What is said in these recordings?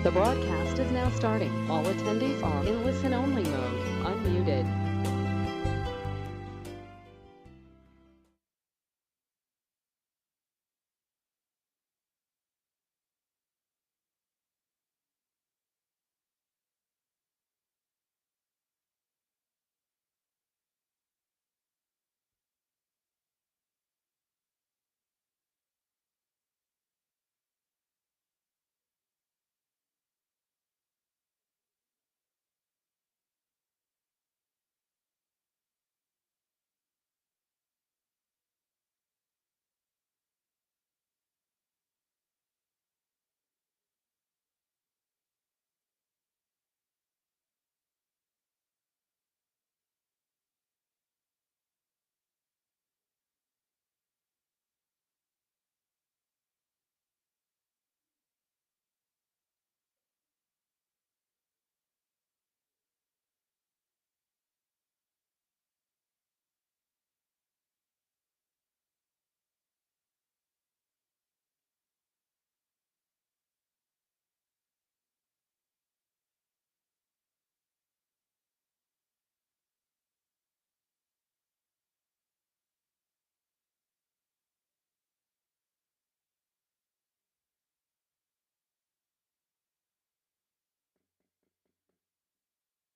The broadcast is now starting. All attendees are in listen-only mode, unmuted.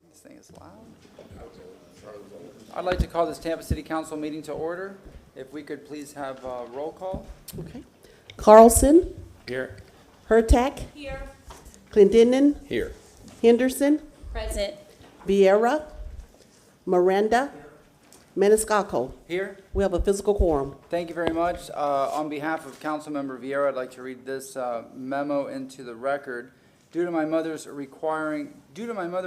This thing is loud. I'd like to call this Tampa City Council meeting to order. If we could please have a roll call. Okay. Carlson. Here. Hurtak. Here. Clendenin. Here. Henderson. Present. Vieira. Miranda. Maniscalco. Here. We have a physical quorum. Thank you very much. On behalf of Councilmember Vieira, I'd like to read this memo into the record. Due to my mother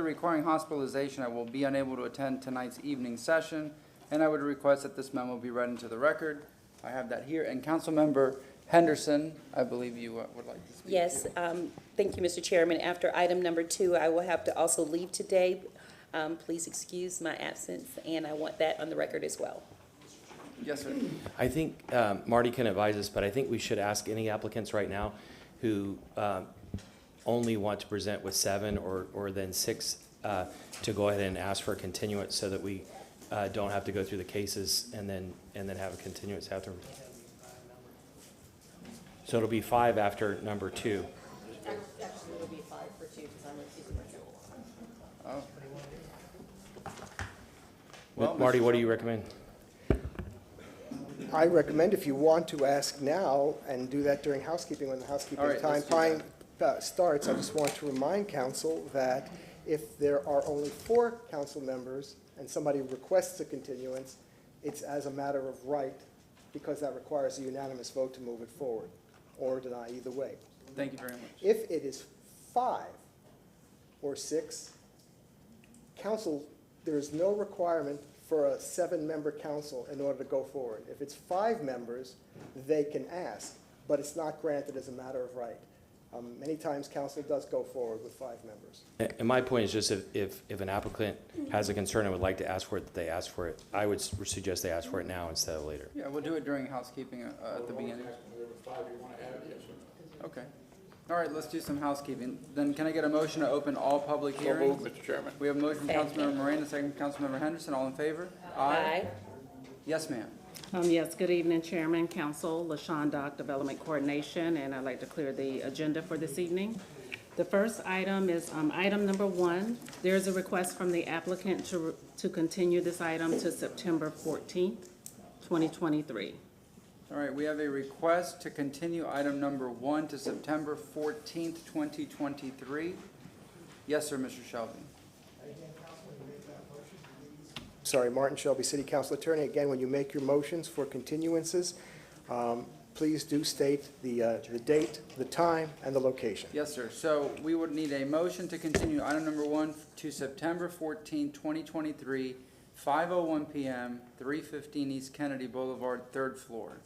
requiring hospitalization, I will be unable to attend tonight's evening session, and I would request that this memo be read into the record. I have that here. And Councilmember Henderson, I believe you would like to speak. Yes, thank you, Mr. Chairman. After item number 2, I will have to also leave today. Please excuse my absence, and I want that on the record as well. Yes, sir. I think Marty can advise us, but I think we should ask any applicants right now who only want to present with 7 or then 6 to go ahead and ask for a continuance so that we don't have to go through the cases and then have a continuance after. So it'll be 5 after number 2. Actually, it'll be 5 for 2 because I'm refusing my role. Oh. Well, Marty, Mr. what do you recommend? I recommend if you want to ask now and do that during housekeeping when the housekeeping All right, time let's do starts, I just want to remind council that if there are only 4 council members and somebody requests a continuance, it's as a matter of right because that requires a unanimous vote to move it forward or deny either way. Thank you very much. If it is 5 or 6, council, there is no requirement for a 7-member council in order to go forward. If it's 5 members, they can ask, but it's not granted as a matter of right. Many times council does go forward with 5 members. And my point is just if an applicant has a concern and would like to ask for it, that they ask for it. I would suggest they ask for it now instead of later. Yeah, we'll do it during housekeeping at the beginning. Okay. All right, let's do some housekeeping. Then can I get a motion to open all public hearings? Mr. Chairman. We have a motion from Second. Councilmember Miranda, second from Councilmember Henderson. All in favor? Aye. Yes, ma'am. Yes, good evening, Chairman, Council, LaShawn Dock, Development Coordination, and I'd like to clear the agenda for this evening. The first item is item number 1. There's a request from the applicant to continue this item to September 14th, 2023. All right, we have a request to continue item number 1 to September 14th, 2023. Yes, sir, Mr. Shelby. Sorry, Martin Shelby, City Council Attorney. Again, when you make your motions for continuances, please do state the date, the time, and the location. Yes, sir. So we would need a motion to continue item number 1 to September 14th, 2023, 5:01 p.m., 315 East Kennedy Boulevard, 3rd floor.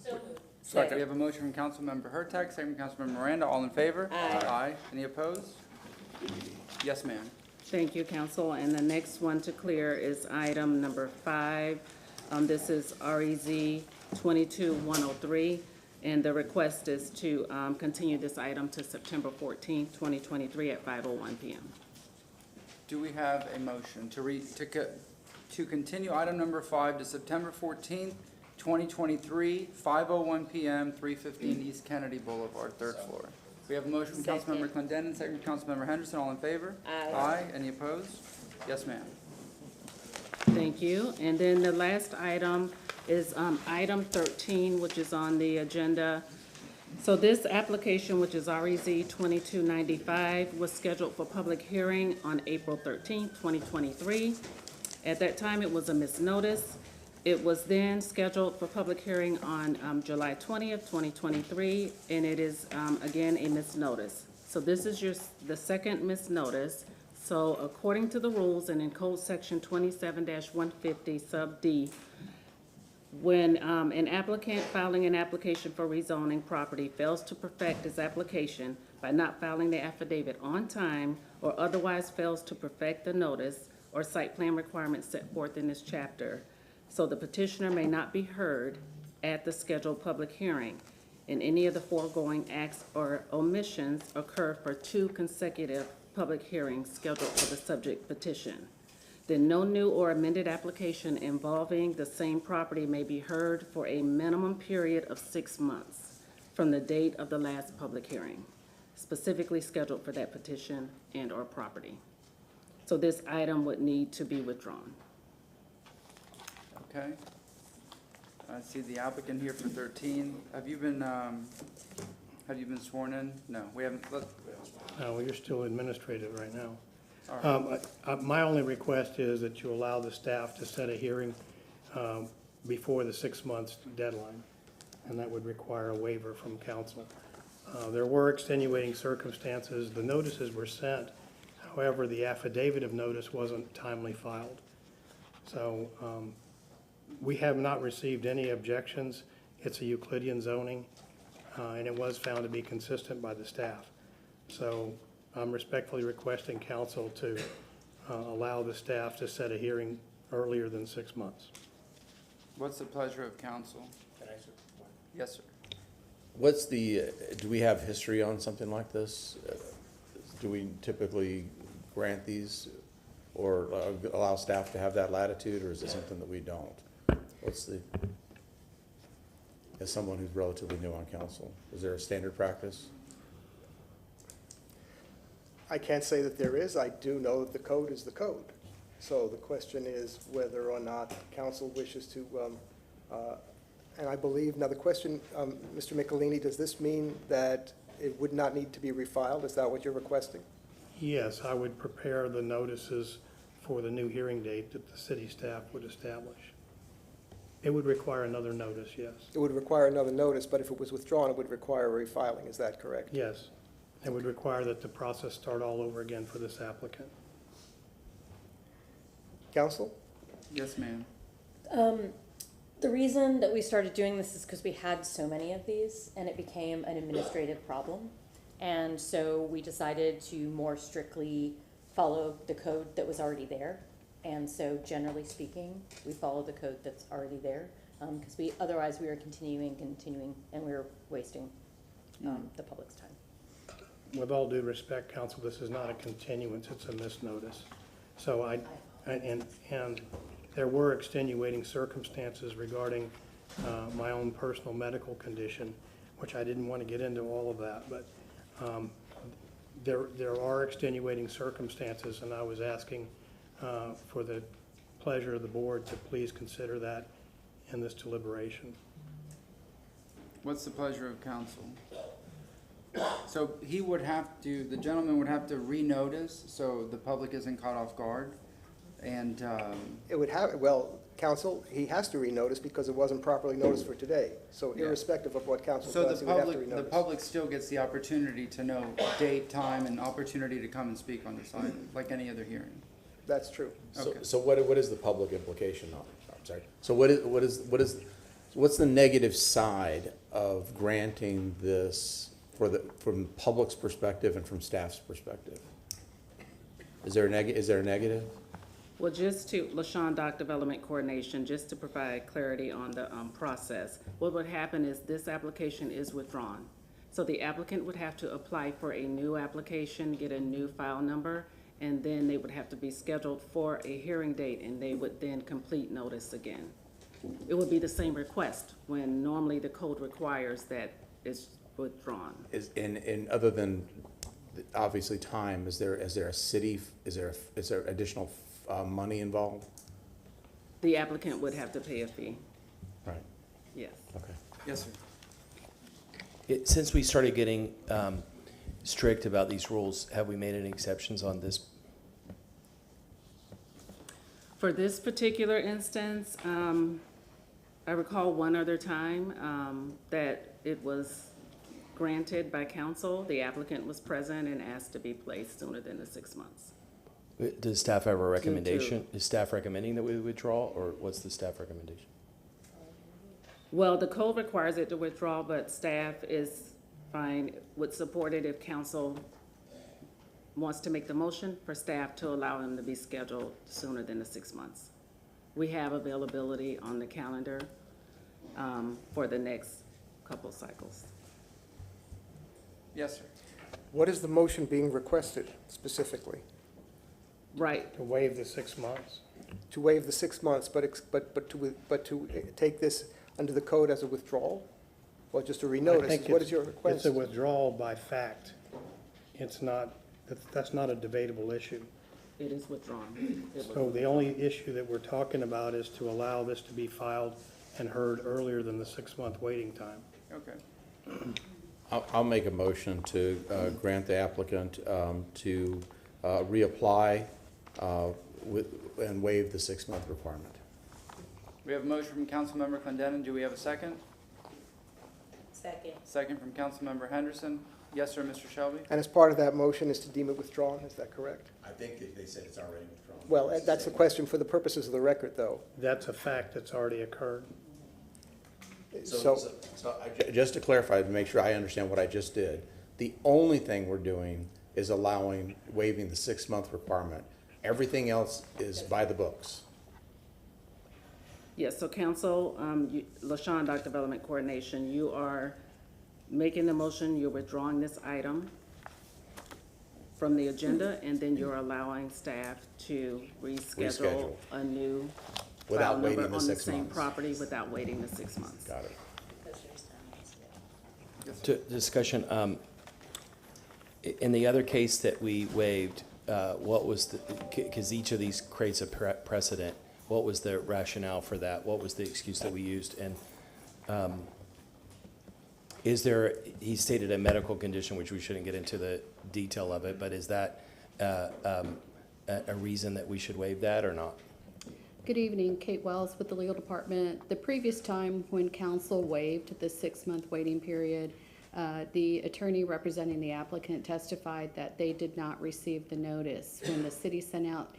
Second. We have a motion from Councilmember Hurtak, second from Councilmember Miranda. All in favor? Aye. Aye. Any opposed? Yes, ma'am. Thank you, Council. And the next one to clear is item number 5. This is REZ 22103. And the request is to continue this item to September 14th, 2023 at 5:01 PM. Do we have a motion to continue item number 5 to September 14th, 2023, 5:01 PM, 315 East Kennedy Boulevard, third floor? We have a motion from Second. Councilmember Clendenin, second from Councilmember Henderson. All in favor? Aye. Aye. Any opposed? Yes, ma'am. Thank you. And then the last item is item 13, which is on the agenda. So this application, which is REZ 2295, was scheduled for public hearing on April 13th, 2023. At that time, it was a misnotice. It was then scheduled for public hearing on July 20th, 2023, and it is, again, a misnotice. So this is the second misnotice. So according to the rules and in Code Section 27-150 Sub D, when an applicant filing an application for rezoning property fails to perfect his application by not filing the affidavit on time or otherwise fails to perfect the notice or site plan requirements set forth in this chapter, so the petitioner may not be heard at the scheduled public hearing, and any of the foregoing acts or omissions occur for 2 consecutive public hearings scheduled for the subject petition, then no new or amended application involving the same property may be heard for a minimum period of 6 months from the date of the last public hearing, specifically scheduled for that petition and/or property. So this item would need to be withdrawn. Okay. I see the applicant here for 13. Have you been sworn in? No, we haven't. No, you're still administrative right now. All right. My only request is that you allow the staff to set a hearing before the 6 months deadline, and that would require a waiver from council. There were extenuating circumstances. The notices were sent. However, the affidavit of notice wasn't timely filed. So we have not received any objections. It's a Euclidean zoning, and it was found to be consistent by the staff. So I'm respectfully requesting council to allow the staff to set a hearing earlier than 6 months. What's the pleasure of council? Yes, sir. Do we have history on something like this? Do we typically grant these or allow staff to have that latitude, or is it something that we don't? As someone who's relatively new on council, is there a standard practice? I can't say that there is. I do know that the code is the code. So the question is whether or not council wishes to, and I believe, now the question, Mr. Michelini, does this mean that it would not need to be refiled? Is that what you're requesting? Yes, I would prepare the notices for the new hearing date that the city staff would establish. It would require another notice, yes. It would require another notice, but if it was withdrawn, it would require a refiling. Is that correct? Yes. It would require that the process start all over again for this applicant. Council? Yes, ma'am. The reason that we started doing this is because we had so many of these and it became an administrative problem. And so we decided to more strictly follow the code that was already there. And so generally speaking, we follow the code that's already there, because otherwise we are continuing, and we were wasting the public's time. With all due respect, council, this is not a continuance, it's a misnotice. So and there were extenuating circumstances regarding my own personal medical condition, which I didn't want to get into all of that, but there are extenuating circumstances, and I was asking for the pleasure of the board to please consider that in this deliberation. What's the pleasure of council? So he would have to, the gentleman would have to renotice, so the public isn't caught off guard, and, It would have, well, council, he has to renotice because it wasn't properly noticed for today. So Yeah. irrespective of what council so does, the he would have to public, the renotice. public still gets the opportunity to know date, time, and opportunity to come and speak on this item, like any other hearing. That's true. Okay. So what is the public implication on it? I'm sorry. So what's the negative side of granting this from the public's perspective and from staff's perspective? Is there a negative? Well, just to, LaShawn Dock Development Coordination, just to provide clarity on the process, what would happen is this application is withdrawn. So the applicant would have to apply for a new application, get a new file number, and then they would have to be scheduled for a hearing date, and they would then complete notice again. It would be the same request when normally the code requires that it's withdrawn. Is, and other than, obviously, time, is there a city, is there additional money involved? The applicant would have to pay a fee, Right, yes. okay. Yes, sir. Since we started getting strict about these rules, have we made any exceptions on this? For this particular instance, I recall one other time that it was granted by council. The applicant was present and asked to be placed sooner than the 6 months. Does staff have a recommendation? Is staff recommending that we withdraw, or what's the staff recommendation? Well, the code requires it to withdraw, but staff is fine, would support it if council wants to make the motion for staff to allow him to be scheduled sooner than the 6 months. We have availability on the calendar for the next couple cycles. Yes, sir. What is the motion being requested specifically? Right, To waive the 6 months. To waive the 6 months, but to take this under the code as a withdrawal? Or just a I renotice? think What is your It's request? a withdrawal by fact. It's not, that's not a debatable issue. it is withdrawn. It was So the only issue that we're talking about is to allow this to be filed and heard earlier than the 6-month waiting time. Okay. I'll make a motion to grant the applicant to reapply and waive the 6-month requirement. We have a motion from Councilmember Clendenin. Do we have a second? Second. Second from Councilmember Henderson. Yes, sir, Mr. Shelby? And as part of that motion is to deem it withdrawn, is that correct? I think they said it's already withdrawn. Well, that's the question for the purposes of the record, though. That's a fact that's already occurred. So, Just to clarify, to make sure I understand what I just did, the only thing we're doing is waiving the 6-month requirement. Everything else is by the books. Yes, so council, LaShawn Dock Development Coordination, you are making the motion, you're withdrawing this item from the agenda, and then you're allowing staff to reschedule Reschedule. a new Without file waiting number the on the 6 same months. property without waiting the 6 months. Got it. Discussion, in the other case that we waived, what was the, because each of these creates a precedent, what was the rationale for that? What was the excuse that we used? And is there, he stated a medical condition, which we shouldn't get into the detail of it, but is that a reason that we should waive that or not? Good evening, Kate Wells with the legal department. The previous time when council waived the 6-month waiting period, the attorney representing the applicant testified that they did not receive the notice. When the city sent out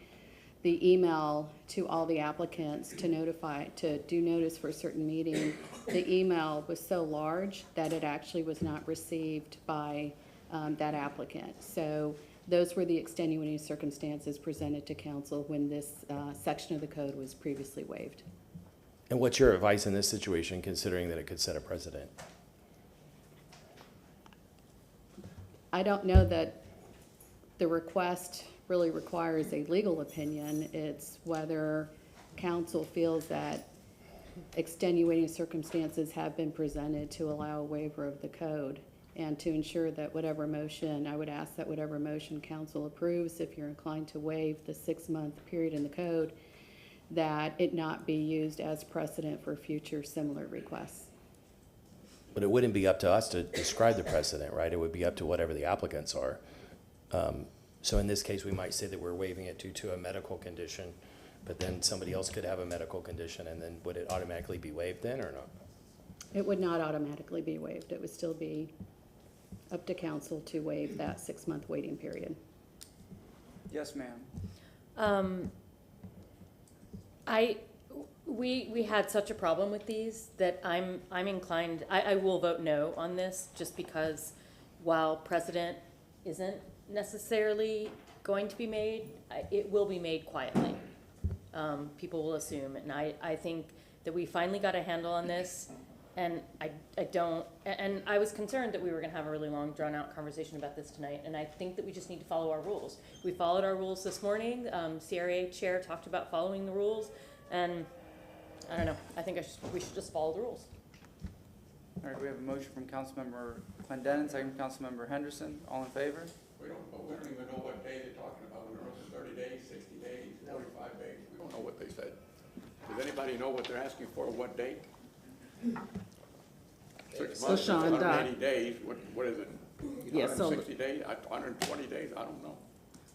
the email to all the applicants to do notice for a certain meeting, the email was so large that it actually was not received by that applicant. So those were the extenuating circumstances presented to council when this section of the code was previously waived. And what's your advice in this situation, considering that it could set a precedent? I don't know that the request really requires a legal opinion. It's whether council feels that extenuating circumstances have been presented to allow a waiver of the code. And to ensure that whatever motion, I would ask that whatever motion council approves, if you're inclined to waive the 6-month period in the code, that it not be used as precedent for future similar requests. But it wouldn't be up to us to describe the precedent, right? It would be up to whatever the applicants are. So in this case, we might say that we're waiving it due to a medical condition, but then somebody else could have a medical condition, and then would it automatically be waived then or not? It would not automatically be waived. It would still be up to council to waive that 6-month waiting period. Yes, ma'am. We had such a problem with these that I'm inclined, I will vote no on this, just because while precedent isn't necessarily going to be made, it will be made quietly. people will assume. And I think that we finally got a handle on this. And and I was concerned that we were gonna have a really long, drawn-out conversation about this tonight, and I think that we just need to follow our rules. We followed our rules this morning, CRA Chair talked about following the rules, and I don't know, I think we should just follow the rules. All right, we have a motion from Councilmember Clendenin, second from Councilmember Henderson. All in favor? We don't even know what day they're talking about. We don't know if it's 30 days, 60 days, 45 days. We don't know what they said. Does anybody know what they're asking for, what date? 6 months, So, Sean, 180 days, what is it? Yes, so- 160 days, 120 days, I don't know.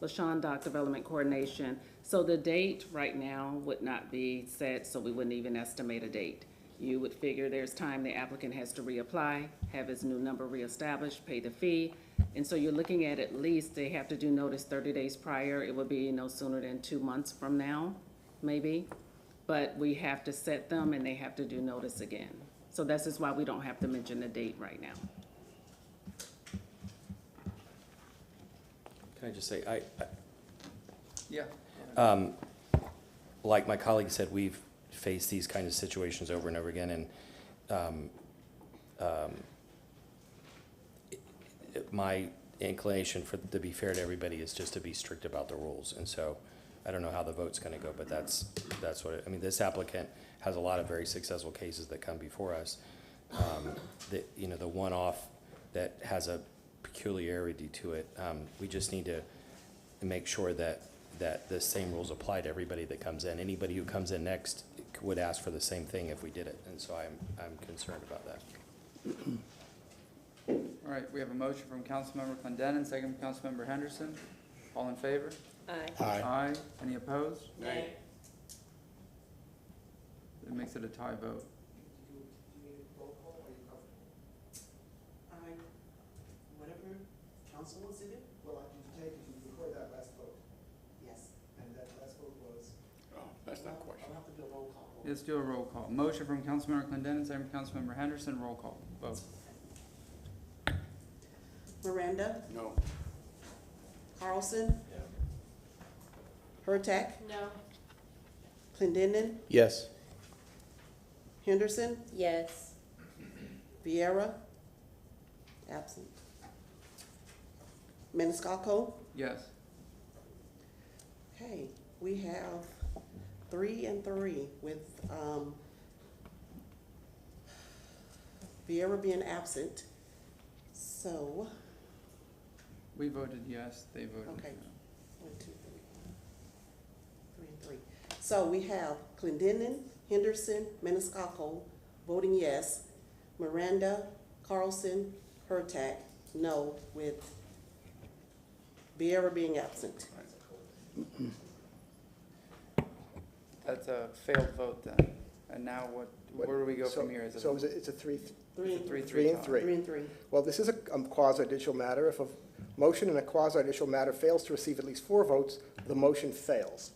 LaShawn Doc, Development Coordination. So the date right now would not be set, so we wouldn't even estimate a date. You would figure there's time the applicant has to reapply, have his new number reestablished, pay the fee. And so you're looking at least they have to do notice 30 days prior. It would be no sooner than 2 months from now, maybe. But we have to set them and they have to do notice again. So this is why we don't have to mention the date right now. Can I just say, Yeah. like my colleague said, we've faced these kind of situations over and over again, and my inclination to be fair to everybody is just to be strict about the rules. And so I don't know how the vote's gonna go, but that's what I mean, this applicant has a lot of very successful cases that come before us. The one-off that has a peculiarity to it, we just need to make sure that the same rules apply to everybody that comes in. Anybody who comes in next would ask for the same thing if we did it, and so I'm concerned about that. All right, we have a motion from Councilmember Clendenin, second from Councilmember Henderson. All in favor? Aye. Aye. Any opposed? Nay. It makes it a tie vote. Whatever council wants to do? Well, you record that last vote, Yes. and that last vote was. Oh, that's not a question. I'll have to do a roll call. Let's do a roll call. Motion from Councilmember Clendenin, second from Councilmember Henderson. Roll call. Vote. Miranda, No. Carlson. Hurtak, No. Clendenin, Yes. Henderson, Yes. Vieira, absent. Maniscalco. Yes. Okay, we have 3 and 3 with Vieira being absent. So, We voted yes, they voted no. okay, 1, 2, 3. 3 and 3. So we have Clendenin, Henderson, Maniscalco voting yes. Miranda, Carlson, Hurtak, no, with Vieira being absent. That's a failed vote then. And now where do we go from here? Is it So it's a three, 3 and 3. 3 and 3. 3 and 3. Well, this is a quasi-judicial matter. If a motion in a quasi-judicial matter fails to receive at least 4 votes, the motion fails.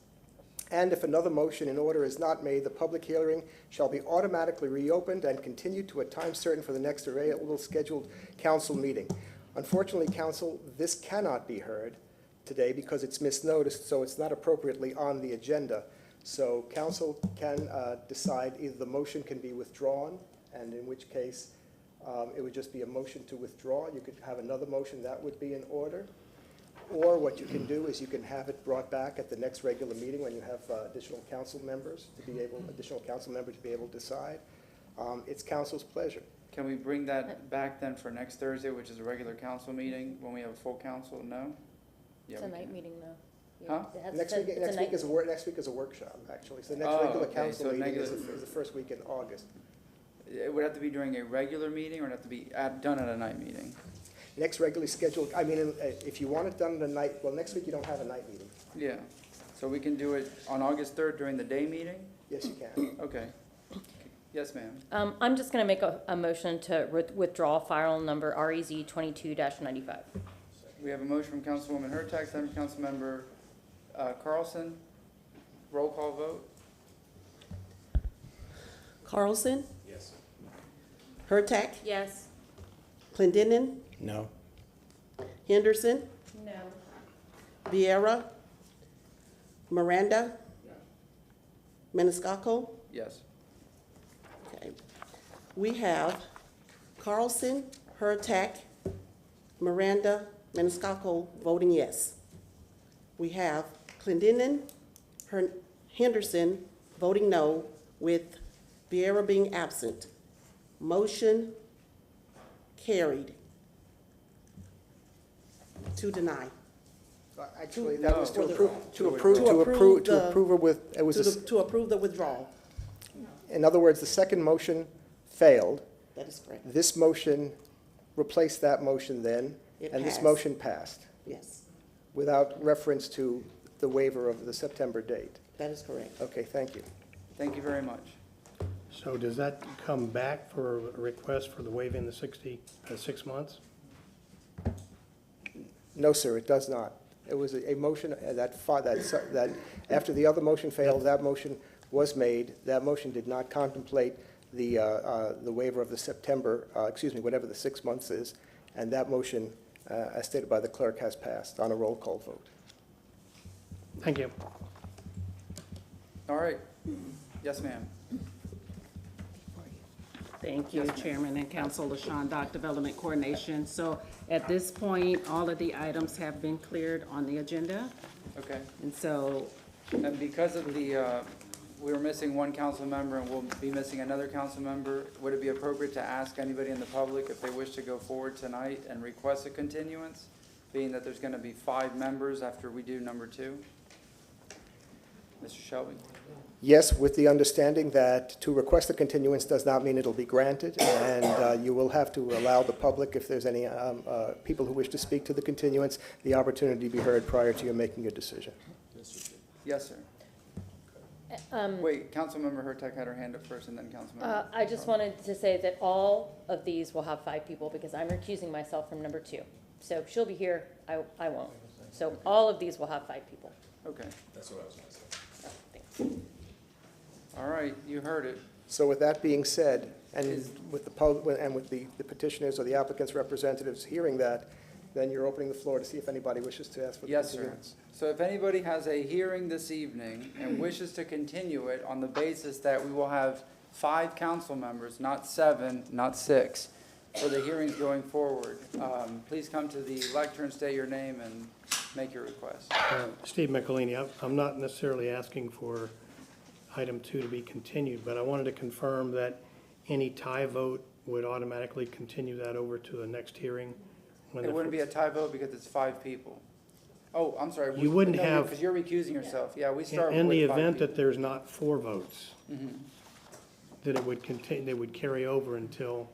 And if another motion in order is not made, the public hearing shall be automatically reopened and continued to a time certain for the next regularly scheduled council meeting. Unfortunately, council, this cannot be heard today because it's misnoticed, so it's not appropriately on the agenda. So council can decide either the motion can be withdrawn, and in which case it would just be a motion to withdraw. You could have another motion that would be in order. Or what you can do is you can have it brought back at the next regular meeting when you have additional council members to be able to decide. It's council's pleasure. Can we bring that back then for next Thursday, which is a regular council meeting, when we have a full council? No? Yeah, It's a we night can. meeting though. Huh? It has- Next it's week, a next night- week is a workshop, actually. So the next Oh, regular okay, council so meeting is negative- the first week in August. It would have to be during a regular meeting, or it would have to be done at a night meeting? Next regularly scheduled, if you want it done the night, well, next week you don't have a night meeting. Yeah. So we can do it on August 3rd during the day meeting? Yes, you can. Okay. Yes, ma'am. I'm just gonna make a motion to withdraw file number REZ 22-95. We have a motion from Councilwoman Hurtak, second from Councilmember Carlson. Roll call vote? Carlson, Yes. Hurtak, Yes. Clendenin, No. Henderson, No. Vieira, Miranda, Maniscalco. Yes. Okay. We have Carlson, Hurtak, Miranda, Maniscalco voting yes. We have Clendenin, Henderson voting no, with Vieira being absent. Motion carried. To deny. Actually, that was to For the- approve, To approve to the- approve it with, it was, To approve the withdrawal. in other words, the second motion failed. That is correct. This motion replaced that motion then, It and this passed. motion passed Yes, without reference to the waiver of the September date. that is correct. Okay, thank you. Thank you very much. So does that come back for a request for the waiving the 6 months? No, sir, it does not. It was a motion that after the other motion failed, that motion was made. That motion did not contemplate the waiver of the September, whatever the 6 months is, and that motion, as stated by the clerk, has passed on a roll call vote. Thank you. All right. Yes, ma'am. Thank you, Chairman and Council. LaShawn Dock, Development Coordination. So at this point, all of the items have been cleared on the agenda. Okay. And so, And because of the, we were missing one council member and we'll be missing another council member, would it be appropriate to ask anybody in the public if they wish to go forward tonight and request a continuance, being that there's going to be 5 members after we do number 2? Mr. Shelby? Yes, with the understanding that to request a continuance does not mean it'll be granted, and you will have to allow the public, if there's any people who wish to speak to the continuance, the opportunity to be heard prior to you making a decision. Yes, sir. Wait, Councilmember Hurtak had her hand up first and then Councilmember. I just wanted to say that all of these will have 5 people because I'm recusing myself from number 2. So she'll be here, I won't. So all of these will have 5 people. Okay. That's what I was going to say. Thanks. All right, you heard it. So with that being said, and with the petitioners or the applicant's representatives hearing that, then you're opening the floor to see if anybody wishes to ask for the Yes, sir. continuance. So if anybody has a hearing this evening and wishes to continue it on the basis that we will have 5 council members, not 7, not 6, for the hearings going forward, please come to the lectern, state your name, and make your request. Steve Michelini, I'm not necessarily asking for item 2 to be continued, but I wanted to confirm that any tie vote would automatically continue that over to the next hearing. It wouldn't be a tie vote because it's 5 people. Oh, I'm sorry. You wouldn't have- Because you're recusing yourself. Yeah, we start with 5 In the people. event that there's not 4 votes, Mhm. that it would continue, they would carry over until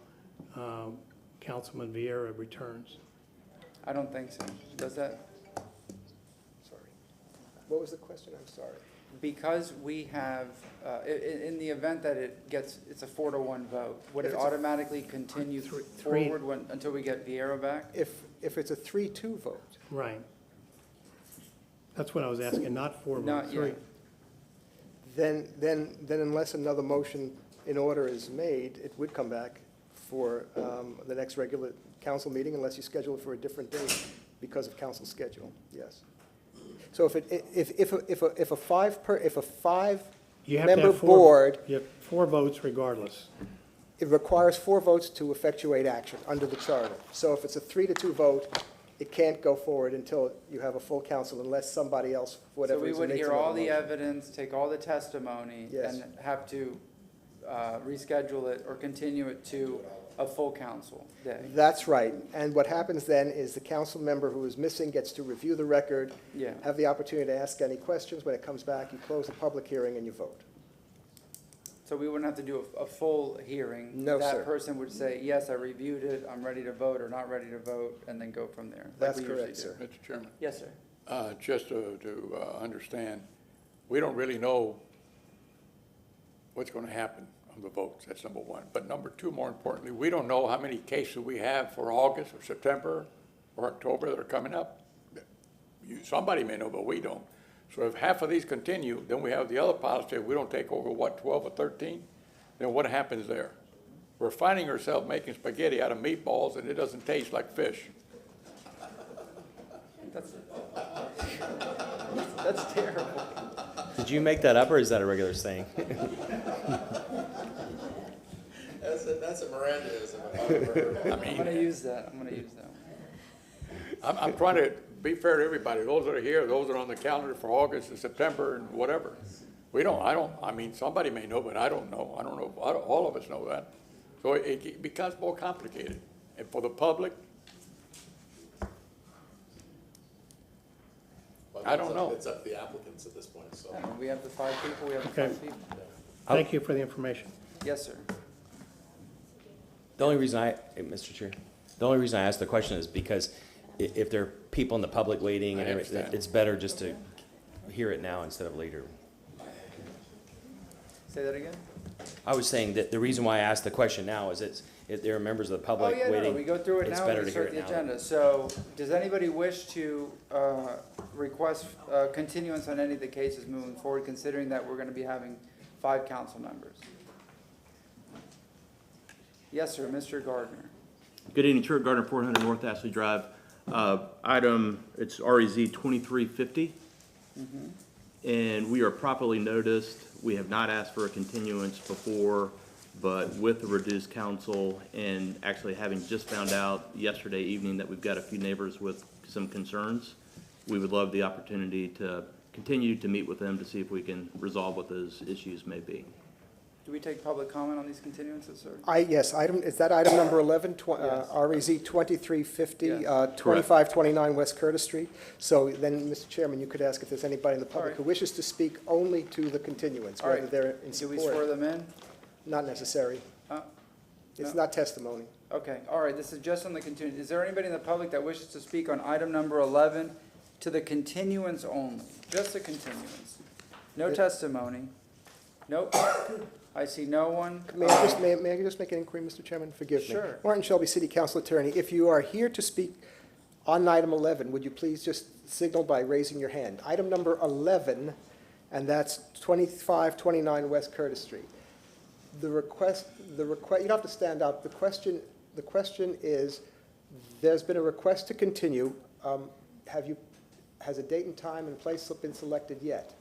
Councilman Vieira returns. I don't think so. Does that? Sorry. What was the question? I'm sorry. Because we have, in the event that it's a 4-to-1 vote, would If it it's a- automatically continue Three. forward until we get Vieira back? If it's a 3-2 vote, Right. That's what I was asking, not 4 Not votes, 3. yet. then unless another motion in order is made, it would come back for the next regular council meeting unless you schedule it for a different date because of council schedule, yes. So if a 5 You have to member have 4 board, You have 4 votes regardless. it requires 4 votes to effectuate action under the charter. So if it's a 3-2 vote, it can't go forward until you have a full council unless somebody else, for So whatever we reason, would makes hear another all the motion. evidence, take all the testimony, Yes. and have to reschedule it or continue it to a full council day. That's right. And what happens then is the council member who is missing gets to review the record, Yeah. have the opportunity to ask any questions. When it comes back, you close the public hearing and you vote. So we wouldn't have to do a full hearing? No, sir. That person would say, yes, I reviewed it, I'm ready to vote, or not ready to vote, and then go from there? like That's we usually correct, do. sir. Mr. Chairman, Yes, sir. just to understand, we don't really know what's going to happen on the votes, that's number 1. But number 2, more importantly, we don't know how many cases we have for August or September or October that are coming up. Somebody may know, but we don't. So if half of these continue, then we have the other policy, if we don't take over, 12 or 13? Then what happens there? We're finding ourselves making spaghetti out of meatballs and it doesn't taste like fish. That's terrible. Did you make that up, or is that a regular saying? That's a Mirandaism. I'm gonna use that, I'm gonna use that. I'm trying to be fair to everybody, those that are here, those that are on the calendar for August and September and whatever. I mean, somebody may know, but I don't know. I don't know, all of us know that. So it becomes more complicated. And for the public, I don't know. It's up to the applicants at this point, so. We have the 5 people, we have the Okay. 5 people. Thank you for the information. Yes, sir. The only reason Mr. Chair, the only reason I asked the question is because if there are people in the public waiting and I everything, understand. it's better just to hear it now instead of later. Say that again? I was saying that the reason why I asked the question now is if there are members of the public Oh, yeah, no, waiting. we go through it it's now, better we to hear start it the now. agenda. So, does anybody wish to request continuance on any of the cases moving forward, considering that we're gonna be having 5 council members? Yes, sir, Mr. Gardner. Good evening, Stuart Gardner, 400 North Ashley Drive. Item, it's REZ 2350. And we are properly noticed. We have not asked for a continuance before, but with the reduced council and actually having just found out yesterday evening that we've got a few neighbors with some concerns, we would love the opportunity to continue to meet with them to see if we can resolve what those issues may be. Do we take public comment on these continuances, sir? Yes, is that item number 11, Yes. REZ 2350, Yes. 2529 West Curtis Street? So then, Mr. Chairman, you could ask if there's anybody in the public right. who wishes to speak only to the continuance, All whether right. they're in Do we support. swear them in? Not necessary. It's No. not testimony. Okay, all right, this is just on the continuance. Is there anybody in the public that wishes to speak on item number 11 to the continuance only? Just the continuance? No testimony? Nope. I see no one. May I just make an inquiry, Mr. Chairman? Forgive me. Sure. Martin Shelby, City Council Attorney. If you are here to speak on item 11, would you please just signal by raising your hand? Item number 11, and that's 2529 West Curtis Street. The request, you don't have to stand up. The question is, there's been a request to continue. Has a date and time and place been selected yet?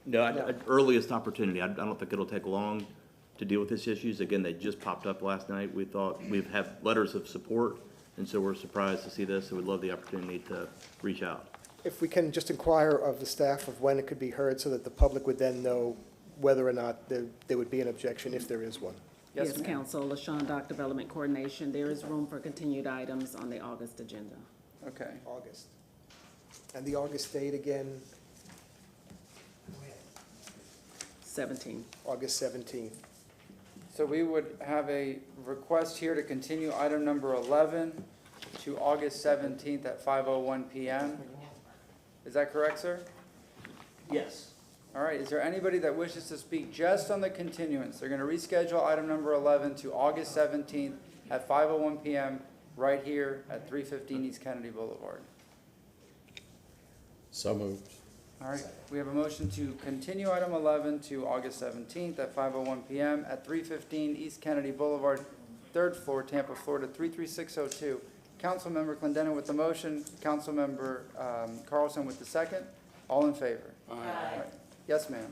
No, earliest opportunity. I don't think it'll take long to deal with these issues. Again, they just popped up last night. We thought we've had letters of support, and so we're surprised to see this, so we'd love the opportunity to reach out. If we can just inquire of the staff of when it could be heard so that the public would then know whether or not there would be an objection if there is one. Yes, Yes, ma'am. Council, LaShawn Dock Development Coordination. There is room for continued items on the August agenda. Okay. August. And the August date again, 17. August 17th. So we would have a request here to continue item number 11 to August 17th at 5:01 PM. Is that correct, sir? Yes. All right, is there anybody that wishes to speak just on the continuance? They're going to reschedule item number 11 to August 17th at 5:01 PM right here at 315 East Kennedy Boulevard. So moved. All right, we have a motion to continue item 11 to August 17th at 5:01 PM at 315 East Kennedy Boulevard, 3rd floor, Tampa, Florida, 33602. Councilmember Clendenin with the motion, Councilmember Carlson with the second. All in favor? All right. Yes, ma'am.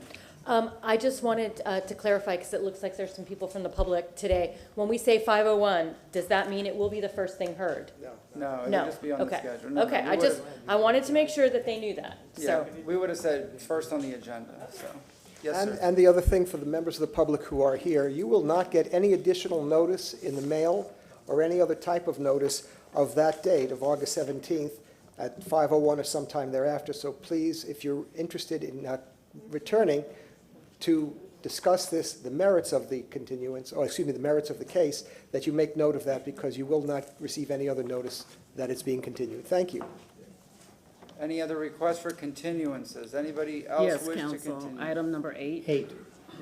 I just wanted to clarify, because it looks like there's some people from the public today. When we say 5:01, does that mean it will be the first thing heard? No, it No, would just be on the okay, schedule. No, okay, we I wanted to make sure that they knew that, Yeah, so. we would have said first on the agenda, so. Yes, sir. And the other thing for the members of the public who are here, you will not get any additional notice in the mail or any other type of notice of that date of August 17th at 5:01 or sometime thereafter. So please, if you're interested in returning to discuss this, the merits of the continuance, or excuse me, the merits of the case, that you make note of that, because you will not receive any other notice that it's being continued. Thank you. Any other requests for continuances? Anybody else Yes, wish to Council. continue? Item number 8. 8.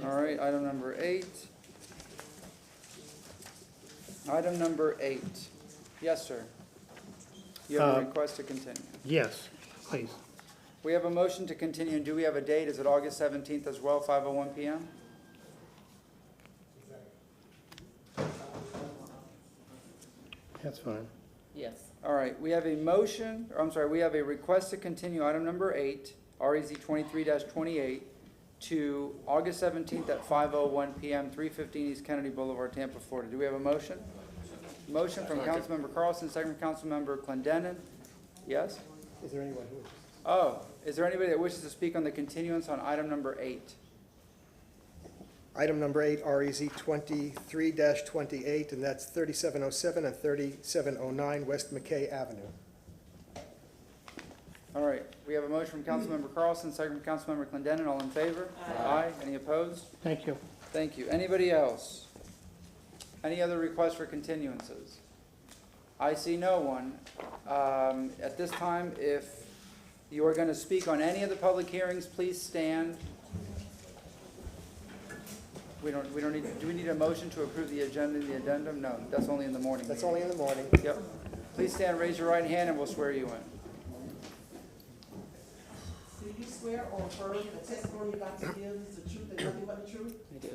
All right, item number 8. Item number 8. Yes, sir. You have a request to continue. Yes, please. We have a motion to continue, and do we have a date? Is it August 17th as well, 5:01 PM? That's fine. Yes. All right, we have a motion, or I'm sorry, we have a request to continue item number 8, REZ 23-28, to August 17th at 5:01 PM, 315 East Kennedy Boulevard, Tampa, Florida. Do we have a motion? Motion from Councilmember Carlson, second from Councilmember Clendenin. Yes? Is there anyone who wishes? Oh, is there anybody that wishes to speak on the continuance on item number 8? Item number 8, REZ 23-28, and that's 3707 and 3709 West McKay Avenue. All right, we have a motion from Councilmember Carlson, second from Councilmember Clendenin. All in favor? Aye. Any opposed? Thank you. Thank you. Anybody else? Any other requests for continuances? I see no one. At this time, if you are going to speak on any of the public hearings, please stand. We don't need, do we need a motion to approve the agenda and the addendum? No, that's only in the morning. That's only in the morning. Yep. Please stand, raise your right hand, and we'll swear you in. Do you swear or affirm the testimony you're about to give is the truth and nothing but the truth? I do.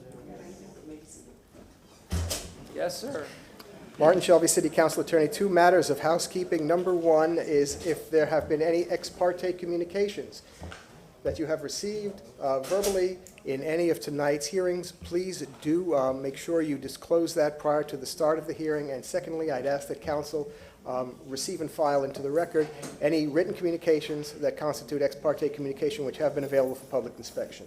Yes, sir. Martin Shelby, City Council Attorney. 2 matters of housekeeping. Number 1 is if there have been any ex parte communications that you have received verbally in any of tonight's hearings, please do make sure you disclose that prior to the start of the hearing. And secondly, I'd ask that council receive and file into the record any written communications that constitute ex parte communication which have been available for public inspection.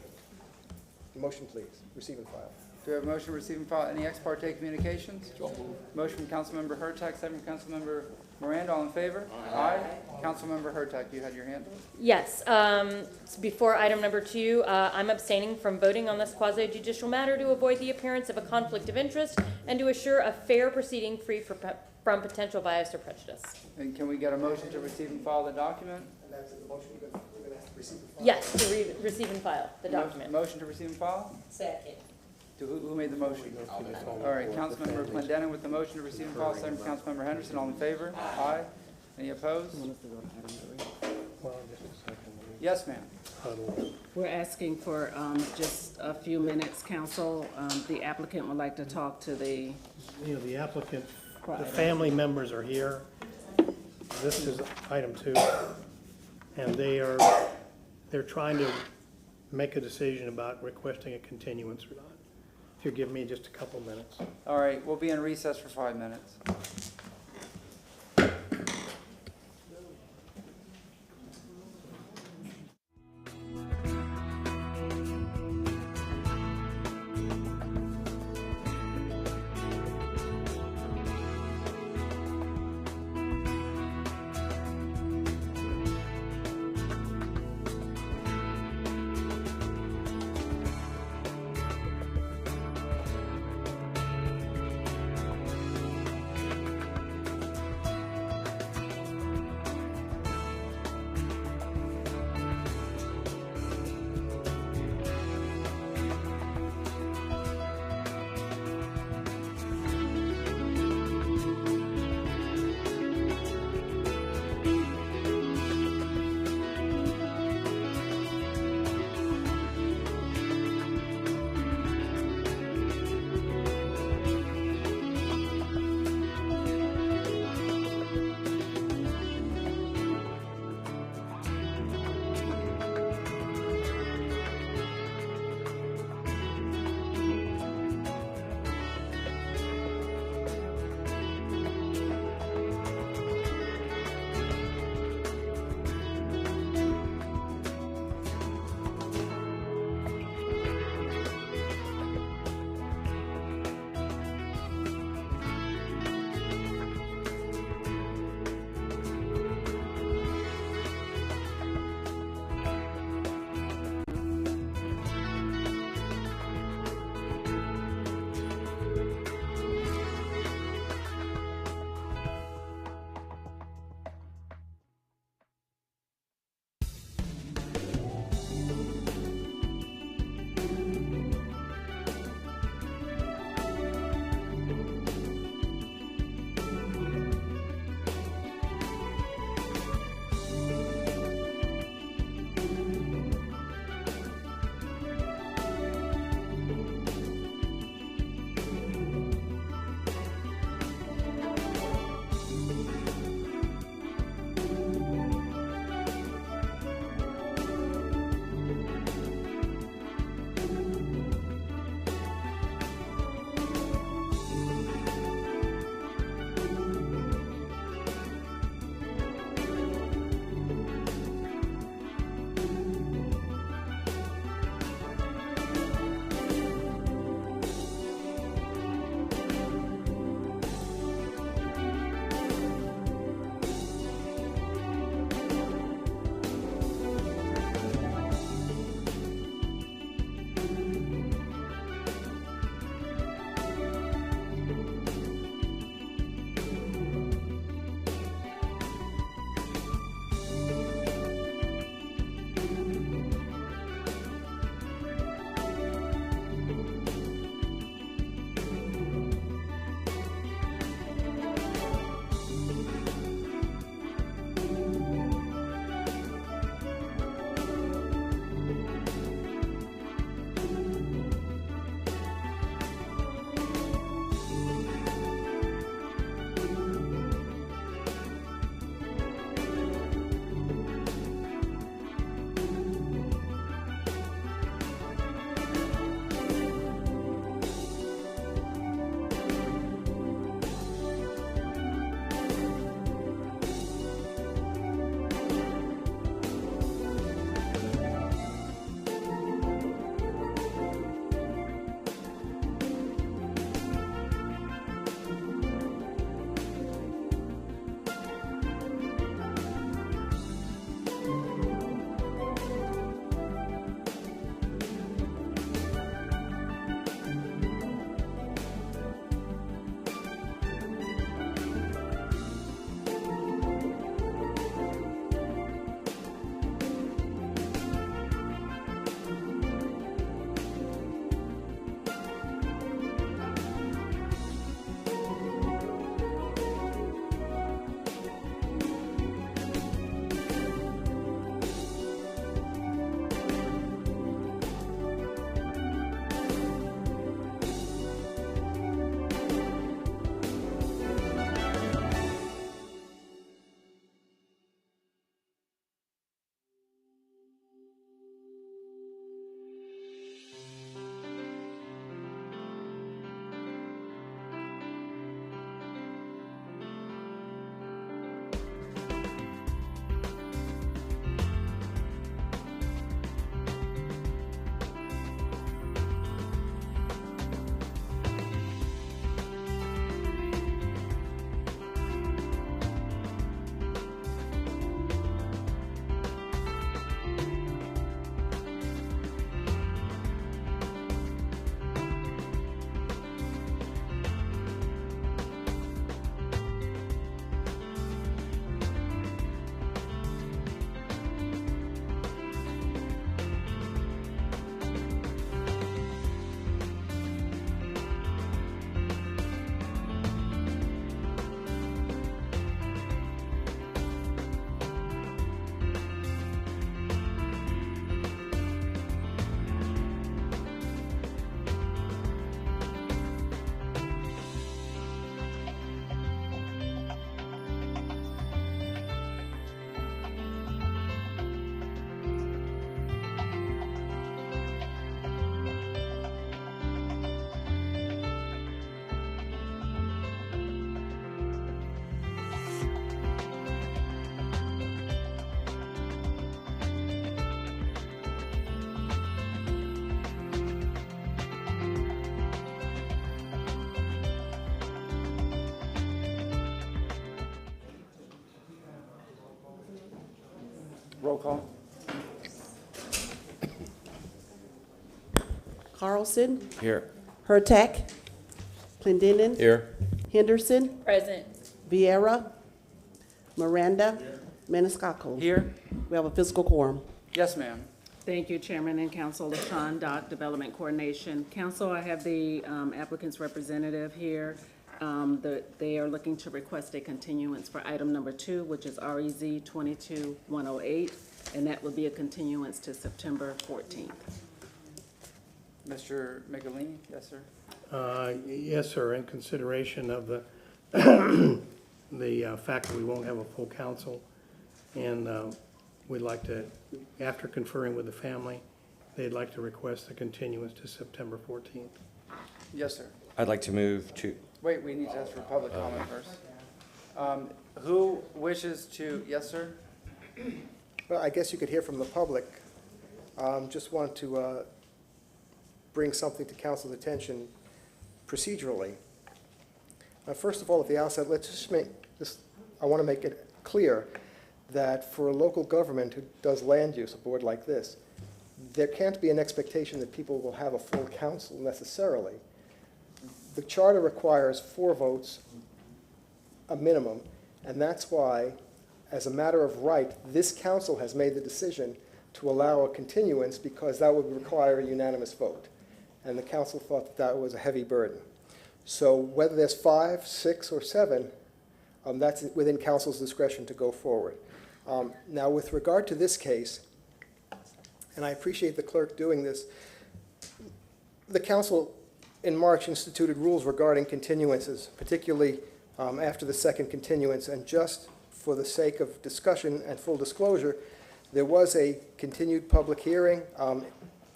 Motion, please. Receive and file. Do we have a motion to receive and file any ex parte communications? Motion from Councilmember Hurtak, second from Councilmember Miranda. All in favor? Aye. Councilmember Hurtak, you had your hand up? Yes, before item number 2, I'm abstaining from voting on this quasi-judicial matter to avoid the appearance of a conflict of interest and to assure a fair proceeding free from potential bias or prejudice. And can we get a motion to receive and file the document? And that's the motion you're going to have to receive and file. Yes, to receive and file the document. Motion to receive and file? Second. Who made the motion? All right, Councilmember Clendenin with the motion to receive and file, second from Councilmember Henderson. All in favor? Aye. Any opposed? Well, just a second. Yes, ma'am. We're asking for just a few minutes, council. The applicant would like to talk to the, You know, the applicant, the family members are here. This is item 2. And they're trying to make a decision about requesting a continuance or not. If you give me just a couple minutes. All right, we'll be in recess for 5 minutes. Roll call. Carlson, Here. Hurtak, Clendenin, Here. Henderson, Present. Vieira, Miranda, Maniscalco. Here? We have a physical quorum. Yes, ma'am. Thank you, Chairman and Council. LaShawn Dock, Development Coordination. Council, I have the applicant's representative here. They are looking to request a continuance for item number 2, which is REZ 22108, and that would be a continuance to September 14th. Mr. Michelini? Yes, sir. Yes, sir, in consideration of the, the fact that we won't have a full council, and we'd like to, after conferring with the family, they'd like to request a continuance to September 14th. Yes, sir. I'd like to move to, Wait, we need to ask for public comment first. Who wishes to, yes, sir? Well, I guess you could hear from the public. Just want to bring something to council's attention procedurally. First of all, at the outset, let's just make this, I want to make it clear that for a local government who does land use, a board like this, there can't be an expectation that people will have a full council necessarily. The charter requires 4 votes, a minimum, and that's why, as a matter of right, this council has made the decision to allow a continuance because that would require a unanimous vote. And the council thought that that was a heavy burden. So whether there's 5, 6, or 7, that's within council's discretion to go forward. Now, with regard to this case, and I appreciate the clerk doing this, the council in March instituted rules regarding continuances, particularly after the second continuance, and just for the sake of discussion and full disclosure, there was a continued public hearing.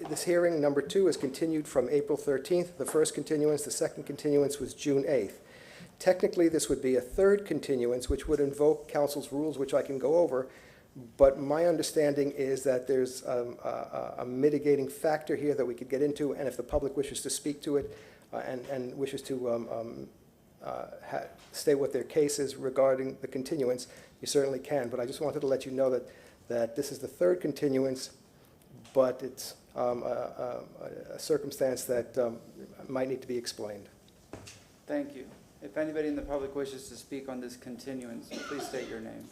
This hearing, number 2, is continued from April 13th. The first continuance, the second continuance was June 8th. Technically, this would be a third continuance, which would invoke council's rules, which I can go over, but my understanding is that there's a mitigating factor here that we could get into, and if the public wishes to speak to it and wishes to state what their case is regarding the continuance, you certainly can. But I just wanted to let you know that this is the third continuance, but it's a circumstance that might need to be explained. Thank you. If anybody in the public wishes to speak on this continuance, please state your name.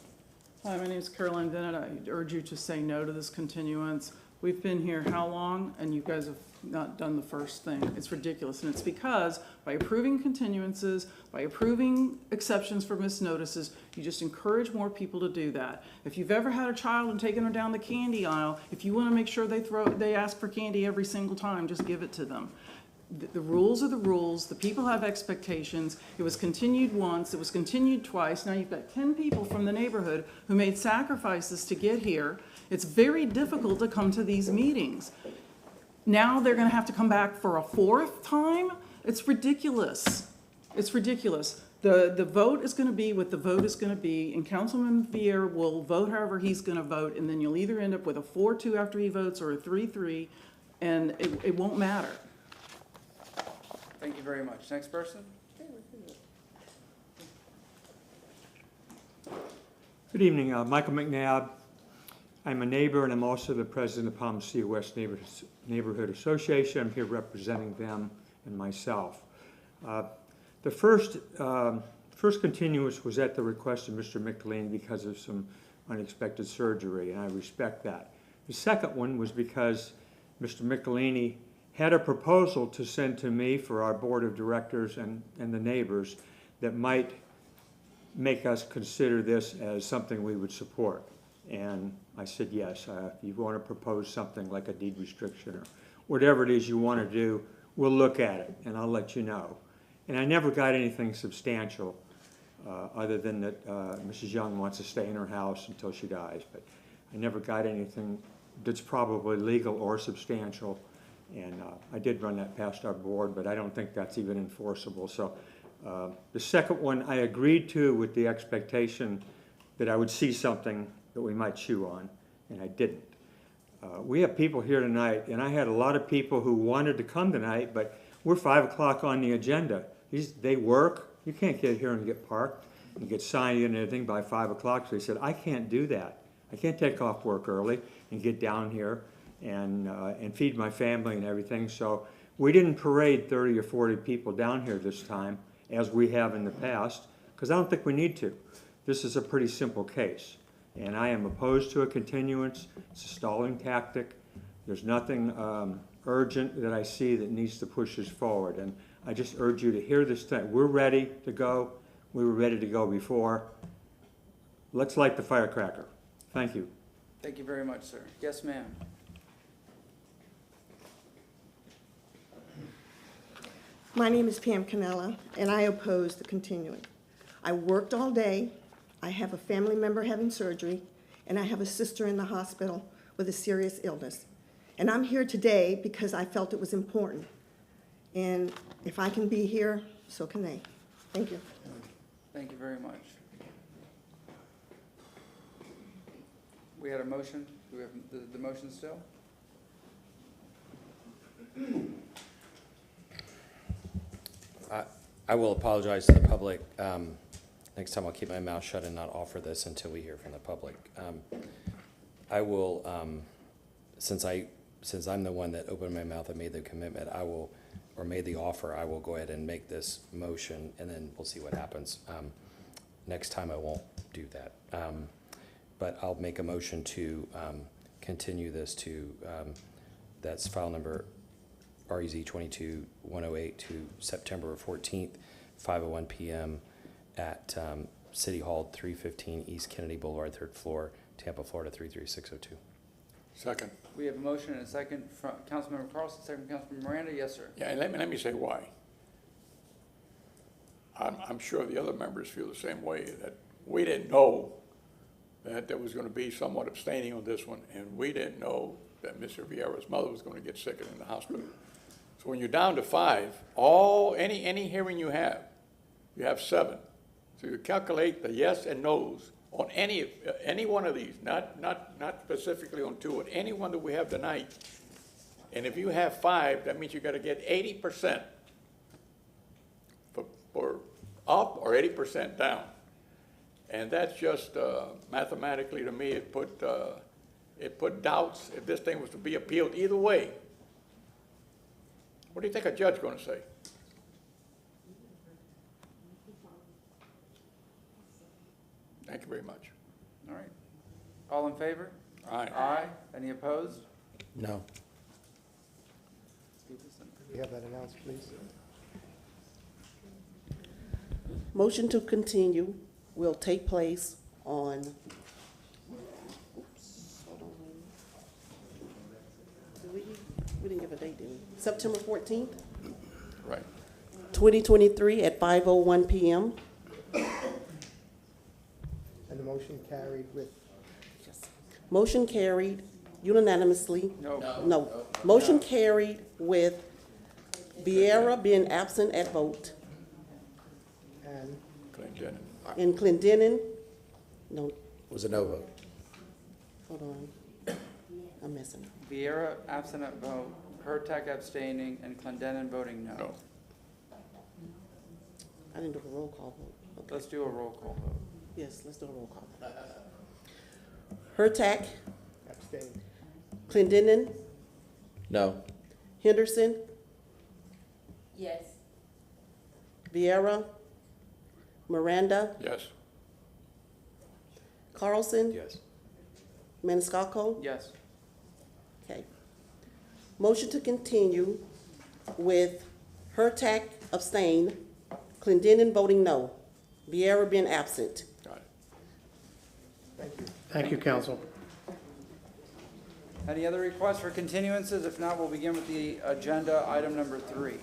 Hi, my name is Caroline Bennett. I urge you to say no to this continuance. We've been here how long, and you guys have not done the first thing. It's ridiculous, and it's because by approving continuances, by approving exceptions for missed notices, you just encourage more people to do that. If you've ever had a child and taken them down the candy aisle, if you want to make sure they ask for candy every single time, just give it to them. The rules are the rules. The people have expectations. It was continued once. It was continued twice. Now you've got 10 people from the neighborhood who made sacrifices to get here. It's very difficult to come to these meetings. Now they're going to have to come back for a 4th time? It's ridiculous. It's ridiculous. The vote is going to be what the vote is going to be, and Councilman Vieira will vote however he's going to vote, and then you'll either end up with a 4-2 after he votes or a 3-3, and it won't matter. Thank you very much. Next person? Good evening, Michael McNabb. I'm a neighbor and I'm also the president of Palm City West Neighborhood Association. I'm here representing them and myself. The first continuance was at the request of Mr. McLean because of some unexpected surgery, and I respect that. The second one was because Mr. McElhaney had a proposal to send to me for our board of directors and the neighbors that might make us consider this as something we would support. And I said, yes, if you want to propose something like a deed restriction or whatever it is you want to do, we'll look at it and I'll let you know. And I never got anything substantial other than that Mrs. Young wants to stay in her house until she dies. But I never got anything that's probably legal or substantial. And I did run that past our board, but I don't think that's even enforceable. So the second one I agreed to with the expectation that I would see something that we might chew on, and I didn't. We have people here tonight, and I had a lot of people who wanted to come tonight, but we're 5 o'clock on the agenda. They work. You can't get here and get parked and get signed in and everything by 5 o'clock. So they said, I can't do that. I can't take off work early and get down here and feed my family and everything. So we didn't parade 30 or 40 people down here this time, as we have in the past, because I don't think we need to. This is a pretty simple case, and I am opposed to a continuance. It's a stalling tactic. There's nothing urgent that I see that needs to push us forward, and I just urge you to hear this thing. We're ready to go. We were ready to go before. Let's light the firecracker. Thank you. Thank you very much, sir. Yes, ma'am. My name is Pam Canella, and I oppose the continuing. I worked all day. I have a family member having surgery, and I have a sister in the hospital with a serious illness. And I'm here today because I felt it was important. And if I can be here, so can they. Thank you. Thank you very much. We had a motion. Do we have the motion still? I will apologize to the public. Next time I'll keep my mouth shut and not offer this until we hear from the public. I will, since I'm the one that opened my mouth and made the commitment, or made the offer, I will go ahead and make this motion, and then we'll see what happens. Next time I won't do that. But I'll make a motion to continue this to, that's file number REZ 22-108 to September 14th, 5:01 p.m. at City Hall, 315 East Kennedy Boulevard, 3rd floor, Tampa, Florida, 33602. Second. We have a motion and a second from Councilmember Carlson, second from Councilmember Miranda. Yes, sir. Yeah, and let me say why. I'm sure the other members feel the same way, that we didn't know that there was going to be someone abstaining on this one, and we didn't know that Mr. Vieira's mother was going to get sick and in the hospital. So when you're down to 5, any hearing you have 7. So you calculate the yes and no's on any one of these, not specifically on 2, but any one that we have tonight. And if you have 5, that means you got to get 80% for up or 80% down. And that's just mathematically, to me, it put doubts if this thing was to be appealed either way. What do you think a judge is going to say? Thank you very much. All right. All in favor? Aye. Aye. Any opposed? No. Stevenson. Could we have that announced, please? Motion to continue will take place on, hold on. We didn't give a date, did we? September 14th, Right. 2023 at 5:01 p.m. And the motion carried with, Motion carried unanimously. No. No. Motion carried with Vieira being absent at vote. and Clinton. And Clendenin, no, Was a no vote. hold on. I'm messing up. Vieira absent at vote, Hurtak abstaining, and Clendenin voting no. No. I didn't do a roll call vote. Okay. Let's do a roll call vote. Yes, let's do a roll call vote. Hurtak, abstain. Clendenin, No. Henderson, Yes. Vieira, Miranda, Yes. Carlson, Yes. Maniscalco. Yes. Okay. Motion to continue with Hurtak abstain, Clendenin voting no, Vieira being absent. Got it. Thank you. Thank you, council. Any other requests for continuances? If not, we'll begin with the agenda, item number 3.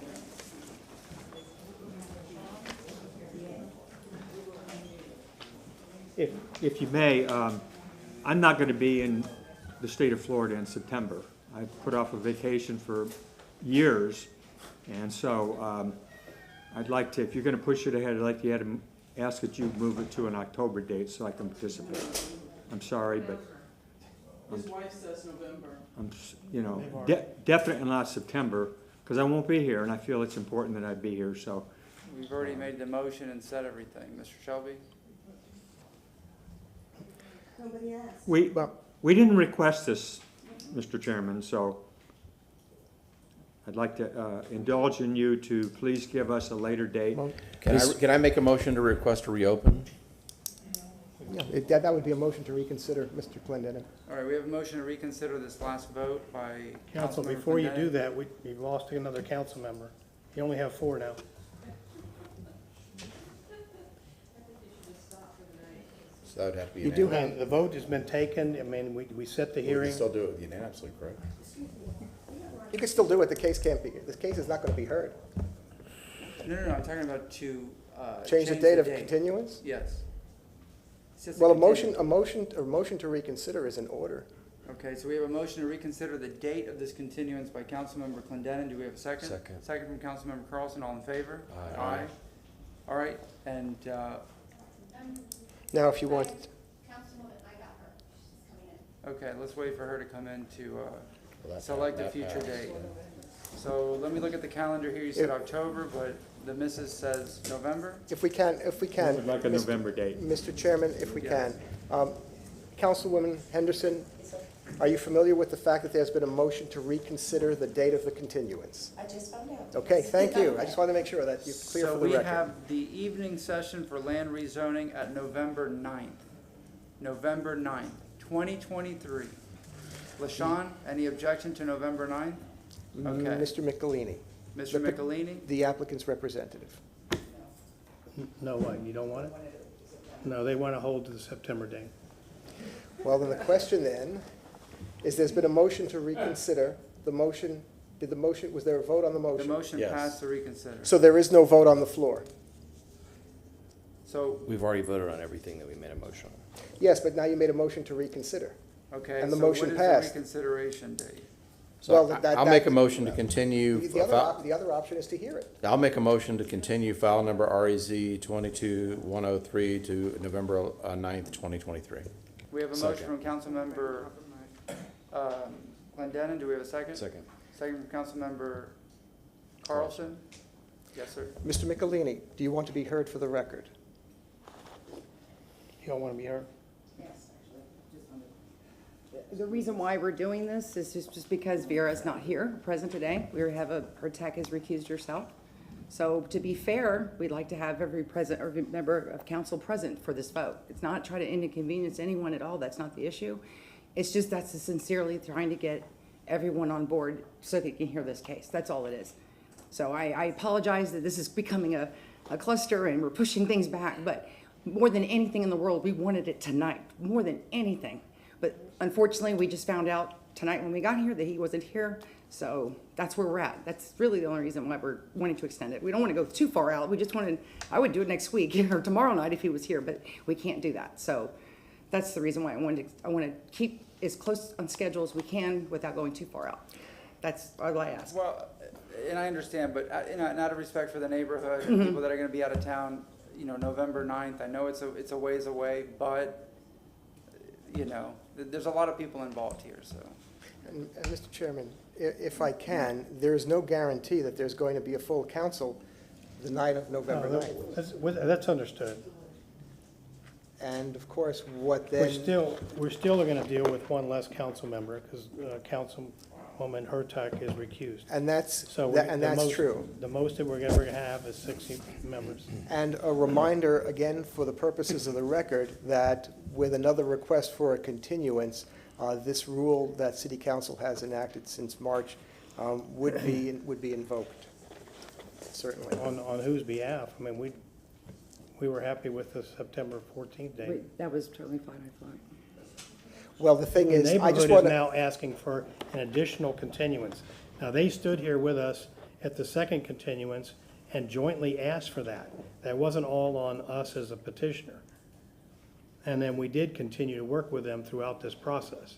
If you may, I'm not going to be in the state of Florida in September. I've put off a vacation for years, and so I'd like to, if you're going to push it ahead, I'd like to ask that you move it to an October date so I can participate. I'm sorry, but His wife says November. definitely not September, because I won't be here, and I feel it's important that I be here, so. We've already made the motion and said everything. Mr. Shelby? Nobody asked. We didn't request this, Mr. Chairman, so I'd like to indulge in you to please give us a later date. Can I make a motion to request to reopen? Yeah, that would be a motion to reconsider, Mr. Clendenin. All right, we have a motion to reconsider this last vote by Council, Councilmember before you Clendenin. do that, we've lost another council member. You only have 4 now. So that would have to be You do unanimous. have- The vote has been taken. I mean, we set the We hearing. can still do it unanimously, correct? You can still do it, the case can't be, the case is not going to be heard. No, I'm talking about to, Change the date of continuance? Yes. It's just Well, a continu- motion to reconsider is in order. Okay, so we have a motion to reconsider the date of this continuance by Councilmember Clendenin. Do we have a second? Second. Second from Councilmember Carlson. All in favor? Aye. All right, and, Now, if you want, okay, let's wait for her to come in to, Well, that- select a that future passed. date. So let me look at the calendar here. You said October, but the missus says November? if we can, Would like a November date. Mr. Chairman, if we Yes. can. Councilwoman Henderson, are you familiar with the fact that there's been a motion to reconsider the date of the continuance? I just found out. Okay, thank you. I just wanted to make sure that you're clear So for the we record. have the evening session for land rezoning at November 9th. November 9th, 2023. LaShawn, any objection to November 9th? Okay. Mr. Michelini, Mr. Michelini? the applicant's representative. No, what, you don't want it? No, they want to hold to the September date. Well, then the question then is there's been a motion to reconsider. The motion, was there a vote on the The motion? motion Yes. passed to reconsider. So there is no vote on the floor. So, We've already voted on everything that we made a motion on. Yes, but now you made a motion to reconsider. okay, And the so what motion is the passed. reconsideration date? Well, So that- I'll make a motion to continue. The other option is to hear it. I'll make a motion to continue file number REZ 22-103 to November 9th, 2023. We have a motion from Councilmember Clendenin. Do we have a second? Second. Second from Councilmember Carlson? Yes, sir. Mr. Michelini, do you want to be heard for the record? You don't want to be heard? The reason why we're doing this is just because Vera's not here, present today. Her tech has recused herself. So to be fair, we'd like to have every member of council present for this vote. It's not try to inconvenience anyone at all. That's not the issue. It's just that's sincerely trying to get everyone on board so they can hear this case. That's all it is. So I apologize that this is becoming a cluster and we're pushing things back, but more than anything in the world, we wanted it tonight, more than anything. But unfortunately, we just found out tonight when we got here that he wasn't here, so that's where we're at. That's really the only reason why we're wanting to extend it. We don't want to go too far out. We just wanted, I would do it next week or tomorrow night if he was here, but we can't do that. So that's the reason why I want to keep as close on schedule as we can without going too far out. That's all I ask. Well, and I understand, but out of respect for the neighborhood and people that are going to be out of town, November 9th, I know it's a ways away, but, there's a lot of people involved here, so. And Mr. Chairman, if I can, there is no guarantee that there's going to be a full council the night of November 9th. That's understood. And of course, what then? We're still going to deal with one less council member because Councilwoman Hurtak is recused. And that's most- true. The most that we're ever going to have is 60 members. And a reminder, again, for the purposes of the record, that with another request for a continuance, this rule that City Council has enacted since March would be invoked, certainly. On whose behalf? I mean, we were happy with the September 14th date. That was totally fine, I thought. Well, the thing is, The I just neighborhood want is to. now asking for an additional continuance. Now, they stood here with us at the second continuance and jointly asked for that. That wasn't all on us as a petitioner. And then we did continue to work with them throughout this process.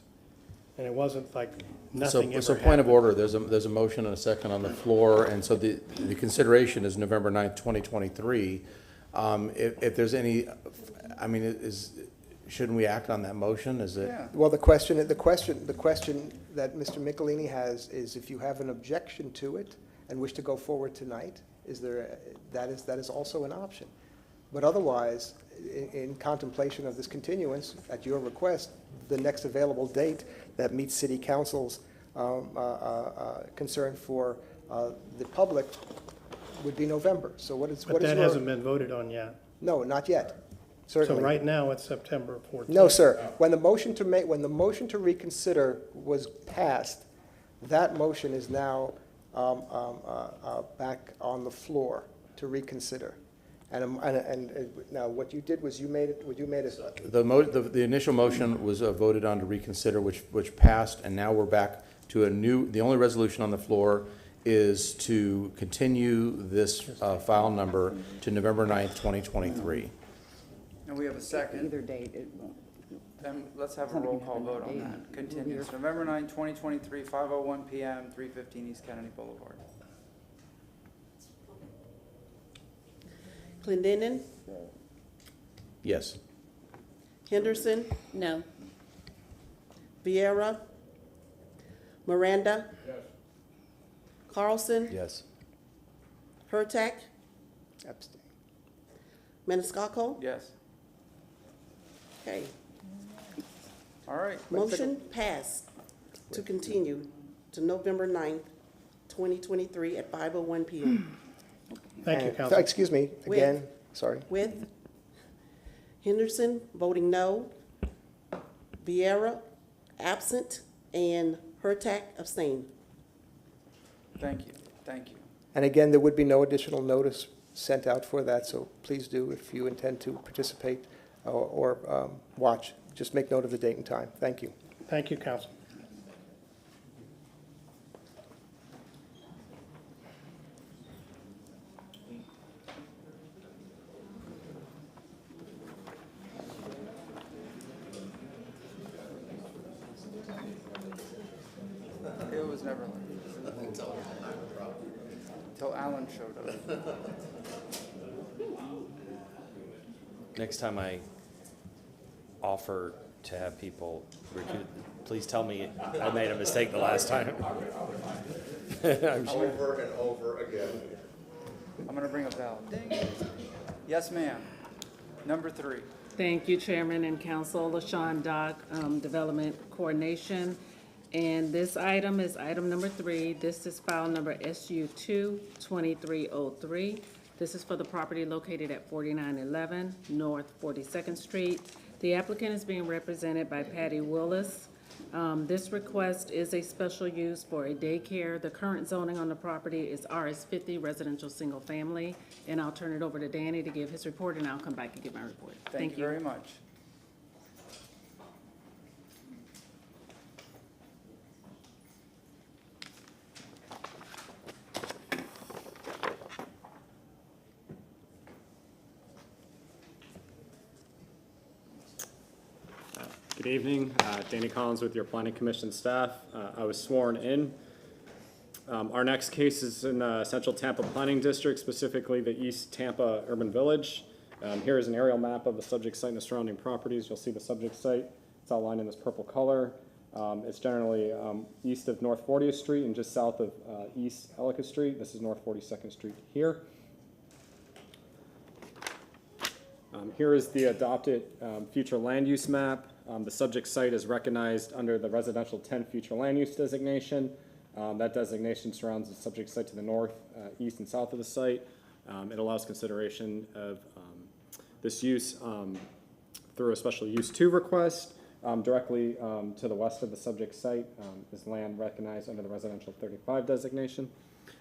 And it wasn't like nothing ever happened. So point of order, there's a motion and a second on the floor, and so the consideration is November 9th, 2023. If there's any, shouldn't we act on that motion? Is it? Yeah. Well, the question that Mr. Michelini has is if you have an objection to it and wish to go forward tonight, that is also an option. But otherwise, in contemplation of this continuance, at your request, the next available date that meets city council's concern for the public would be November. So what is But that your- hasn't been voted on yet. No, not yet, So certainly. right now, it's September 14th. No, sir. When the motion to reconsider was passed, that motion is now back on the floor to reconsider. And now, what you did was you made it, The initial motion was voted on to reconsider, which passed, and now we're back to the only resolution on the floor is to continue this file number to November 9th, 2023. And we have a second. Either date, it won't. Then let's have a roll call vote on that. Continues, November 9, 2023, 5:01 PM, 315 East Kennedy Boulevard. Clendenin, Yes. Henderson, No. Vieira, Miranda. Carlson, Yes. Hurtak, abstain. Maniscalco. Yes. Okay, All right. motion passed to continue to November 9th, 2023 at 5:01 PM. Thank you, And- Council. Excuse me, again, sorry. With Henderson voting no, Vieira absent, and Hurtak abstain. Thank you, thank you. And again, there would be no additional notice sent out for that, so please do, if you intend to participate or watch, just make note of the date and time. Thank you. Thank you, Council. It was never like until Alan showed up. Next time I offer to have people recuse, please tell me I made a mistake the last time. I'm sure. Over and over again. I'm gonna bring up Val. Ding. Yes, ma'am. Number 3. Thank you, Chairman and Council. LaShawn Dock, Development Coordination. And this item is item number 3. This is file number SU 2-2303. This is for the property located at 4911 North 42nd Street. The applicant is being represented by Patty Willis. This request is a special use for a daycare. The current zoning on the property is RS50 residential single family. And I'll turn it over to Danny to give his report, and I'll come back and give my report. Thank you very much. Good evening, Danny Collins with your Planning Commission staff. I was sworn in. Our next case is in the Central Tampa Planning District, specifically the East Tampa Urban Village. Here is an aerial map of the subject site and the surrounding properties. You'll see the subject site. It's outlined in this purple color. It's generally east of North 40th Street and just south of East Ellicott Street. This is North 42nd Street here. Here is the adopted future land use map. The subject site is recognized under the residential 10 future land use designation. That designation surrounds the subject site to the north, east, and south of the site. It allows consideration of this use through a special use 2 request. Directly to the west of the subject site is land recognized under the residential 35 designation.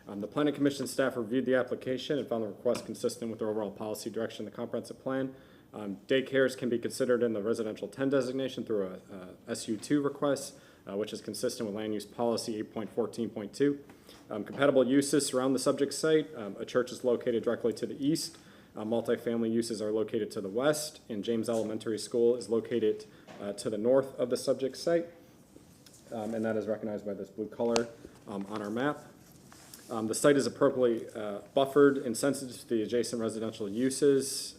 The Planning Commission staff reviewed the application and found the request consistent with the overall policy direction of the comprehensive plan. Daycares can be considered in the residential 10 designation through a SU2 request, which is consistent with land use policy 8.14.2. Compatible uses surround the subject site. A church is located directly to the east. Multifamily uses are located to the west, and James Elementary School is located to the north of the subject site, and that is recognized by this blue color on our map. The site is appropriately buffered and sensitive to the adjacent residential uses.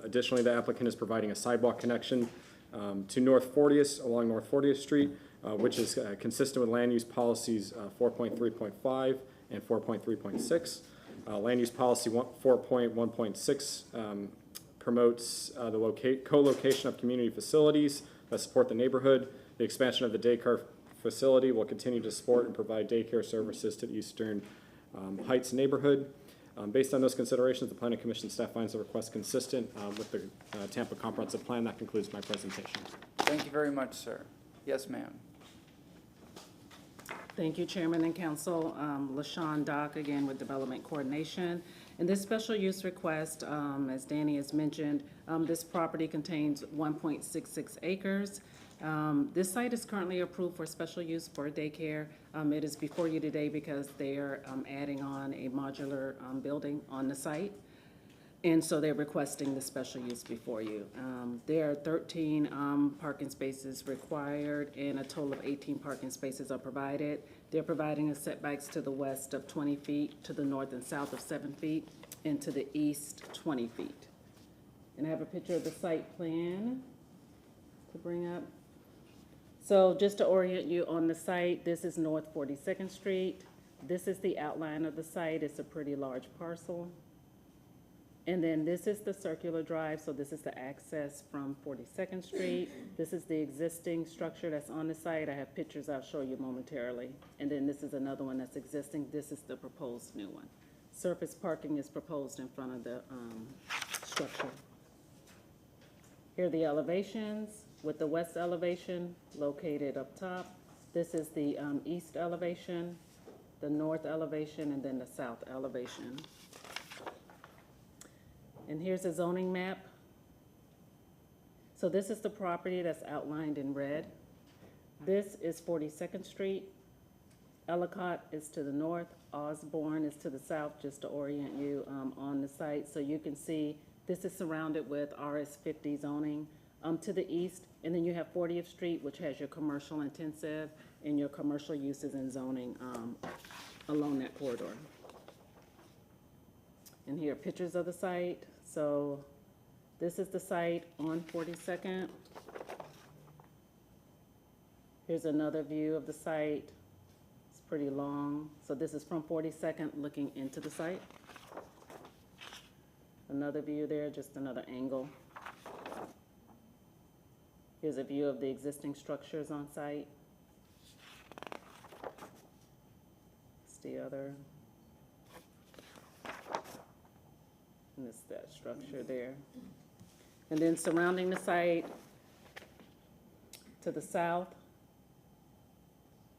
Additionally, the applicant is providing a sidewalk connection to North 40th, along North 40th Street, which is consistent with land use policies 4.3.5 and 4.3.6. Land use policy 4.1.6 promotes the co-location of community facilities that support the neighborhood. The expansion of the daycare facility will continue to support and provide daycare services to the Eastern Heights neighborhood. Based on those considerations, the Planning Commission staff finds the request consistent with the Tampa Comprehensive Plan. That concludes my presentation. Thank you very much, sir. Yes, ma'am. Thank you, Chairman and Council. LaShawn Dock, again with Development Coordination. And this special use request, as Danny has mentioned, this property contains 1.66 acres. This site is currently approved for special use for daycare. It is before you today because they are adding on a modular building on the site. And so they're requesting the special use before you. There are 13 parking spaces required, and a total of 18 parking spaces are provided. They're providing a setbacks to the west of 20 feet, to the north and south of 7 feet, and to the east 20 feet. And I have a picture of the site plan to bring up. So just to orient you on the site, this is North 42nd Street. This is the outline of the site. It's a pretty large parcel. And then this is the circular drive, so this is the access from 42nd Street. This is the existing structure that's on the site. I have pictures I'll show you momentarily. And then this is another one that's existing. This is the proposed new one. Surface parking is proposed in front of the structure. Here are the elevations, with the west elevation located up top. This is the east elevation, the north elevation, and then the south elevation. And here's a zoning map. So this is the property that's outlined in red. This is 42nd Street. Ellicott is to the north. Osborne is to the south, just to orient you on the site. So you can see this is surrounded with RS50 zoning to the east. And then you have 40th Street, which has your commercial intensive and your commercial uses and zoning along that corridor. And here are pictures of the site. So this is the site on 42nd. Here's another view of the site. It's pretty long. So this is from 42nd looking into the site. Another view there, just another angle. Here's a view of the existing structures on site. It's the other. And it's that structure there. And then surrounding the site to the south,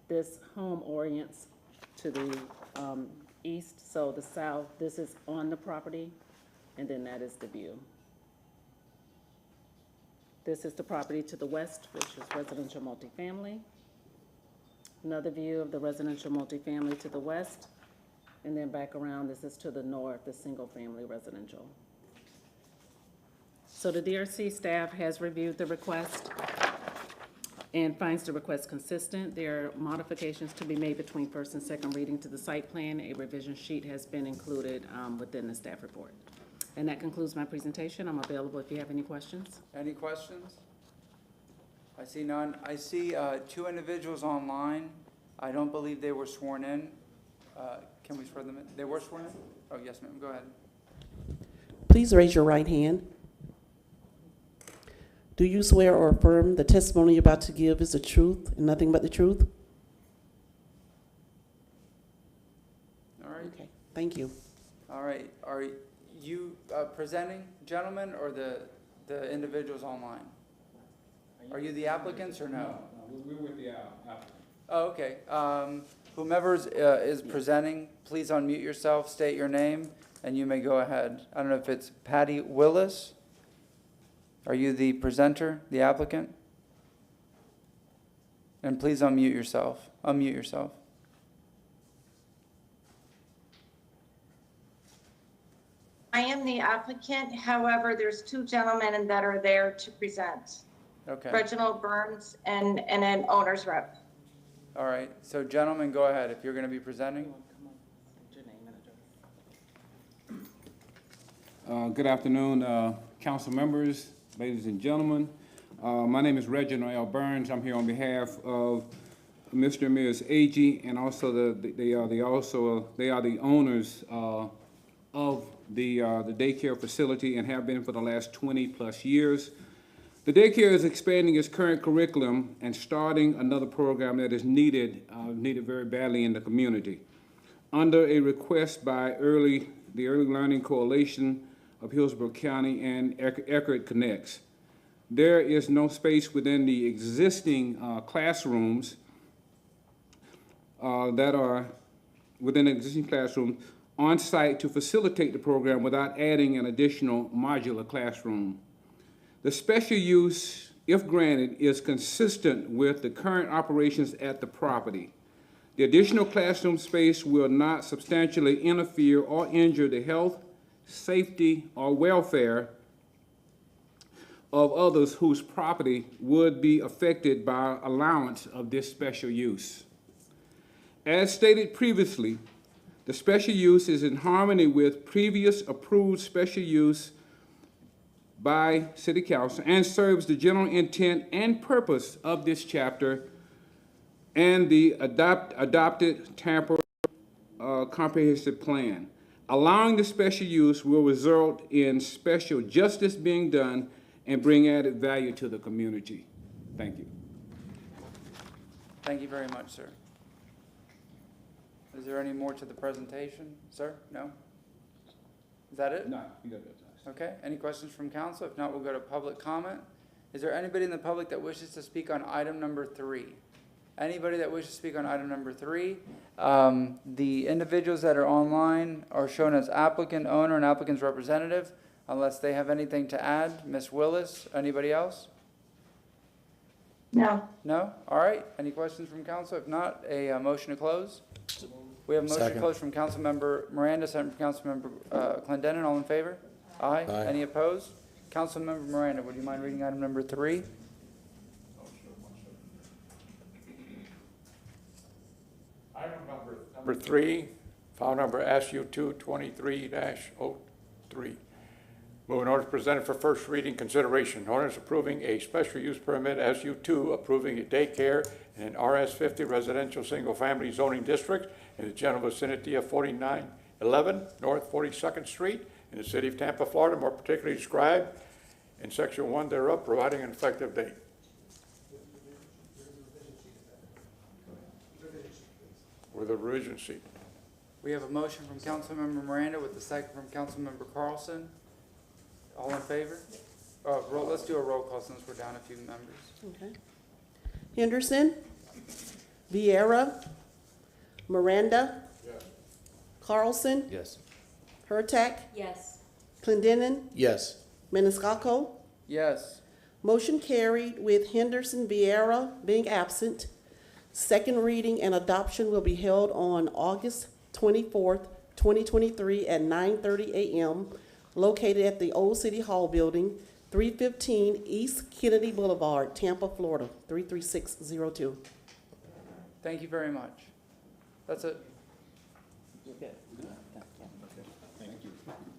this home orients to the east. So the south, this is on the property, and then that is the view. This is the property to the west, which is residential multifamily. Another view of the residential multifamily to the west. And then back around, this is to the north, the single-family residential. So the DRC staff has reviewed the request and finds the request consistent. There are modifications to be made between first and second reading to the site plan. A revision sheet has been included within the staff report. And that concludes my presentation. I'm available if you have any questions. Any questions? I see none. I see 2 individuals online. I don't believe they were sworn in. Can we swear them in? They were sworn in? Oh, yes, ma'am. Go ahead. Please raise your right hand. Do you swear or affirm the testimony you're about to give is the truth and nothing but the truth? All right. Okay, thank you. All right. Are you presenting, gentlemen, or the individuals online? Are you the applicants or no? No, we're with the applicant. Oh, okay. Whomever is presenting, please unmute yourself, state your name, and you may go ahead. I don't know if it's Patty Willis. Are you the presenter, the applicant? And please unmute yourself. Unmute yourself. I am the applicant. However, there's 2 gentlemen that are there to present. Okay. Reginald Burns and an owner's rep. All right. So gentlemen, go ahead if you're going to be presenting. Good afternoon, council members, ladies and gentlemen. My name is Reginald L. Burns. I'm here on behalf of Mr. and Ms. Agee, and also they are the owners of the daycare facility and have been for the last 20-plus years. The daycare is expanding its current curriculum and starting another program that is needed very badly in the community. Under a request by the Early Learning Coalition of Hillsborough County and Eckerd Connects. There is no space within the existing classrooms that are within existing classrooms on site to facilitate the program without adding an additional modular classroom. The special use, if granted, is consistent with the current operations at the property. The additional classroom space will not substantially interfere or injure the health, safety, or welfare of others whose property would be affected by allowance of this special use. As stated previously, the special use is in harmony with previous approved special use by City Council and serves the general intent and purpose of this chapter and the adopted Tampa comprehensive plan. Allowing the special use will result in special justice being done and bring added value to the community. Thank you. Thank you very much, sir. Is there any more to the presentation, sir? No? Is that it? No, you got that. Okay, any questions from council? If not, we'll go to public comment. Is there anybody in the public that wishes to speak on item number 3? Anybody that wishes to speak on item number 3? The individuals that are online are shown as applicant, owner, and applicant's representative, unless they have anything to add. Ms. Willis, anybody else? No. No? All right, any questions from council? If not, a motion to close? We have a motion to Second. close from Councilmember Miranda, second from Councilmember Clendenin. All in favor? Aye. Aye. Any opposed? Councilmember Miranda, would you mind reading item number 3? Item number 3, file number SU2 23-03. Moving orders presented for first reading consideration. Orders approving a special use permit SU2, approving a daycare in an RS50 residential single-family zoning district in the general vicinity of 4911 North 42nd Street in the city of Tampa, Florida, more particularly described in section 1 thereof, providing an effective date. With a revision sheet. We have a motion from Councilmember Miranda with a second from Councilmember Carlson. All in favor? Let's do a roll call since we're down a few members. Okay. Henderson? Vieira? Miranda? Yes. Carlson? Yes. Hurtak? Yes. Clendenin? Yes. Maniscalco? Yes. Motion carried with Henderson Vieira being absent. Second reading and adoption will be held on August 24th, 2023 at 9:30 a.m. located at the Old City Hall Building, 315 East Kennedy Boulevard, Tampa, Florida, 33602. Thank you very much. That's it.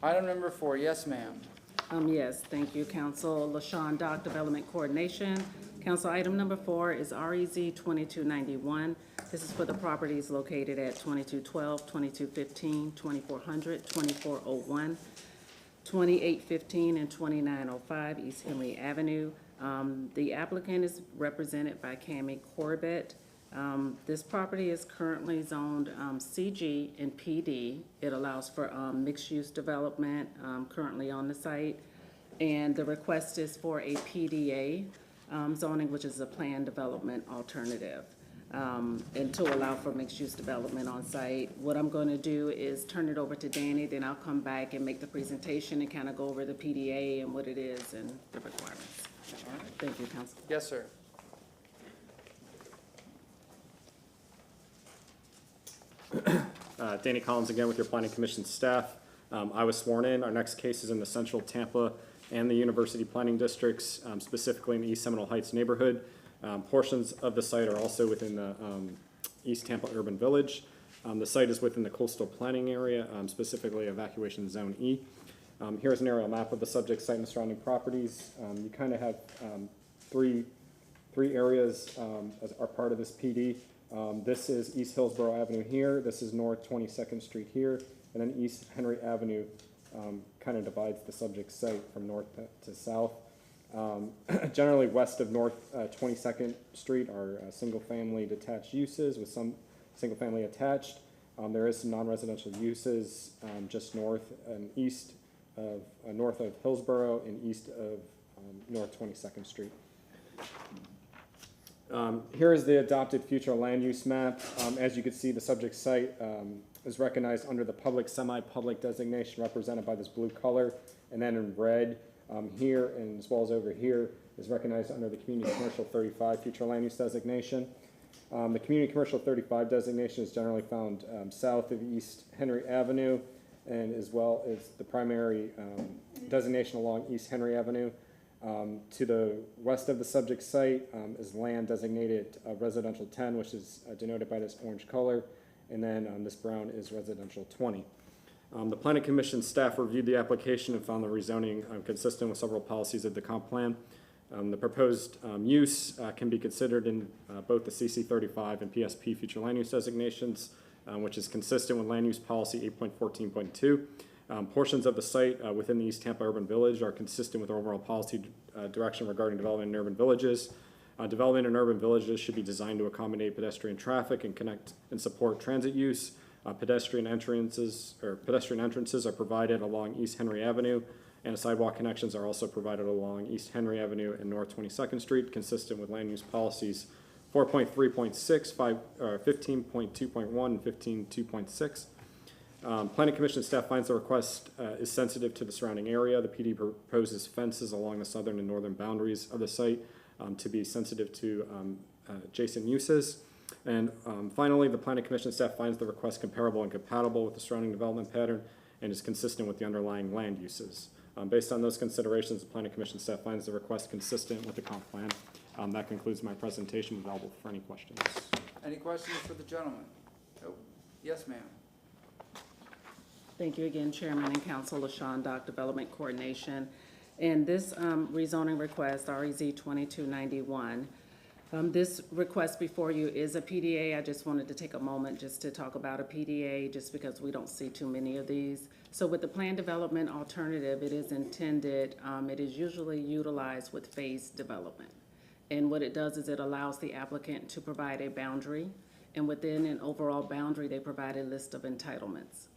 Item number 4, yes, ma'am. Yes, thank you, Council. LaShawn Dock, Development Coordination. Council, item number 4 is REZ 2291. This is for the properties located at 2212, 2215, 2400, 2401, 2815, and 2905 East Henley Avenue. The applicant is represented by Cammie Corbett. This property is currently zoned CG and PD. It allows for mixed-use development currently on the site. And the request is for a PDA zoning, which is a planned development alternative, and to allow for mixed-use development on site. What I'm going to do is turn it over to Danny, then I'll come back and make the presentation and kind of go over the PDA and what it is and the requirements. All right. Thank you, Council. Yes, sir. Danny Collins again with your Planning Commission staff. I was sworn in. Our next case is in the Central Tampa and the University Planning Districts, specifically in the East Seminole Heights neighborhood. Portions of the site are also within the East Tampa Urban Village. The site is within the coastal planning area, specifically Evacuation Zone E. Here's an aerial map of the subject site and the surrounding properties. You kind of have three areas as are part of this PD. This is East Hillsborough Avenue here. This is North 22nd Street here. and then East Henry Avenue kind of divides the subject site from north to south. Generally west of North 22nd Street are single-family detached uses with some single-family attached. There is some non-residential uses just north and east of north of Hillsborough and east of North 22nd Street. Here is the adopted future land use map. As you can see, the subject site is recognized under the public, semi-public designation represented by this blue color, and then in red here and as well as over here is recognized under the Community Commercial 35 future land use designation. The Community Commercial 35 designation is generally found south of East Henry Avenue, and as well as the primary designation along East Henry Avenue. To the west of the subject site is land designated residential 10, which is denoted by this orange color, and then this brown is residential 20. The Planning Commission staff reviewed the application and found the rezoning consistent with several policies of the comp plan. The proposed use can be considered in both the CC 35 and PSP future land use designations, which is consistent with land use policy 8.14.2. Portions of the site within the East Tampa Urban Village are consistent with overall policy direction regarding development in urban villages. Development in urban villages should be designed to accommodate pedestrian traffic and connect and support transit use. Pedestrian entrances are provided along East Henry Avenue, and sidewalk connections are also provided along East Henry Avenue and North 22nd Street, consistent with land use policies 4.3.6, 15.2.1, and 15.2.6. Planning Commission staff finds the request is sensitive to the surrounding area. The PD proposes fences along the southern and northern boundaries of the site to be sensitive to adjacent uses. And finally, the Planning Commission staff finds the request comparable and compatible with the surrounding development pattern and is consistent with the underlying land uses. Based on those considerations, the Planning Commission staff finds the request consistent with the comp plan. That concludes my presentation. Available for any questions. Any questions for the gentleman? Oh, yes, ma'am. Thank you again, Chairman and Council. LaShawn Dock, Development Coordination. And this rezoning request, REZ 2291, this request before you is a PDA. I just wanted to take a moment just to talk about a PDA, just because we don't see too many of these. So with the plan development alternative, it is intended, it is usually utilized with phased development. And what it does is it allows the applicant to provide a boundary, and within an overall boundary, they provide a list of entitlements.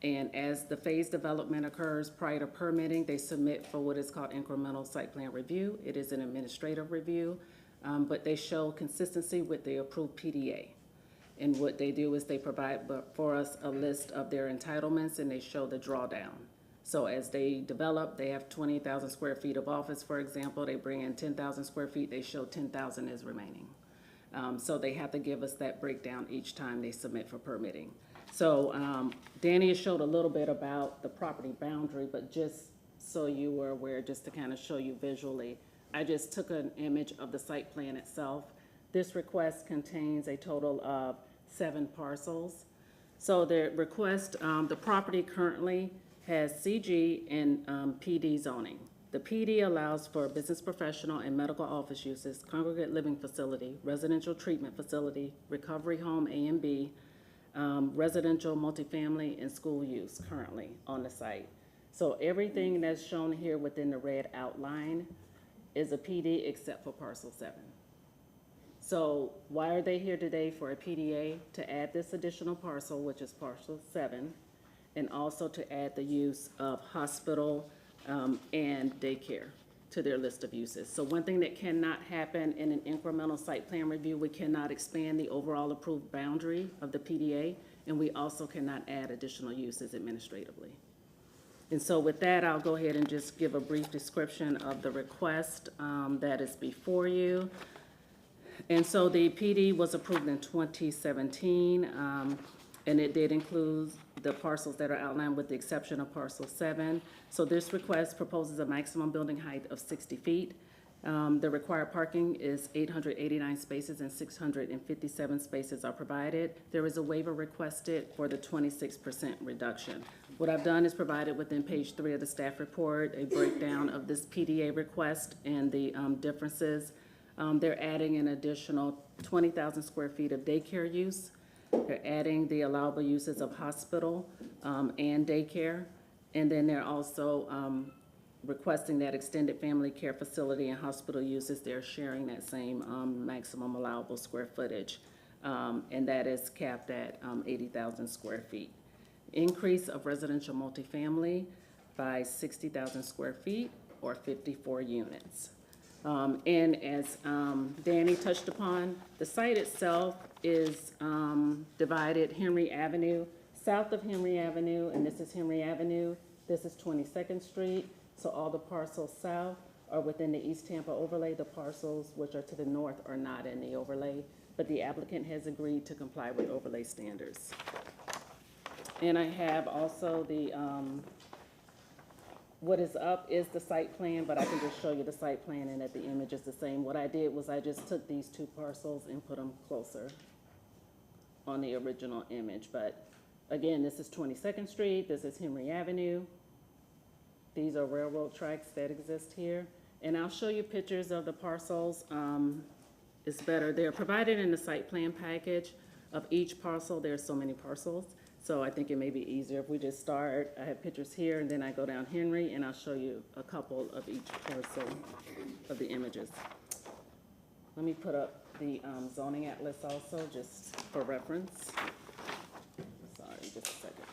And as the phase development occurs prior to permitting, they submit for what is called incremental site plan review. It is an administrative review, but they show consistency with the approved PDA. And what they do is they provide for us a list of their entitlements, and they show the drawdown. So as they develop, they have 20,000 square feet of office, for example. They bring in 10,000 square feet, they show 10,000 is remaining. So they have to give us that breakdown each time they submit for permitting. So Danny has showed a little bit about the property boundary, but just so you were aware, just to kind of show you visually, I just took an image of the site plan itself. This request contains a total of 7 parcels. So the request, the property currently has CG and PD zoning. The PD allows for business professional and medical office uses, congregate living facility, residential treatment facility, recovery home A and B, residential, multifamily, and school use currently on the site. So everything that's shown here within the red outline is a PD except for parcel 7. So why are they here today? For a PDA to add this additional parcel, which is parcel 7, and also to add the use of hospital and daycare to their list of uses. So one thing that cannot happen in an incremental site plan review, we cannot expand the overall approved boundary of the PDA, and we also cannot add additional uses administratively. And so with that, I'll go ahead and just give a brief description of the request that is before you. And so the PD was approved in 2017, and it did include the parcels that are outlined with the exception of parcel 7. So this request proposes a maximum building height of 60 feet. The required parking is 889 spaces and 657 spaces are provided. There is a waiver requested for the 26% reduction. What I've done is provided within page 3 of the staff report a breakdown of this PDA request and the differences. They're adding an additional 20,000 square feet of daycare use. They're adding the allowable uses of hospital and daycare. And then they're also requesting that extended family care facility and hospital uses, they're sharing that same maximum allowable square footage. And that is capped at 80,000 square feet. Increase of residential multifamily by 60,000 square feet or 54 units. And as Danny touched upon, the site itself is divided Henry Avenue, south of Henry Avenue, and this is Henry Avenue. This is 22nd Street. So all the parcels south are within the East Tampa overlay. The parcels which are to the north are not in the overlay, but the applicant has agreed to comply with overlay standards. And I have also the, what is up is the site plan, but I can just show you the site plan and that the image is the same. What I did was I just took these two parcels and put them closer on the original image. But again, this is 22nd Street, this is Henry Avenue. These are railroad tracks that exist here. And I'll show you pictures of the parcels. It's better. They're provided in the site plan package of each parcel. There's so many parcels. So I think it may be easier if we just start. I have pictures here and then I go down Henry and I'll show you a couple of each parcel of the images. Let me put up the zoning atlas also just for reference. Sorry, just a second.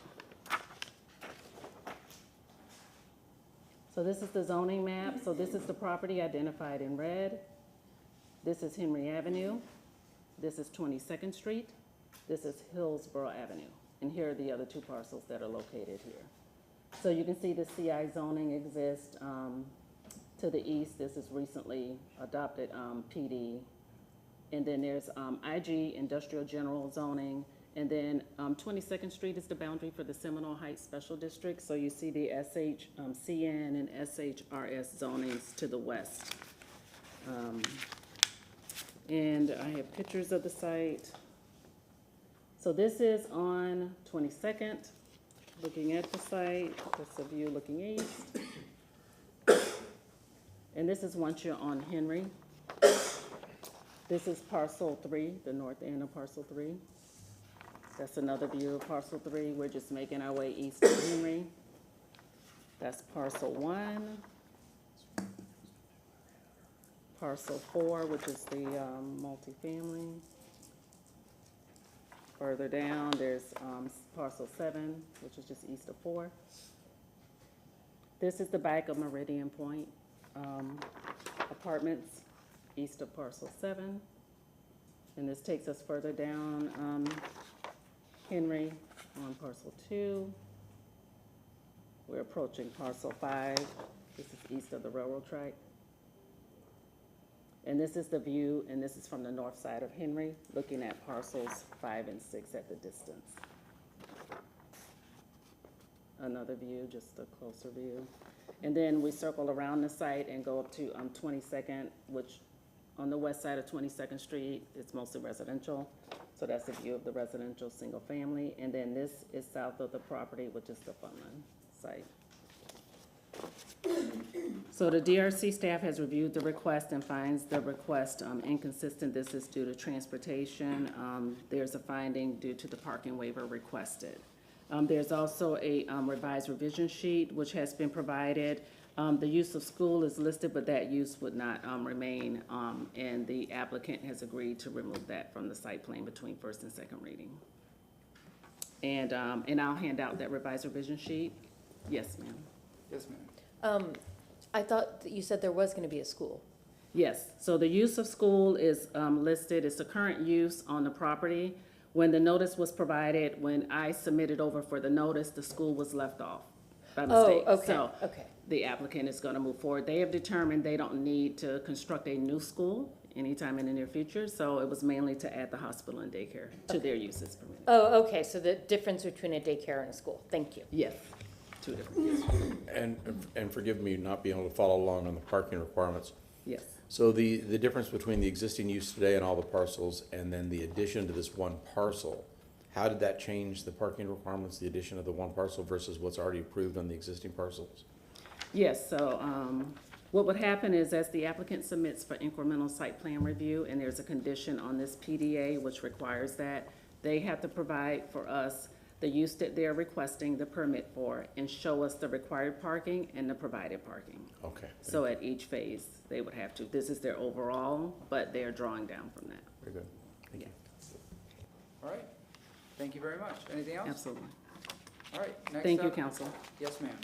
So this is the zoning map. So this is the property identified in red. This is Henry Avenue. This is 22nd Street. This is Hillsborough Avenue. And here are the other two parcels that are located here. So you can see the CI zoning exists to the east. This is recently adopted PD. And then there's IG, Industrial General Zoning. And then 22nd Street is the boundary for the Seminole Heights Special District. So you see the CN and SHRS zonings to the west. And I have pictures of the site. So this is on 22nd, looking at the site. That's a view looking east. And this is once you're on Henry. This is parcel 3, the north end of parcel 3. That's another view of parcel 3. We're just making our way east of Henry. That's parcel 1. Parcel 4, which is the multifamily. Further down, there's parcel 7, which is just east of 4. This is the back of Meridian Point Apartments, east of parcel 7. And this takes us further down Henry on parcel 2. We're approaching parcel 5. This is east of the railroad track. And this is the view, and this is from the north side of Henry, looking at parcels 5 and 6 at the distance. Another view, just a closer view. And then we circle around the site and go up to 22nd, which on the west side of 22nd Street, it's mostly residential. So that's a view of the residential single family. And then this is south of the property, which is the Funland site. So the DRC staff has reviewed the request and finds the request inconsistent. This is due to transportation. There's a finding due to the parking waiver requested. There's also a revised revision sheet which has been provided. The use of school is listed, but that use would not remain, and the applicant has agreed to remove that from the site plan between first and second reading. And I'll hand out that revised revision sheet. Yes, ma'am. Yes, ma'am. I thought that you said there was gonna be a school. Yes, so the use of school is listed, it's the current use on the property. When the notice was provided, when I submitted over for the notice, the school was left off by mistake. Oh, okay, So okay. the applicant is gonna move forward. They have determined they don't need to construct a new school anytime in the near future, so it was mainly to add the hospital and daycare to their uses permitted. Oh, okay, so the difference between a daycare and a school, thank you. Yes, two different uses. And forgive me not being able to follow along on the parking requirements. Yes. So the difference between the existing use today and all the parcels and then the addition to this one parcel, how did that change the parking requirements, the addition of the one parcel versus what's already approved on the existing parcels? Yes, so what would happen is as the applicant submits for incremental site plan review and there's a condition on this PDA which requires that, They have to provide for us the use that they're requesting the permit for and show us the required parking and the provided parking. Okay. So at each phase, they would have to, this is their overall, but they're drawing down from that. Very good. Thank you. All right. Thank you very much. Anything else? Absolutely. All right. Next Thank you, up- council. Yes, ma'am.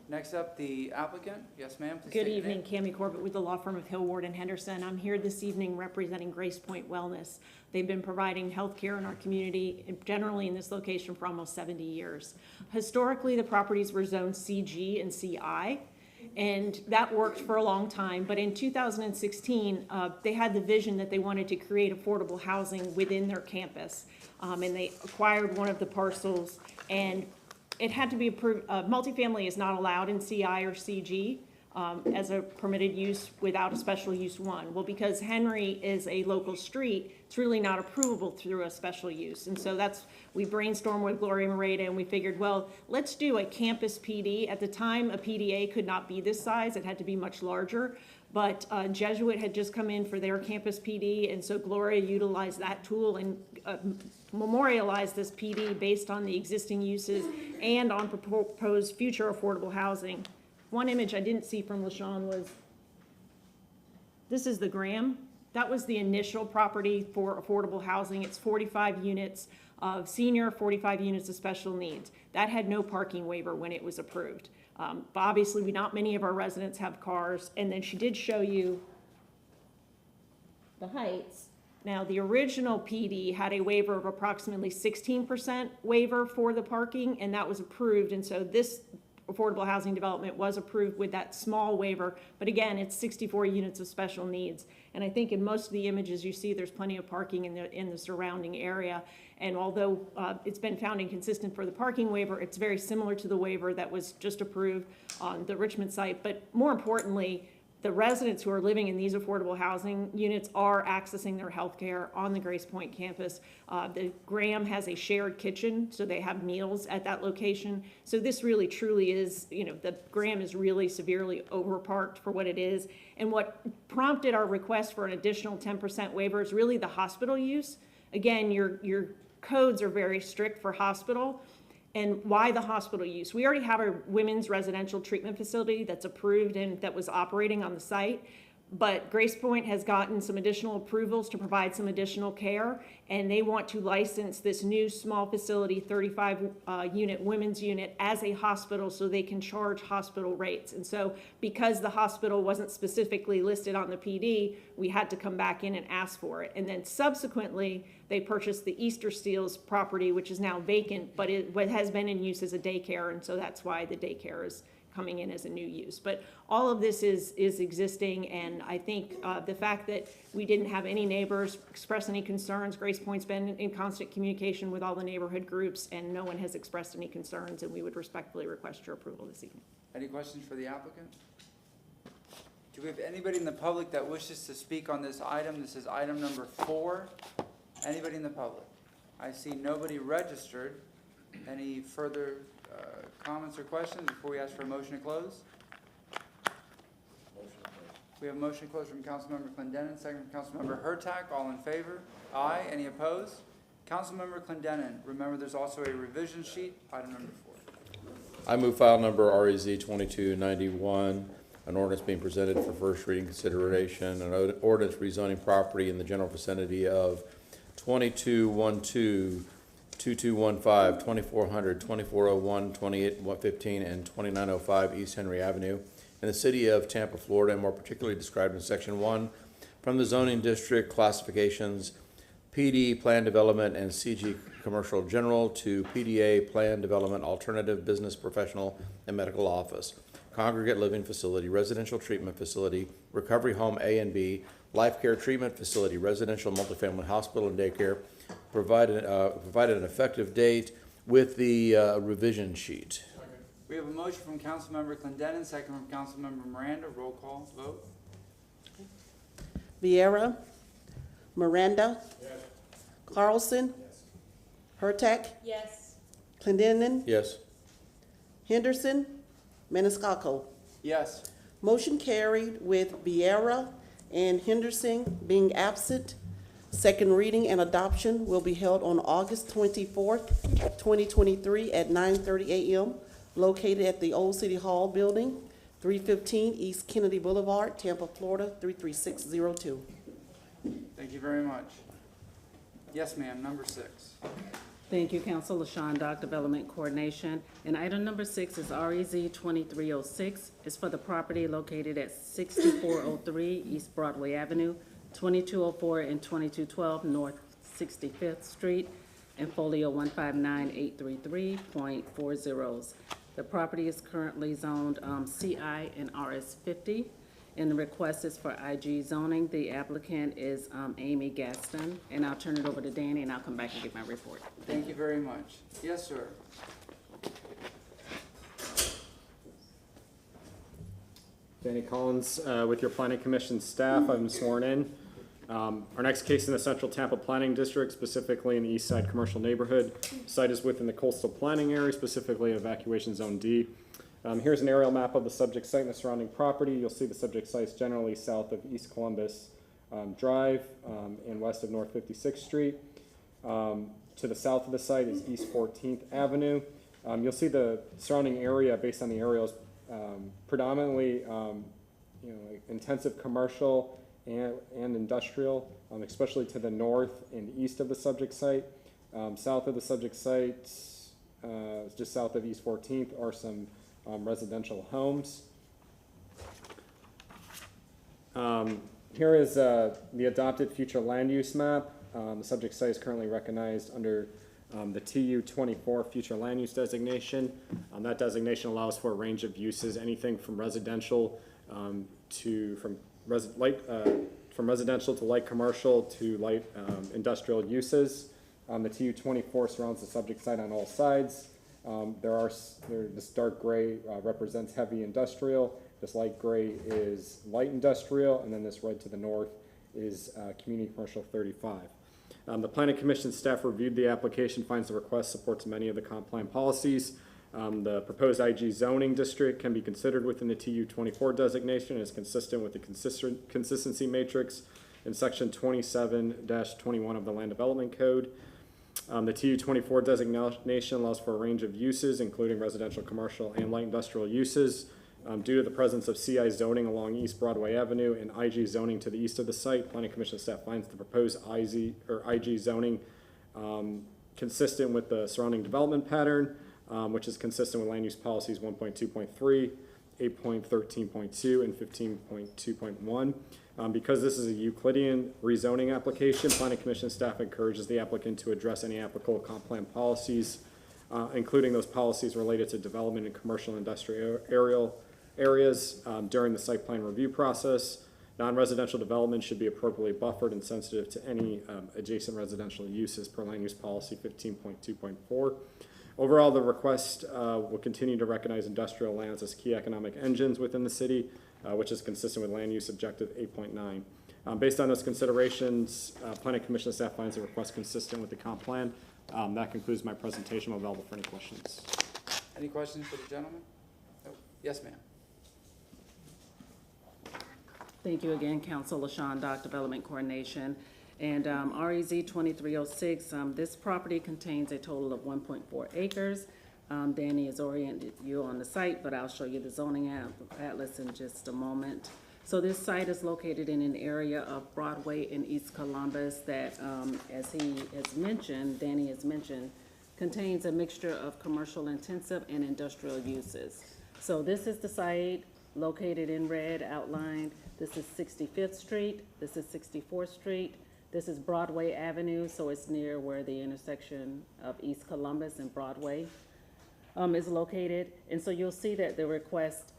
Next up, the applicant. Yes, ma'am. Please Good state your evening, name. Cammie Corbett with the law firm of Hill, Ward and Henderson. I'm here this evening representing Grace Point Wellness. They've been providing health care in our community, generally in this location, for almost 70 years. Historically, the properties were zoned CG and CI, and that worked for a long time. But in 2016, they had the vision that they wanted to create affordable housing within their campus, and they acquired one of the parcels, and it had to be approved. Multifamily is not allowed in CI or CG as a permitted use without a special use one. Well, because Henry is a local street, it's really not approvable through a special use. And so we brainstormed with Gloria Moreda and we figured, well, let's do a campus PD. At the time, a PDA could not be this size. It had to be much larger. But Jesuit had just come in for their campus PD, and so Gloria utilized that tool and memorialized this PD based on the existing uses and on proposed future affordable housing. One image I didn't see from LaShawn was, this is the Graham. That was the initial property for affordable housing. It's 45 units of senior, 45 units of special needs. That had no parking waiver when it was approved. But obviously, not many of our residents have cars. And then she did show you the heights. Now, the original PD had a waiver of approximately 16% waiver for the parking, and that was approved. And so this affordable housing development was approved with that small waiver. But again, it's 64 units of special needs. And I think in most of the images you see, there's plenty of parking in the surrounding area. And although it's been found inconsistent for the parking waiver, it's very similar to the waiver that was just approved on the Richmond site. But more importantly, the residents who are living in these affordable housing units are accessing their health care on the Grace Point campus. The Graham has a shared kitchen, so they have meals at that location. So this really truly is, the Graham is really severely overparked for what it is. And what prompted our request for an additional 10% waiver is really the hospital use. Again, your codes are very strict for hospital. And why the hospital use? We already have a women's residential treatment facility that's approved and that was operating on the site. But Grace Point has gotten some additional approvals to provide some additional care, and they want to license this new small facility, 35 unit women's unit, as a hospital so they can charge hospital rates. And so because the hospital wasn't specifically listed on the PD, we had to come back in and ask for it. And then subsequently, they purchased the Easter Steels property, which is now vacant, but it has been in use as a daycare, and so that's why the daycare is coming in as a new use. But all of this is existing, and I think the fact that we didn't have any neighbors express any concerns, Grace Point's been in constant communication with all the neighborhood groups, and no one has expressed any concerns, and we would respectfully request your approval this evening. Any questions for the applicant? Do we have anybody in the public that wishes to speak on this item? This is item number 4. Anybody in the public? I see nobody registered. Any further comments or questions before we ask for a motion to close? We have a motion to close from Councilmember Clendenin, second from Councilmember Hurtak. All in favor? Aye. Any opposed? Councilmember Clendenin, remember there's also a revision sheet, item number 4. I move file number REZ 2291, an ordinance being presented for first reading consideration, an ordinance rezoning property in the general vicinity of 2212, 2215, 2400, 2401, 2815, and 2905 East Henry Avenue in the city of Tampa, Florida, and more particularly described in section 1 from the zoning district classifications PD Plan Development and CG Commercial General to PDA Plan Development Alternative Business Professional and Medical Office, Congregate Living Facility, Residential Treatment Facility, Recovery Home A and B, Life Care Treatment Facility, Residential Multifamily Hospital and Daycare, provided an effective date with the revision sheet. We have a motion from Councilmember Clendenin, second from Councilmember Miranda. Roll call vote. Vieira. Miranda. Yes. Carlson. Yes. Hurtak. Yes. Clendenin. Yes. Henderson. Maniscalco. Yes. Motion carried with Vieira and Henderson being absent. Second reading and adoption will be held on August 24th, 2023 at 9:30 a.m. located at the Old City Hall Building, 315 East Kennedy Boulevard, Tampa, Florida, 33602. Thank you very much. Yes, ma'am, number 6. Thank you, Council. LaShawn Dock, Development Coordination. And item number 6 is REZ 2306. It's for the property located at 6403 East Broadway Avenue, 2204 and 2212 North 65th Street, and folio 159833.40. The property is currently zoned CI and RS50, and the request is for IG zoning. The applicant is Amy Gaston, and I'll turn it over to Danny, and I'll come back and give my report. Thank you very much. Yes, sir. Danny Collins, with your Planning Commission staff, I'm sworn in. Our next case in the Central Tampa Planning District, specifically in the East Side Commercial Neighborhood. Site is within the coastal planning area, specifically Evacuation Zone D. Here's an aerial map of the subject site and the surrounding property. You'll see the subject site's generally south of East Columbus Drive and west of North 56th Street. To the south of the site is East 14th Avenue. You'll see the surrounding area based on the aerials, predominantly intensive commercial and industrial, especially to the north and east of the subject site. South of the subject site, just south of East 14th, are some residential homes. Here is the adopted future land use map. The subject site is currently recognized under the TU-24 future land use designation. That designation allows for a range of uses, anything from residential from residential to light commercial to light industrial uses. The TU-24 surrounds the subject site on all sides. This dark gray represents heavy industrial. This light gray is light industrial, and then this red to the north is community commercial 35. The Planning Commission staff reviewed the application, finds the request supports many of the comp plan policies. The proposed IG zoning district can be considered within the TU-24 designation and is consistent with the consistency matrix in section 27-21 of the Land Development Code. The TU-24 designation allows for a range of uses, including residential, commercial, and light industrial uses. Due to the presence of CI zoning along East Broadway Avenue and IG zoning to the east of the site, Planning Commission staff finds the proposed IG zoning consistent with the surrounding development pattern, which is consistent with land use policies 1.2.3, 8.13.2, and 15.2.1. Because this is a Euclidean rezoning application, Planning Commission staff encourages the applicant to address any applicable comp plan policies, including those policies related to development in commercial and industrial areas during the site plan review process. Non-residential development should be appropriately buffered and sensitive to any adjacent residential uses per land use policy 15.2.4. Overall, the request will continue to recognize industrial lands as key economic engines within the city, which is consistent with land use objective 8.9. Based on those considerations, Planning Commission staff finds the request consistent with the comp plan. That concludes my presentation. I'm available for any questions. Any questions for the gentleman? No. Yes, ma'am. Thank you again, Council. LaShawn Dock, Development Coordination. And REZ 2306, this property contains a total of 1.4 acres. Danny has oriented you on the site, but I'll show you the zoning atlas in just a moment. So this site is located in an area of Broadway in East Columbus that, as he has mentioned, Danny has mentioned, contains a mixture of commercial intensive and industrial uses. So this is the site located in red outlined. This is 65th Street. This is 64th Street. This is Broadway Avenue, so it's near where the intersection of East Columbus and Broadway is located. And so you'll see that the request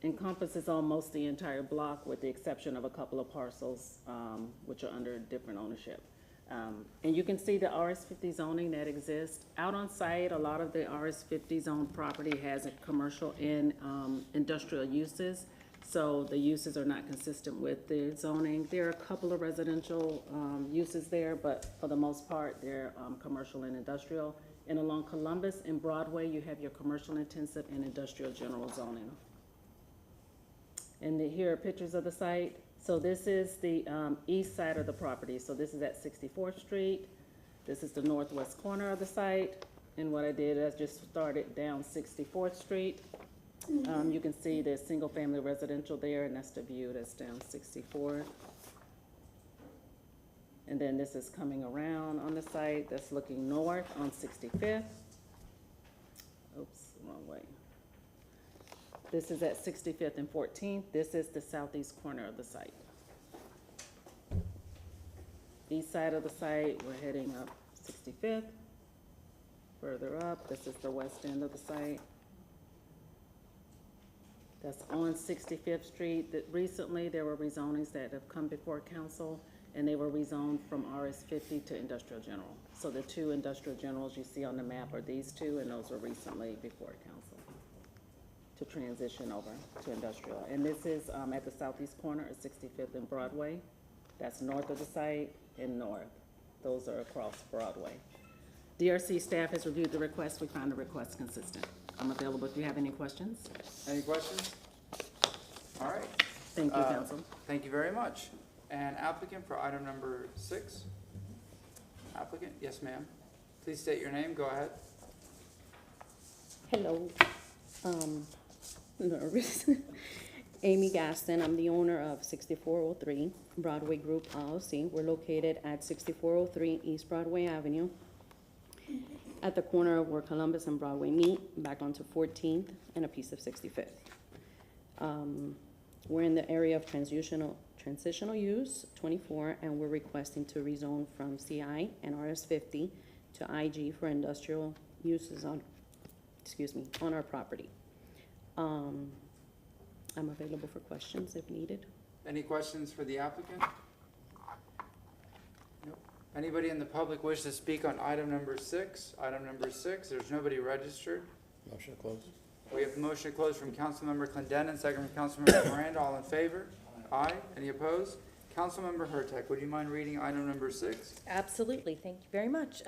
encompasses almost the entire block with the exception of a couple of parcels which are under different ownership. And you can see the RS50 zoning that exists. Out on site, a lot of the RS50 zone property has a commercial and industrial uses. So the uses are not consistent with the zoning. There are a couple of residential uses there, but for the most part, they're commercial and industrial. And along Columbus and Broadway, you have your commercial intensive and industrial general zoning. And here are pictures of the site. So this is the east side of the property. So this is at 64th Street. This is the northwest corner of the site. And what I did is just started down 64th Street. You can see there's single-family residential there, and that's the view that's down 64th. And then this is coming around on the site that's looking north on 65th. Oops, wrong way. This is at 65th and 14th. This is the southeast corner of the site. East side of the site, we're heading up 65th. Further up, this is the west end of the site. That's on 65th Street. That recently, there were rezonings that have come before council, and they were rezoned from RS50 to industrial general. So the two industrial generals you see on the map are these two, and those were recently before council to transition over to industrial. And this is at the southeast corner of 65th and Broadway. That's north of the site and north. Those are across Broadway. DRC staff has reviewed the request. We found the request consistent. I'm available if you have any questions. Any questions? All right. Thank you, council. Thank you very much. And applicant for item number 6? Applicant? Yes, ma'am. Please state your name. Go ahead. Hello. Amy Gaston. I'm the owner of 6403 Broadway Group LLC. We're located at 6403 East Broadway Avenue, at the corner of where Columbus and Broadway meet, back onto 14th and a piece of 65th. We're in the area of transitional use 24, and we're requesting to rezone from CI and RS50 to IG for industrial uses on our property. I'm available for questions if needed. Any questions for the applicant? Nope. Anybody in the public wish to speak on item number 6? Item number 6, there's nobody registered. Motion to close. We have a motion to close from Councilmember Clendenin, second from Councilmember Miranda. All in favor? Aye. Any opposed? Councilmember Hurtak, would you mind reading item number 6? Absolutely, thank you very much.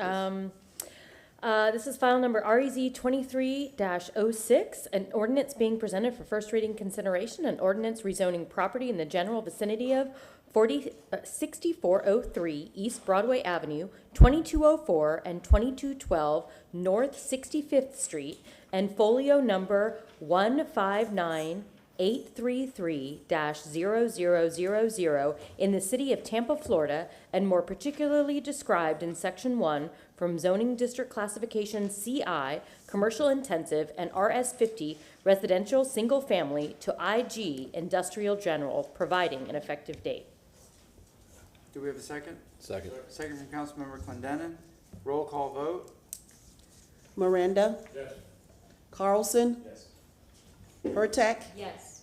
This is file number REZ 23-06, an ordinance being presented for first reading consideration, an ordinance rezoning property in the general vicinity of 6403 East Broadway Avenue, 2204 and 2212 North 65th Street, and folio number 159-833-0000 in the city of Tampa, Florida, and more particularly described in Section 1 from Zoning District Classification CI, Commercial Intensive, and RS50, Residential Single Family, to IG, Industrial General, providing an effective date. Do we have a second? Second. Second from Councilmember Clendenin. Roll call vote. Miranda. Yes. Carlson. Yes. Hurtak. Yes.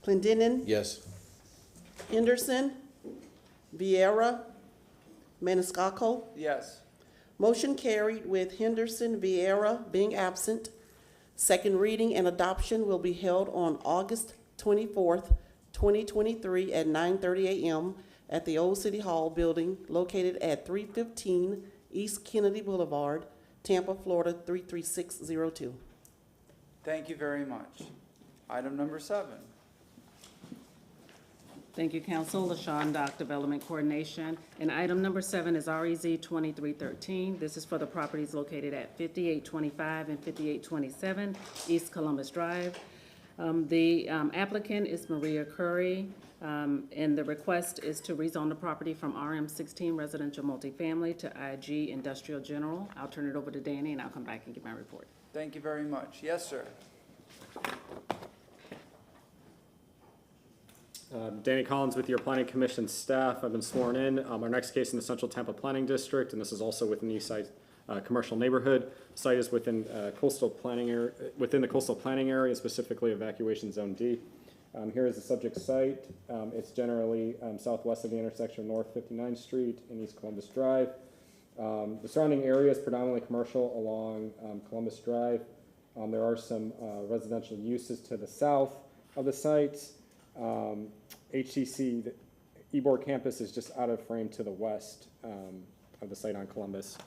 Clendenin. Yes. Henderson. Vieira. Maniscalco. Yes. Motion carried with Henderson Vieira being absent. Second reading and adoption will be held on August 24th, 2023 at 9:30 a.m. at the Old City Hall building located at 315 East Kennedy Boulevard, Tampa, Florida 33602. Thank you very much. Item number 7. Thank you, Council. LaShawn Dock, Development Coordination. And item number 7 is REZ 2313. This is for the properties located at 5825 and 5827 East Columbus Drive. The applicant is Maria Curry, and the request is to rezone the property from RM16 Residential Multifamily to IG Industrial General. I'll turn it over to Danny, and I'll come back and give my report. Thank you very much. Yes, sir. Danny Collins with your Planning Commission staff. I've been sworn in. Our next case in the Central Tampa Planning District, and this is also within the East Side commercial neighborhood. Site is within coastal planning area, within the coastal planning area, specifically Evacuation Zone D. Here is the subject site. It's generally southwest of the intersection of North 59th Street and East Columbus Drive. The surrounding area is predominantly commercial along Columbus Drive. There are some residential uses to the south of the site. HTC, the Ybor campus, is just out of frame to the west of the site on Columbus.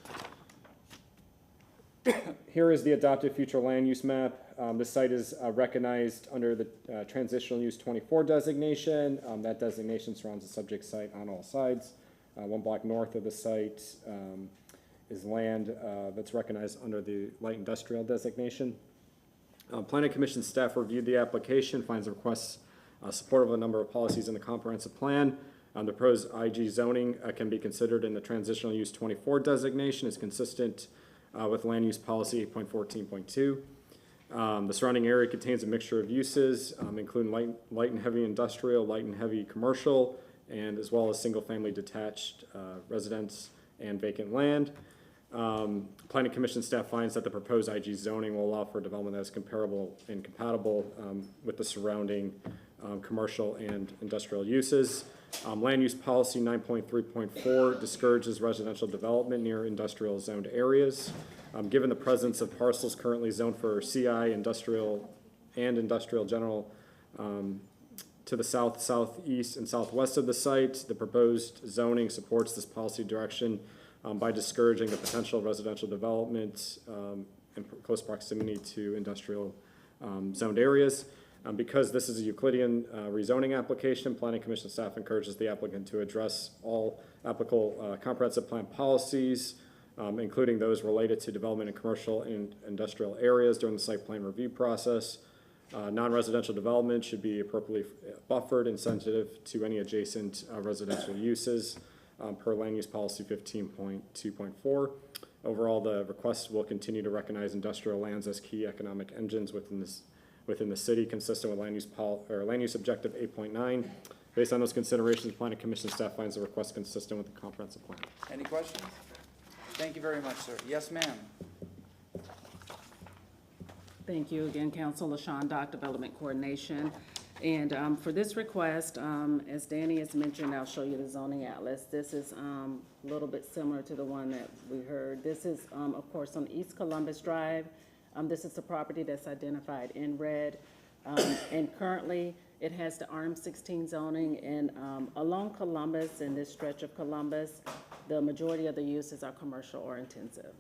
Here is the adopted future land use map. This site is recognized under the Transitional Use 24 designation. That designation surrounds the subject site on all sides. 1 block north of the site is land that's recognized under the light industrial designation. Planning Commission staff reviewed the application, finds the requests supportive of a number of policies in the comprehensive plan. The proposed IG zoning can be considered in the Transitional Use 24 designation, is consistent with Land Use Policy 8.14.2. The surrounding area contains a mixture of uses, including light and heavy industrial, light and heavy commercial, and as well as single-family detached residence and vacant land. Planning Commission staff finds that the proposed IG zoning will allow for development that is comparable and compatible with the surrounding commercial and industrial uses. Land Use Policy 9.3.4 discourages residential development near industrial zoned areas. Given the presence of parcels currently zoned for CI, industrial, and industrial general to the south, southeast, and southwest of the site, the proposed zoning supports this policy direction by discouraging the potential residential development in close proximity to industrial zoned areas. Because this is a Euclidean rezoning application, Planning Commission staff encourages the applicant to address all applicable comprehensive plan policies, including those related to development in commercial and industrial areas during the site plan review process. Non-residential development should be appropriately buffered and sensitive to any adjacent residential uses per Land Use Policy 15.2.4. Overall, the request will continue to recognize industrial lands as key economic engines within the city, consistent with Land Use Objective 8.9. Based on those considerations, Planning Commission staff finds the request consistent with the comprehensive plan. Any questions? Thank you very much, sir. Yes, ma'am. Thank you again, Council. LaShawn Dock, Development Coordination. And for this request, as Danny has mentioned, I'll show you the zoning atlas. This is a little bit similar to the one that we heard. This is, of course, on East Columbus Drive. This is the property that's identified in red. And currently, it has the RM16 zoning. And along Columbus, in this stretch of Columbus, the majority of the uses are commercial or intensive,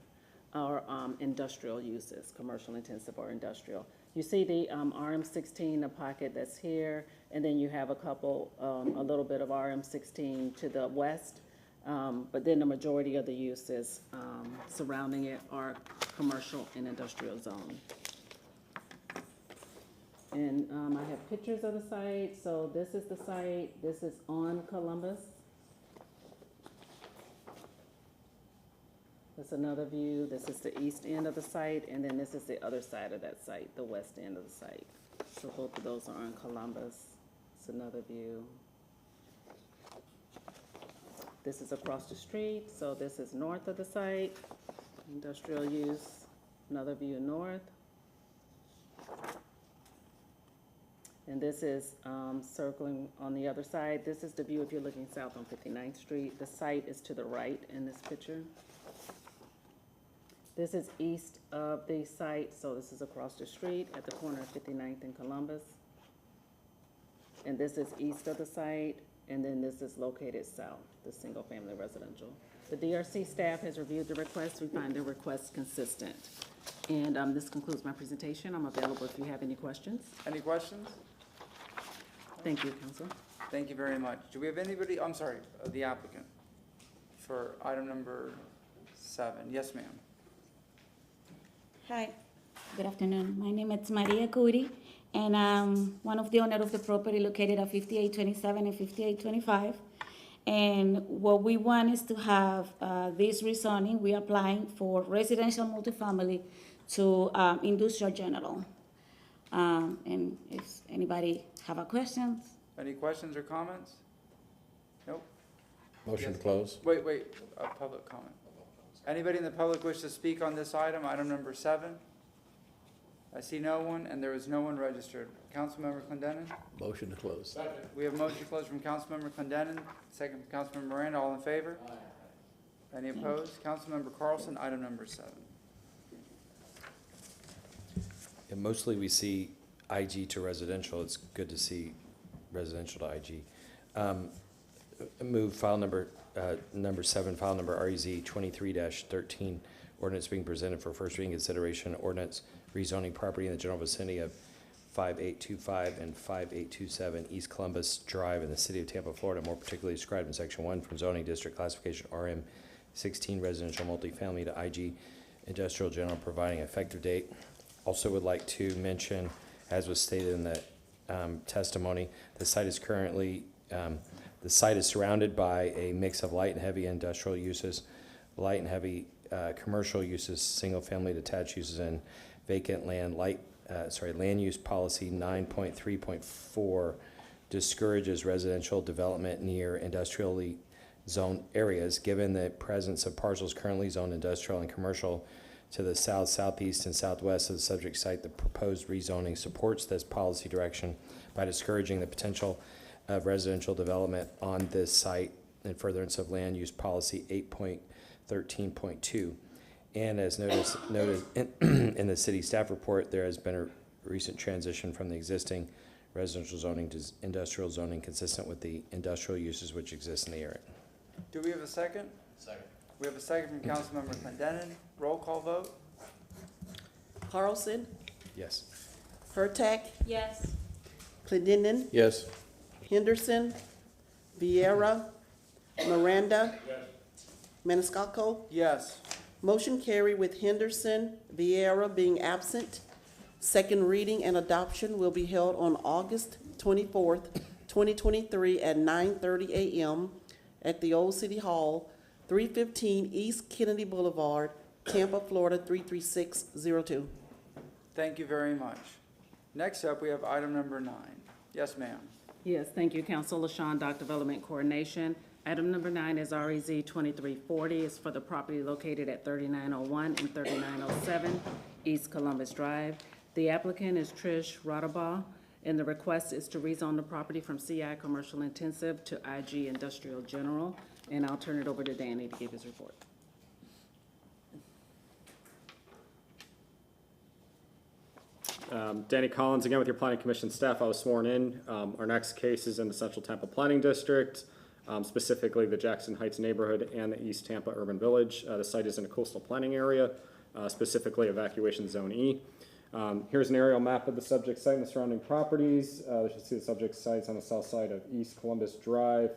or industrial uses, commercial, intensive, or industrial. You see the RM16, the pocket that's here, and then you have a couple, a little bit of RM16 to the west. But then the majority of the uses surrounding it are commercial and industrial zone. And I have pictures of the site. So this is the site. This is on Columbus. That's another view. This is the east end of the site, and then this is the other side of that site, the west end of the site. So both of those are on Columbus. It's another view. This is across the street, so this is north of the site, industrial use. Another view north. And this is circling on the other side. This is the view if you're looking south on 59th Street. The site is to the right in this picture. This is east of the site, so this is across the street at the corner of 59th and Columbus. And this is east of the site, and then this is located south, the single-family residential. The DRC staff has reviewed the request. We find the request consistent. And this concludes my presentation. I'm available if you have any questions. Any questions? Thank you, Council. Thank you very much. Do we have anybody, I'm sorry, the applicant for item number 7? Yes, ma'am. Hi, good afternoon. My name is Maria Curi, and I'm one of the owners of the property located at 5827 and 5825. And what we want is to have this rezoning. We're applying for residential multifamily to industrial general. And if anybody have a questions? Any questions or comments? Nope. Motion to Yes. close. Wait, public comment. Anybody in the public wish to speak on this item number 7? I see no one, and there is no one registered. Councilmember Clendenin? Motion to close. Second. We have a motion to close from Councilmember Clendenin, second from Councilmember Miranda. All in favor? Aye. Any opposed? Councilmember Carlson, item number 7. And mostly we see IG to residential. It's good to see residential to IG. Move file number 7, file number REZ 23-13 Ordinance being presented for first reading consideration, ordinance rezoning property in the general vicinity of 5825 and 5827 East Columbus Drive in the city of Tampa, Florida, more particularly described in section 1 from zoning district classification RM 16 residential multifamily to IG industrial general, providing effective date. Also would like to mention, as was stated in the testimony, the site is surrounded by a mix of light and heavy industrial uses, light and heavy commercial uses, single-family detached uses, and vacant land. Land use policy 9.3.4 discourages residential development near industrially zoned areas. Given the presence of parcels currently zoned industrial and commercial to the south, southeast, and southwest of the subject site, the proposed rezoning supports this policy direction by discouraging the potential of residential development on this site in furtherance of land use policy 8.13.2. And as noted in the city staff report, there has been a recent transition from the existing residential zoning to industrial zoning consistent with the industrial uses which exist in the area. Do we have a second? Second. We have a second from Councilmember Clendenin. Roll call vote? Carlson, Yes. Hurtak, Yes. Clendenin, Yes. Henderson, Vieira, Miranda, Maniscalco. Yes. Motion carried with Henderson, Vieira being absent. Second reading and adoption will be held on August 24th, 2023 at 9:30 a.m. at the Old City Hall, 315 East Kennedy Boulevard, Tampa, Florida 33602. Thank you very much. Next up, we have item number 9. Yes, ma'am. Yes, thank you, Council. LaShawn, Doc Development Coordination. Item number 9 is REZ 2340. It's for the property located at 3901 and 3907 East Columbus Drive. The applicant is Trish Rodabaugh, and the request is to rezone the property from CI Commercial Intensive to IG Industrial General. And I'll turn it over to Danny to give his report. Danny Collins, again with your Planning Commission staff. I was sworn in. Our next case is in the Central Tampa Planning District, specifically the Jackson Heights neighborhood and the East Tampa Urban Village. The site is in a coastal planning area, specifically Evacuation Zone E. Here's an aerial map of the subject site and the surrounding properties. You should see the subject sites on the south side of East Columbus Drive,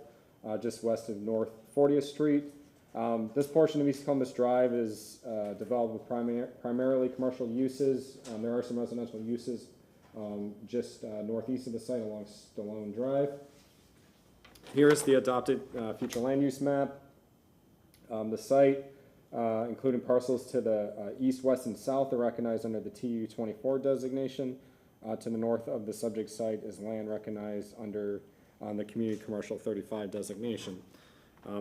just west of North 40th Street. This portion of East Columbus Drive is developed with primarily commercial uses. There are some residential uses just northeast of the site along Stallone Drive. Here is the adopted future land use map. The site, including parcels to the east, west, and south, are recognized under the TU 24 designation. To the north of the subject site is land recognized under the Community Commercial 35 designation.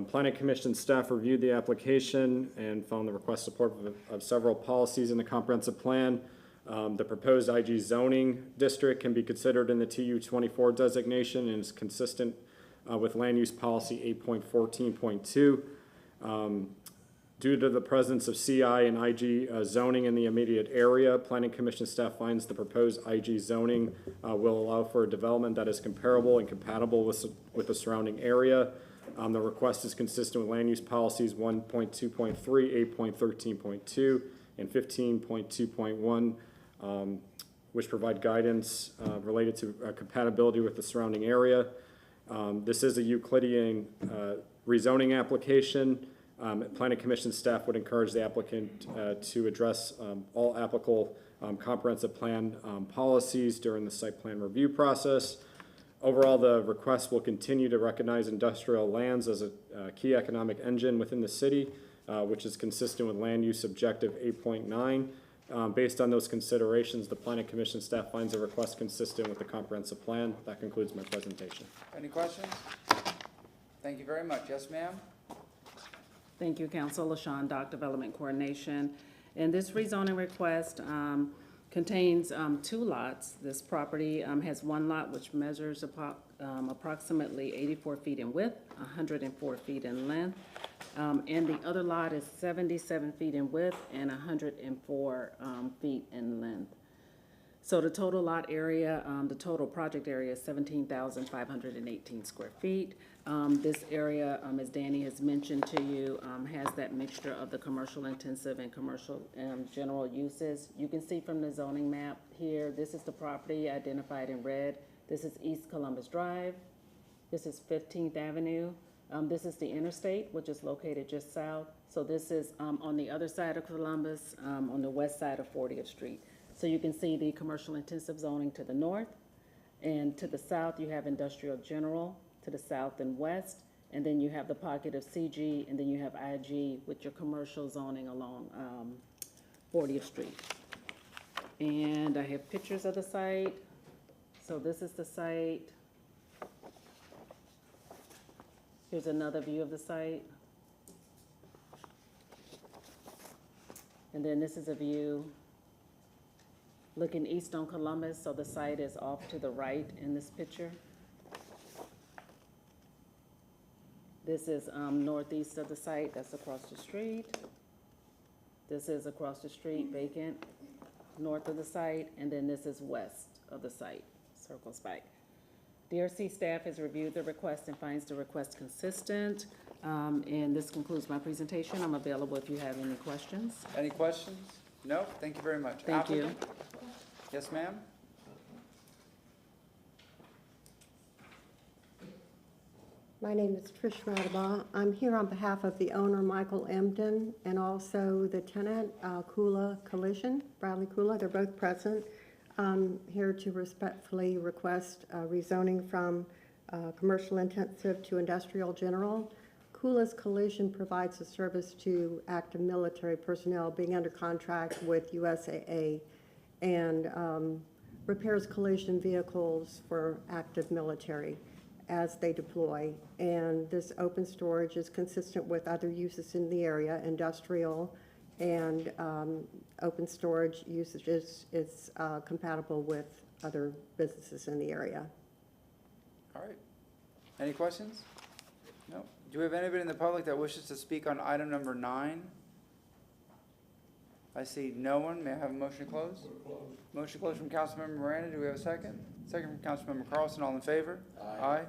Planning Commission staff reviewed the application and found the request support of several policies in the comprehensive plan. The proposed IG zoning district can be considered in the TU 24 designation and is consistent with land use policy 8.14.2. Due to the presence of CI and IG zoning in the immediate area, Planning Commission staff finds the proposed IG zoning will allow for a development that is comparable and compatible with the surrounding area. The request is consistent with land use policies 1.2.3, 8.13.2, and 15.2.1, which provide guidance related to compatibility with the surrounding area. This is a Euclidean rezoning application. Planning Commission staff would encourage the applicant to address all applicable comprehensive plan policies during the site plan review process. Overall, the request will continue to recognize industrial lands as a key economic engine within the city, which is consistent with land use objective 8.9. Based on those considerations, the Planning Commission staff finds the request consistent with the comprehensive plan. That concludes my presentation. Any questions? Thank you very much. Yes, ma'am? Thank you, Council. LaShawn, Doc Development Coordination. And this rezoning request contains 2 lots. This property has 1 lot which measures approximately 84 feet in width, 104 feet in length, and the other lot is 77 feet in width and 104 feet in length. So the total lot area, the total project area is 17,518 square feet. This area, as Danny has mentioned to you, has that mixture of the commercial intensive and commercial general uses. You can see from the zoning map here, this is the property identified in red. This is East Columbus Drive. This is 15th Avenue. This is the interstate, which is located just south. So this is on the other side of Columbus, on the west side of 40th Street. So you can see the commercial intensive zoning to the north, and to the south you have industrial general to the south and west, and then you have the pocket of CG, and then you have IG with your commercial zoning along 40th Street. And I have pictures of the site. So this is the site. Here's another view of the site. And then this is a view looking east on Columbus, so the site is off to the right in this picture. This is northeast of the site, that's across the street. This is across the street, vacant, north of the site, and then this is west of the site, circles back. DRC staff has reviewed the request and finds the request consistent. And this concludes my presentation. I'm available if you have any questions. Any questions? No? Thank you very much. Thank you. Applicant? Yes, ma'am? My name is Trish Radabaugh. I'm here on behalf of the owner, Michael Emden, and also the tenant, Kula Collision, Bradley Kula. They're both present. Here to respectfully request rezoning from commercial intensive to industrial general. Kula's Collision provides a service to active military personnel being under contract with USAA, and repairs collision vehicles for active military as they deploy. And this open storage is consistent with other uses in the area, industrial and open storage usages. It's compatible with other businesses in the area. All right. Any questions? No. Do we have anybody in the public that wishes to speak on item number 9? I see no one. May I have a motion to close? Motion to close from Councilmember Miranda. Do we have a second? Second from Councilmember Carlson. All in favor? Aye.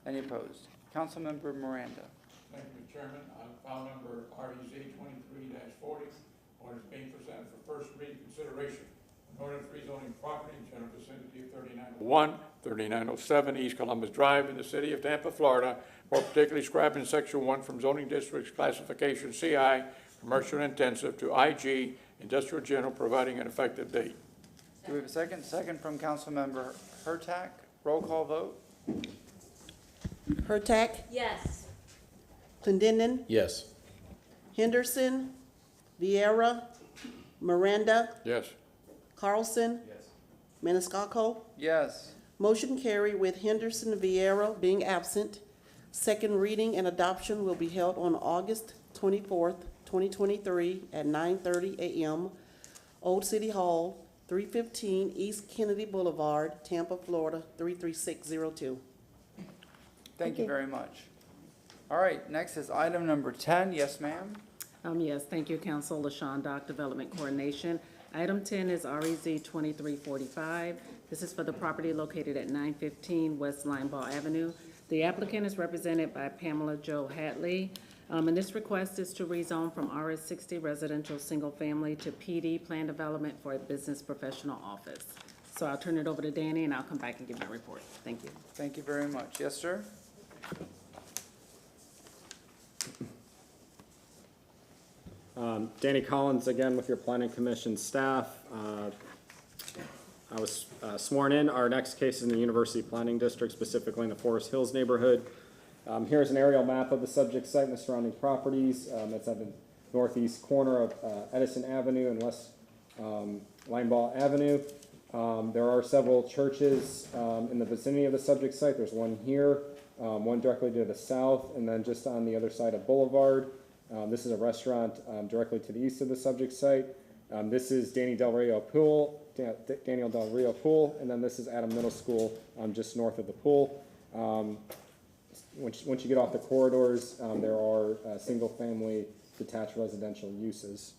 Any opposed? Councilmember Miranda. Thank you, Mr. Chairman. On file number REZ 23-40, orders being presented for first reading consideration. An ordinance rezoning property in general vicinity of 3901, 3907 East Columbus Drive in the city of Tampa, Florida, more particularly described in section 1 from zoning districts classification CI, commercial intensive, to IG, industrial general, providing an effective date. Do we have a second? Second from Councilmember Hurtak. Roll call vote. Hurtak, Yes. Clendenin, Yes. Henderson, Vieira, Miranda, Yes. Carlson. Yes. Maniscalco. Yes. Motion carried with Henderson, Vieira being absent. Second reading and adoption will be held on August 24th, 2023 at 9:30 a.m. Old City Hall, 315 East Kennedy Boulevard, Tampa, Florida, 33602. Thank you very much. All right, next is item number 10. Yes, ma'am? Yes, thank you, Council. LaShawn Dock, Development Coordination. Item 10 is REZ 2345. This is for the property located at 915 West Linebaugh Avenue. The applicant is represented by Pamela Jo Hadley. And this request is to rezone from RS60 residential single family to PD plan development for a business professional office. So I'll turn it over to Danny and I'll come back and give my report. Thank you. Thank you very much. Yes, sir? Danny Collins again with your Planning Commission staff. I was sworn in. Our next case is in the University Planning District, specifically in the Forest Hills neighborhood. Here's an aerial map of the subject site and the surrounding properties. It's at the northeast corner of Edison Avenue and West Linebaugh Avenue. There are several churches in the vicinity of the subject site. There's one here, one directly to the south, and then just on the other side of Boulevard. This is a restaurant directly to the east of the subject site. This is Daniel Del Rio Pool, and then this is Adam Middle School just north of the pool. Once you get off the corridors, there are single-family detached residential uses.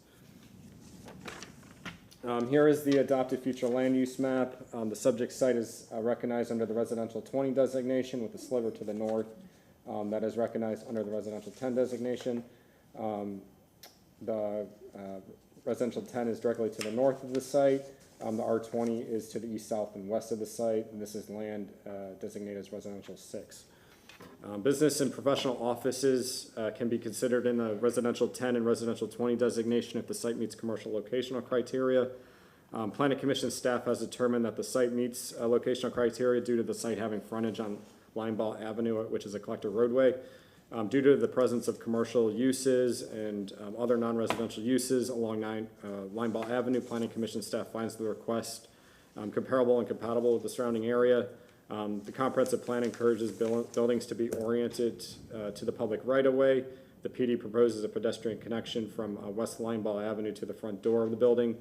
Here is the adopted future land use map. The subject site is recognized under the residential 20 designation with the sliver to the north that is recognized under the residential 10 designation. The residential 10 is directly to the north of the site. The R20 is to the east, south, and west of the site, and this is land designated as residential 6. Business and professional offices can be considered in the residential 10 and residential 20 designation if the site meets commercial locational criteria. Planning Commission staff has determined that the site meets locational criteria due to the site having frontage on Lineball Avenue, which is a collector roadway. Due to the presence of commercial uses and other non-residential uses along Lineball Avenue, Planning Commission staff finds the request comparable and compatible with the surrounding area. The comprehensive plan encourages buildings to be oriented to the public right-of-way. The PD proposes a pedestrian connection from West Lineball Avenue to the front door of the building,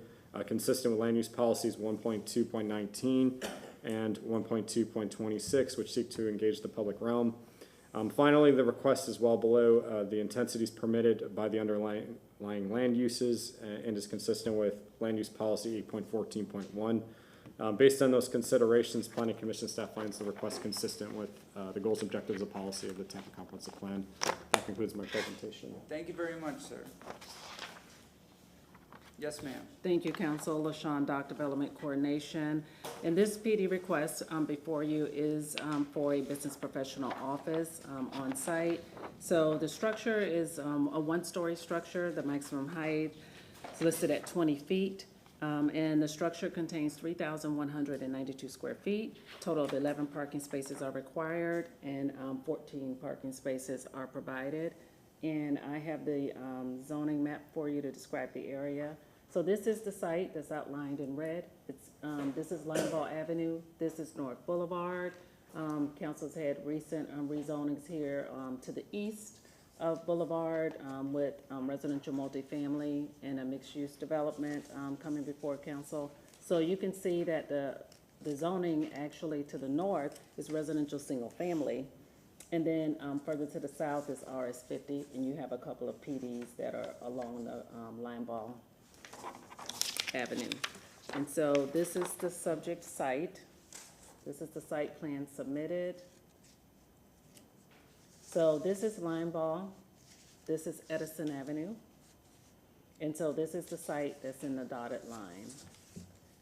consistent with land use policies 1.2.19 and 1.2.26, which seek to engage the public realm. Finally, the request is well below the intensities permitted by the underlying land uses and is consistent with land use policy 8.14.1. Based on those considerations, Planning Commission staff finds the request consistent with the goals, objectives, and policy of the Tampa Comprehensive Plan. That concludes my presentation. Thank you very much, sir. Yes, ma'am. Thank you, Council. LaShawn, Dock Development Coordination. And this PD request before you is for a business professional office on site. So the structure is a one-story structure. The maximum height is listed at 20 feet. And the structure contains 3,192 square feet. Total of 11 parking spaces are required, and 14 parking spaces are provided. And I have the zoning map for you to describe the area. So this is the site that's outlined in red. It's, this is Lineball Avenue. This is North Boulevard. Council's had recent rezonings here to the east of Boulevard with residential multifamily and a mixed-use development coming before council. So you can see that the zoning actually to the north is residential single-family. And then further to the south is RS50, and you have a couple of PDs that are along the Lineball Avenue. And so this is the subject site. This is the site plan submitted. So this is Lineball, this is Edison Avenue, and so this is the site that's in the dotted line.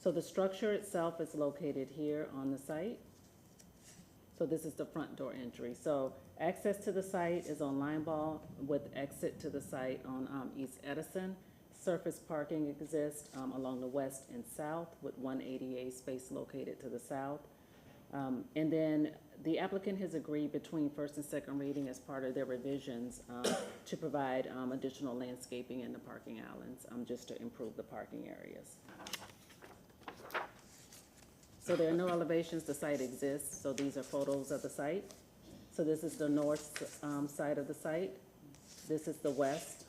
So the structure itself is located here on the site. So this is the front door entry. So access to the site is on Lineball with exit to the site on East Edison. Surface parking exists along the west and south with one ADA space located to the south. And then the applicant has agreed between first and second reading as part of their revisions to provide additional landscaping in the parking islands just to improve the parking areas. So there are no elevations, the site exists, so these are photos of the site. So this is the north side of the site. This is the west.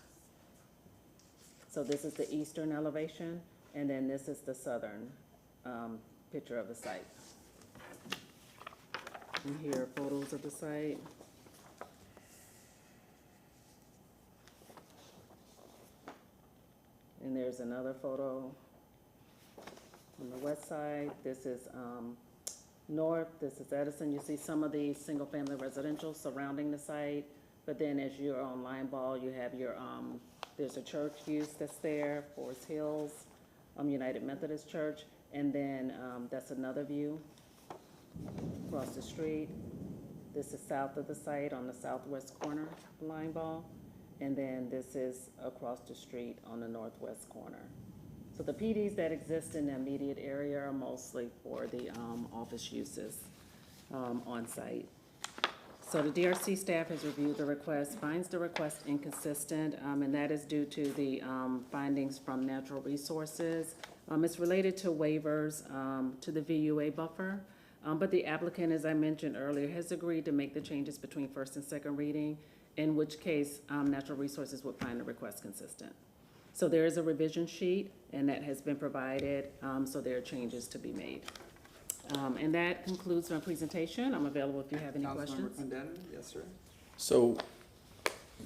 So this is the eastern elevation, and then this is the southern picture of the site. And here are photos of the site. And there's another photo on the west side. This is north, this is Edison. You see some of the single-family residential surrounding the site, but then as you're on Lineball, you have your, there's a church use that's there, Forest Hills, United Methodist Church, and then that's another view across the street. This is south of the site on the southwest corner of Lineball, and then this is across the street on the northwest corner. So the PDs that exist in the immediate area are mostly for the office uses on site. So the DRC staff has reviewed the request, finds the request inconsistent, and that is due to the findings from natural resources. It's related to waivers to the VUA buffer, but the applicant, as I mentioned earlier, has agreed to make the changes between first and second reading, in which case natural resources would find the request consistent. So there is a revision sheet, and that has been provided, so there are changes to be made. And that concludes my presentation. I'm available if you have any questions. Councilmember Clendenin, yes, sir. So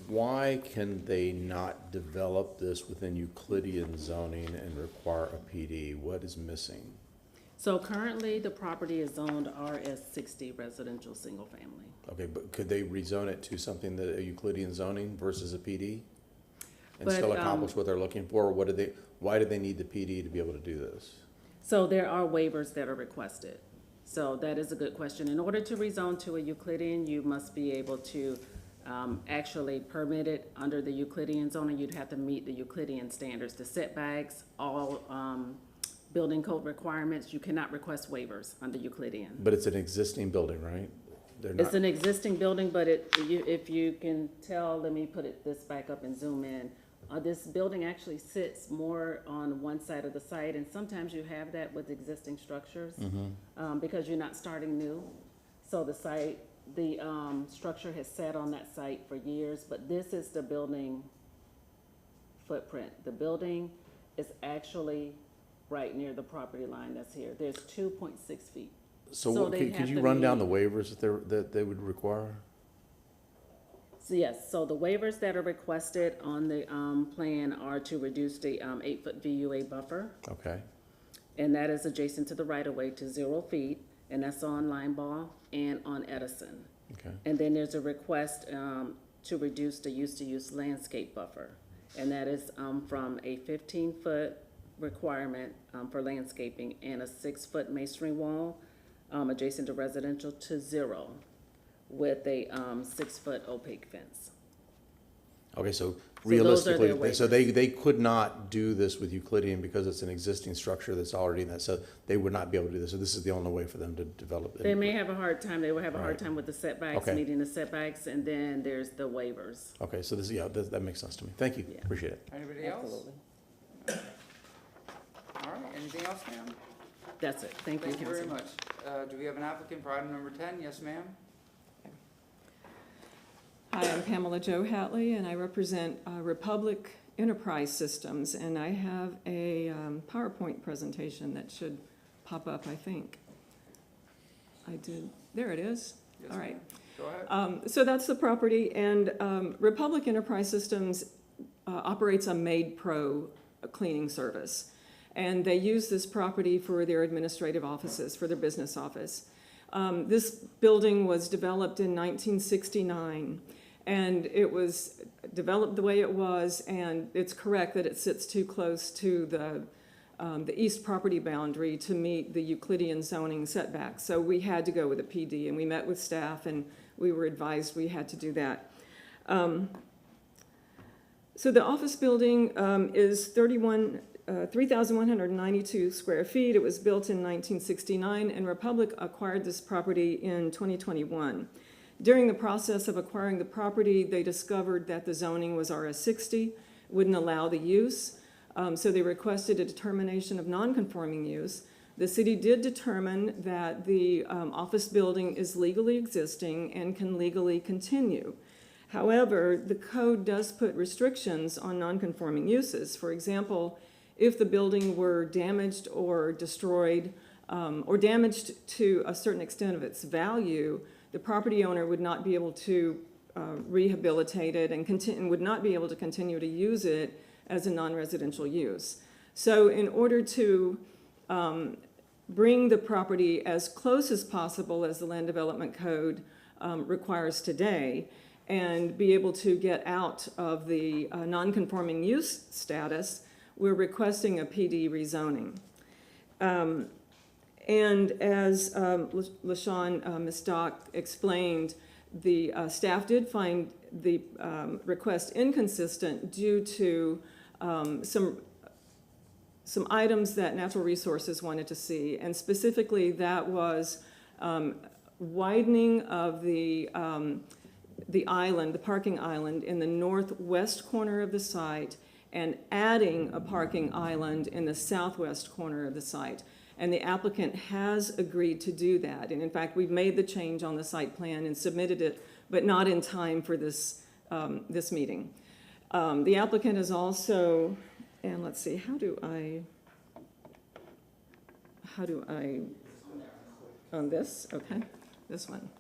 why can they not develop this within Euclidean zoning and require a PD? What is missing? So currently, the property is zoned RS60 residential single family. Okay, but could they rezone it to something that a Euclidean zoning versus a PD? And But, still accomplish what they're looking for, or why do they need the PD to be able to do this? So there are waivers that are requested. So that is a good question. In order to rezone to a Euclidean, you must be able to actually permit it under the Euclidean zoning. You'd have to meet the Euclidean standards, the setbacks, all building code requirements. You cannot request waivers under Euclidean. But it's an existing building, right? They're It's not, an existing building, but if you can tell, let me put this back up and zoom in. This building actually sits more on one side of the site, and sometimes you have that with existing structures because you're not starting new. So the structure has sat on that site for years, but this is the building footprint. The building is actually right near the property line that's here. There's 2.6 feet. so they could have you to run down the meet- waivers that they would require? So yes, so the waivers that are requested on the plan are to reduce the 8-foot VUA buffer, Okay, and that is adjacent to the right-of-way to 0 feet, and that's on Limeball and on Edison. okay. And then there's a request to reduce the use-to-use landscape buffer, and that is from a 15-foot requirement for landscaping and a 6-foot masonry wall adjacent to residential to 0 with a 6-foot opaque fence. Okay, so those are realistically, their so they could not do this with Euclidean because it's an existing structure that's already in that, so they would not be able to do this. So this is the only way for them to develop it. They may have a hard time, they will have a hard Right. time with the setbacks, Okay. meeting the setbacks, and then there's the waivers. Okay, so this, yeah, that makes sense to me. Thank you, Yeah. appreciate it. Anybody else? Absolutely. All right, anything else, ma'am? That's it. Thank you, Thank you very Council. much. Do we have an applicant for item number 10? Yes, ma'am? Hi, I'm Pamela Jo Hatley, and I represent Republic Enterprise Systems, and I have a PowerPoint presentation that should pop up, I think. I did, there it is. Yes, All right. ma'am. Go ahead. So that's the property, and Republic Enterprise Systems operates a Made Pro cleaning service. And they use this property for their administrative offices, for their business office. This building was developed in 1969, and it was developed the way it was, and it's correct that it sits too close to the east property boundary to meet the Euclidean zoning setbacks. So we had to go with a PD, and we met with staff, and we were advised we had to do that. So the office building is 3,192 square feet. It was built in 1969, and Republic acquired this property in 2021. During the process of acquiring the property, they discovered that the zoning was RS60, wouldn't allow the use, so they requested a determination of non-conforming use. The city did determine that the office building is legally existing and can legally continue. However, the code does put restrictions on non-conforming uses. For example, if the building were damaged or destroyed, or damaged to a certain extent of its value, the property owner would not be able to rehabilitate it and would not be able to continue to use it as a non-residential use. So in order to bring the property as close as possible as the Land Development Code requires today, and be able to get out of the non-conforming use status, we're requesting a PD rezoning. And as LaShawn, Ms. Dock explained, the staff did find the request inconsistent due to some items that Natural Resources wanted to see, and specifically that was widening of the island, the parking island in the northwest corner of the site, and adding a parking island in the southwest corner of the site. And the applicant has agreed to do that. And in fact, we've made the change on the site plan and submitted it, but not in time for this, this meeting. The applicant is also, and let's see, how do I, on this, okay, this one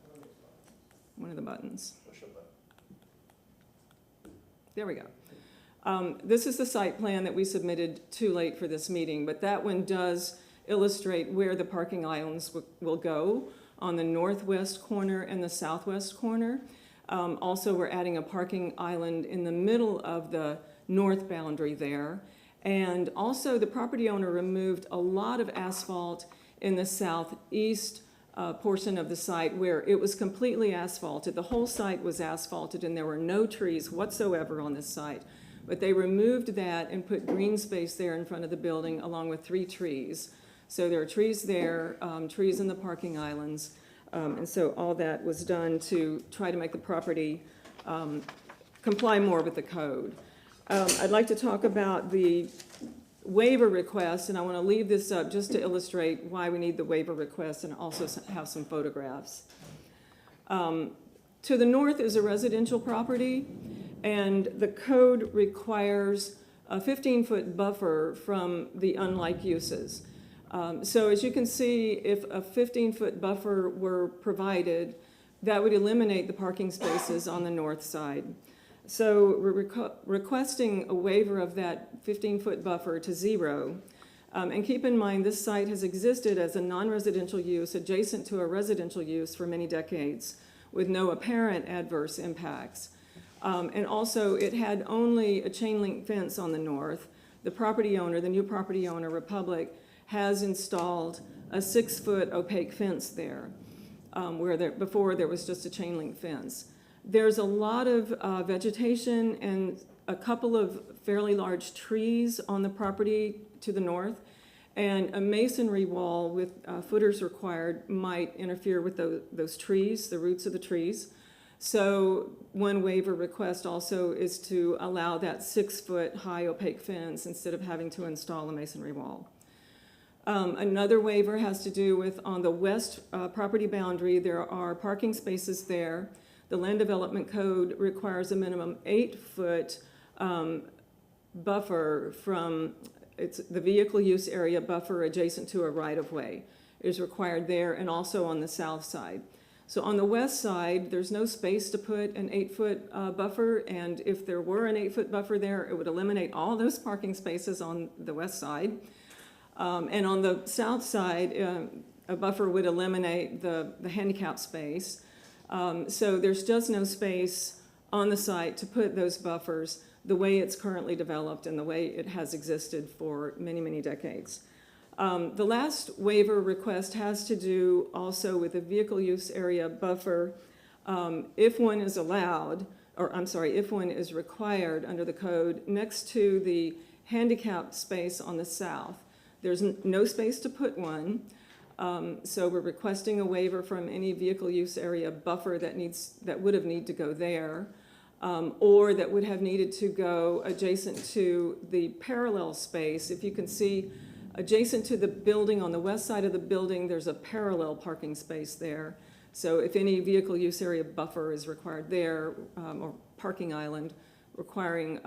of the buttons. There we go. This is the site plan that we submitted too late for this meeting, but that one does illustrate where the parking islands will go on the northwest corner and the southwest corner. Also, we're adding a parking island in the middle of the north boundary there. And also, the property owner removed a lot of asphalt in the southeast portion of the site where it was completely asphalted. The whole site was asphalted and there were no trees whatsoever on this site. But they removed that and put green space there in front of the building along with 3 trees. So there are trees there, trees in the parking islands. And so all that was done to try to make the property comply more with the code. I'd like to talk about the waiver request, and I want to leave this up just to illustrate why we need the waiver request and also have some photographs. To the north is a residential property, and the code requires a 15-foot buffer from the unlike uses. So as you can see, if a 15-foot buffer were provided, that would eliminate the parking spaces on the north side. So we're requesting a waiver of that 15-foot buffer to 0. And keep in mind, this site has existed as a non-residential use adjacent to a residential use for many decades with no apparent adverse impacts. And also, it had only a chain link fence on the north. The property owner, the new property owner, Republic, has installed a 6-foot opaque fence there, before there was just a chain link fence. There's a lot of vegetation and a couple of fairly large trees on the property to the north, and a masonry wall with footers required might interfere with those trees, the roots of the trees. So one waiver request also is to allow that 6-foot high opaque fence instead of having to install a masonry wall. Another waiver has to do with on the west property boundary, there are parking spaces there. The land development code requires a minimum 8-foot buffer from the vehicle use area buffer adjacent to a right-of-way is required there and also on the south side. So on the west side, there's no space to put an 8-foot buffer, and if there were an 8-foot buffer there, it would eliminate all those parking spaces on the west side. And on the south side, a buffer would eliminate the handicap space. So there's just no space on the site to put those buffers the way it's currently developed and the way it has existed for many, many decades. The last waiver request has to do also with a vehicle use area buffer. If one is allowed, or I'm sorry, if one is required under the code next to the handicap space on the south. There's no space to put one. So we're requesting a waiver from any vehicle use area buffer that would have needed to go there, or that would have needed to go adjacent to the parallel space. If you can see, adjacent to the building on the west side of the building, there's a parallel parking space there. So if any vehicle use area buffer is required there, or parking island requiring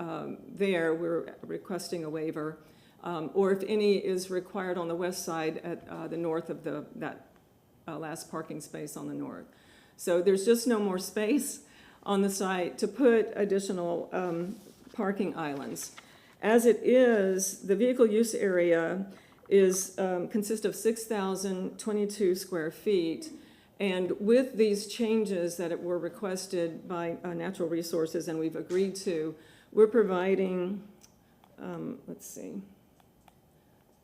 there, we're requesting a waiver. Or if any is required on the west side at the north of that last parking space on the north. So there's just no more space on the site to put additional parking islands. As it is, the vehicle use area consists of 6,022 square feet. And with these changes that were requested by Natural Resources and we've agreed to, we're providing, let's see.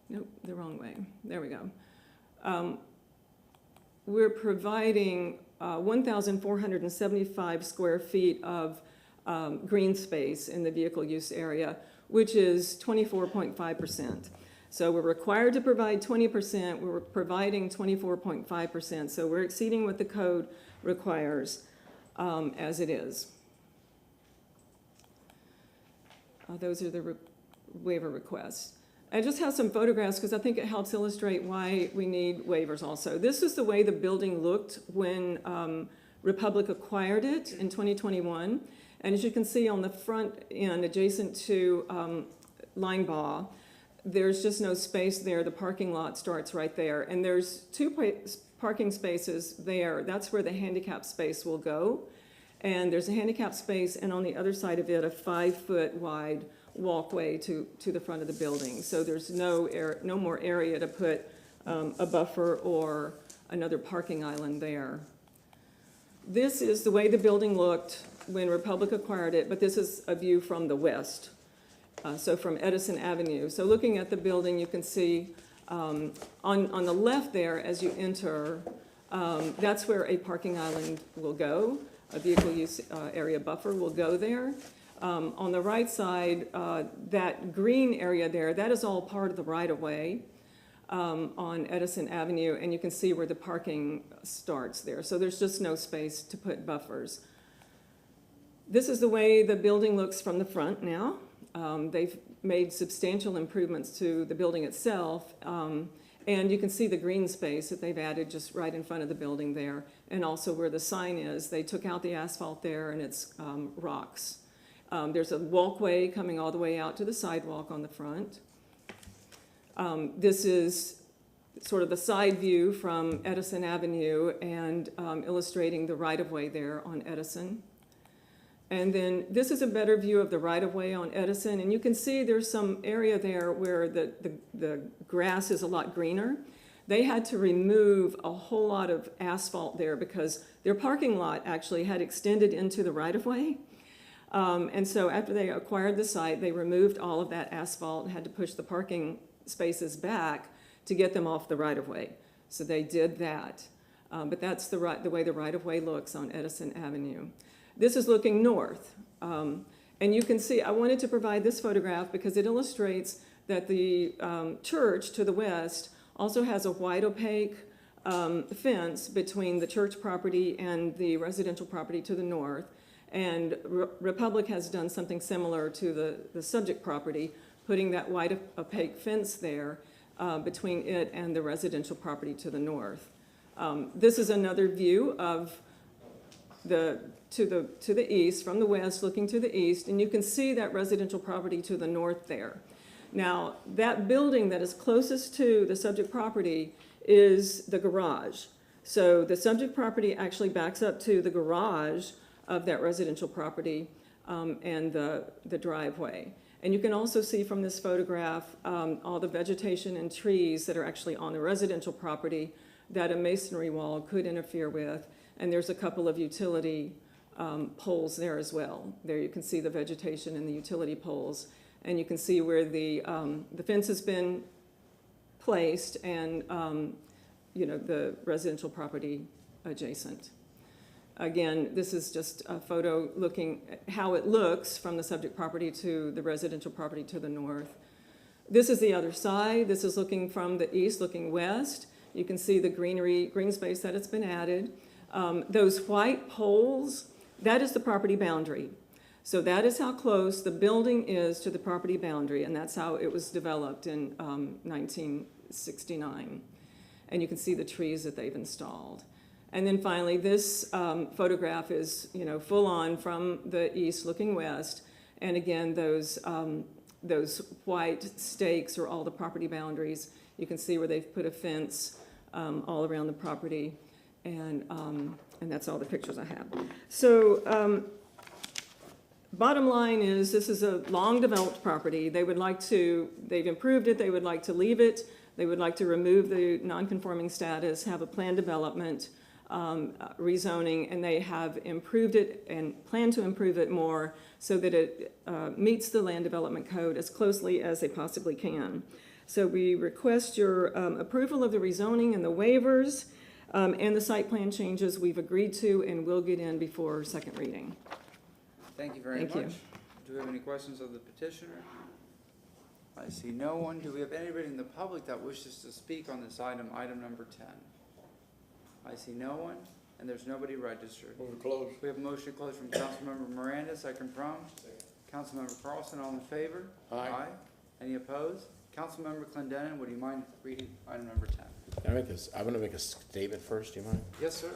Nope, the wrong way. There we go. We're providing 1,475 square feet of green space in the vehicle use area, which is 24.5%. So we're required to provide 20%. We're providing 24.5%. So we're exceeding what the code requires as it is. Those are the waiver requests. I just have some photographs because I think it helps illustrate why we need waivers also. This is the way the building looked when Republic acquired it in 2021. And as you can see on the front end, adjacent to Linebaugh, there's just no space there. The parking lot starts right there. And there's 2 parking spaces there. That's where the handicap space will go. And there's a handicap space, and on the other side of it, a 5-foot wide walkway to the front of the building. So there's no more area to put a buffer or another parking island there. This is the way the building looked when Republic acquired it, but this is a view from the west, so from Edison Avenue. So looking at the building, you can see on the left there, as you enter, that's where a parking island will go. A vehicle use area buffer will go there. On the right side, that green area there, that is all part of the right-of-way on Edison Avenue, and you can see where the parking starts there. So there's just no space to put buffers. This is the way the building looks from the front now. They've made substantial improvements to the building itself, and you can see the green space that they've added just right in front of the building there, and also where the sign is. They took out the asphalt there, and it's rocks. There's a walkway coming all the way out to the sidewalk on the front. This is sort of the side view from Edison Avenue and illustrating the right-of-way there on Edison. And then this is a better view of the right-of-way on Edison, and you can see there's some area there where the grass is a lot greener. They had to remove a whole lot of asphalt there because their parking lot actually had extended into the right-of-way. And so after they acquired the site, they removed all of that asphalt and had to push the parking spaces back to get them off the right-of-way. So they did that. But that's the way the right-of-way looks on Edison Avenue. This is looking north. And you can see, I wanted to provide this photograph because it illustrates that the church to the west also has a white opaque fence between the church property and the residential property to the north. And Republic has done something similar to the subject property, putting that white opaque fence there between it and the residential property to the north. This is another view of to the east, from the west looking to the east, and you can see that residential property to the north there. Now, that building that is closest to the subject property is the garage. So the subject property actually backs up to the garage of that residential property and the driveway. And you can also see from this photograph all the vegetation and trees that are actually on the residential property that a masonry wall could interfere with. And there's a couple of utility poles there as well. There you can see the vegetation and the utility poles. And you can see where the fence has been placed and the residential property adjacent. Again, this is just a photo looking at how it looks from the subject property to the residential property to the north. This is the other side. This is looking from the east, looking west. You can see the green space that has been added. Those white poles, that is the property boundary. So that is how close the building is to the property boundary, and that's how it was developed in 1969. And you can see the trees that they've installed. And then finally, this photograph is, full on from the east looking west. And again, those white stakes are all the property boundaries. You can see where they've put a fence all around the property. And that's all the pictures I have. So bottom line is this is a long developed property. They've improved it, they would like to leave it. They would like to remove the non-conforming status, have a planned development, rezoning, and they have improved it and plan to improve it more so that it meets the land development code as closely as they possibly can. So we request your approval of the rezoning and the waivers and the site plan changes we've agreed to and will get in before second reading. Thank you very much. Do we have any questions of the petitioner? I see no one. Do we have anybody in the public that wishes to speak on this item, item number 10? I see no one, and there's nobody registered. Move to close. We have a motion to close from Councilmember Miranda, second from Councilmember Carlson. All in favor? Aye. Any opposed? Councilmember Clendenin, would you mind reading item number 10? I'm going to make a statement first, do you mind? Yes, sir.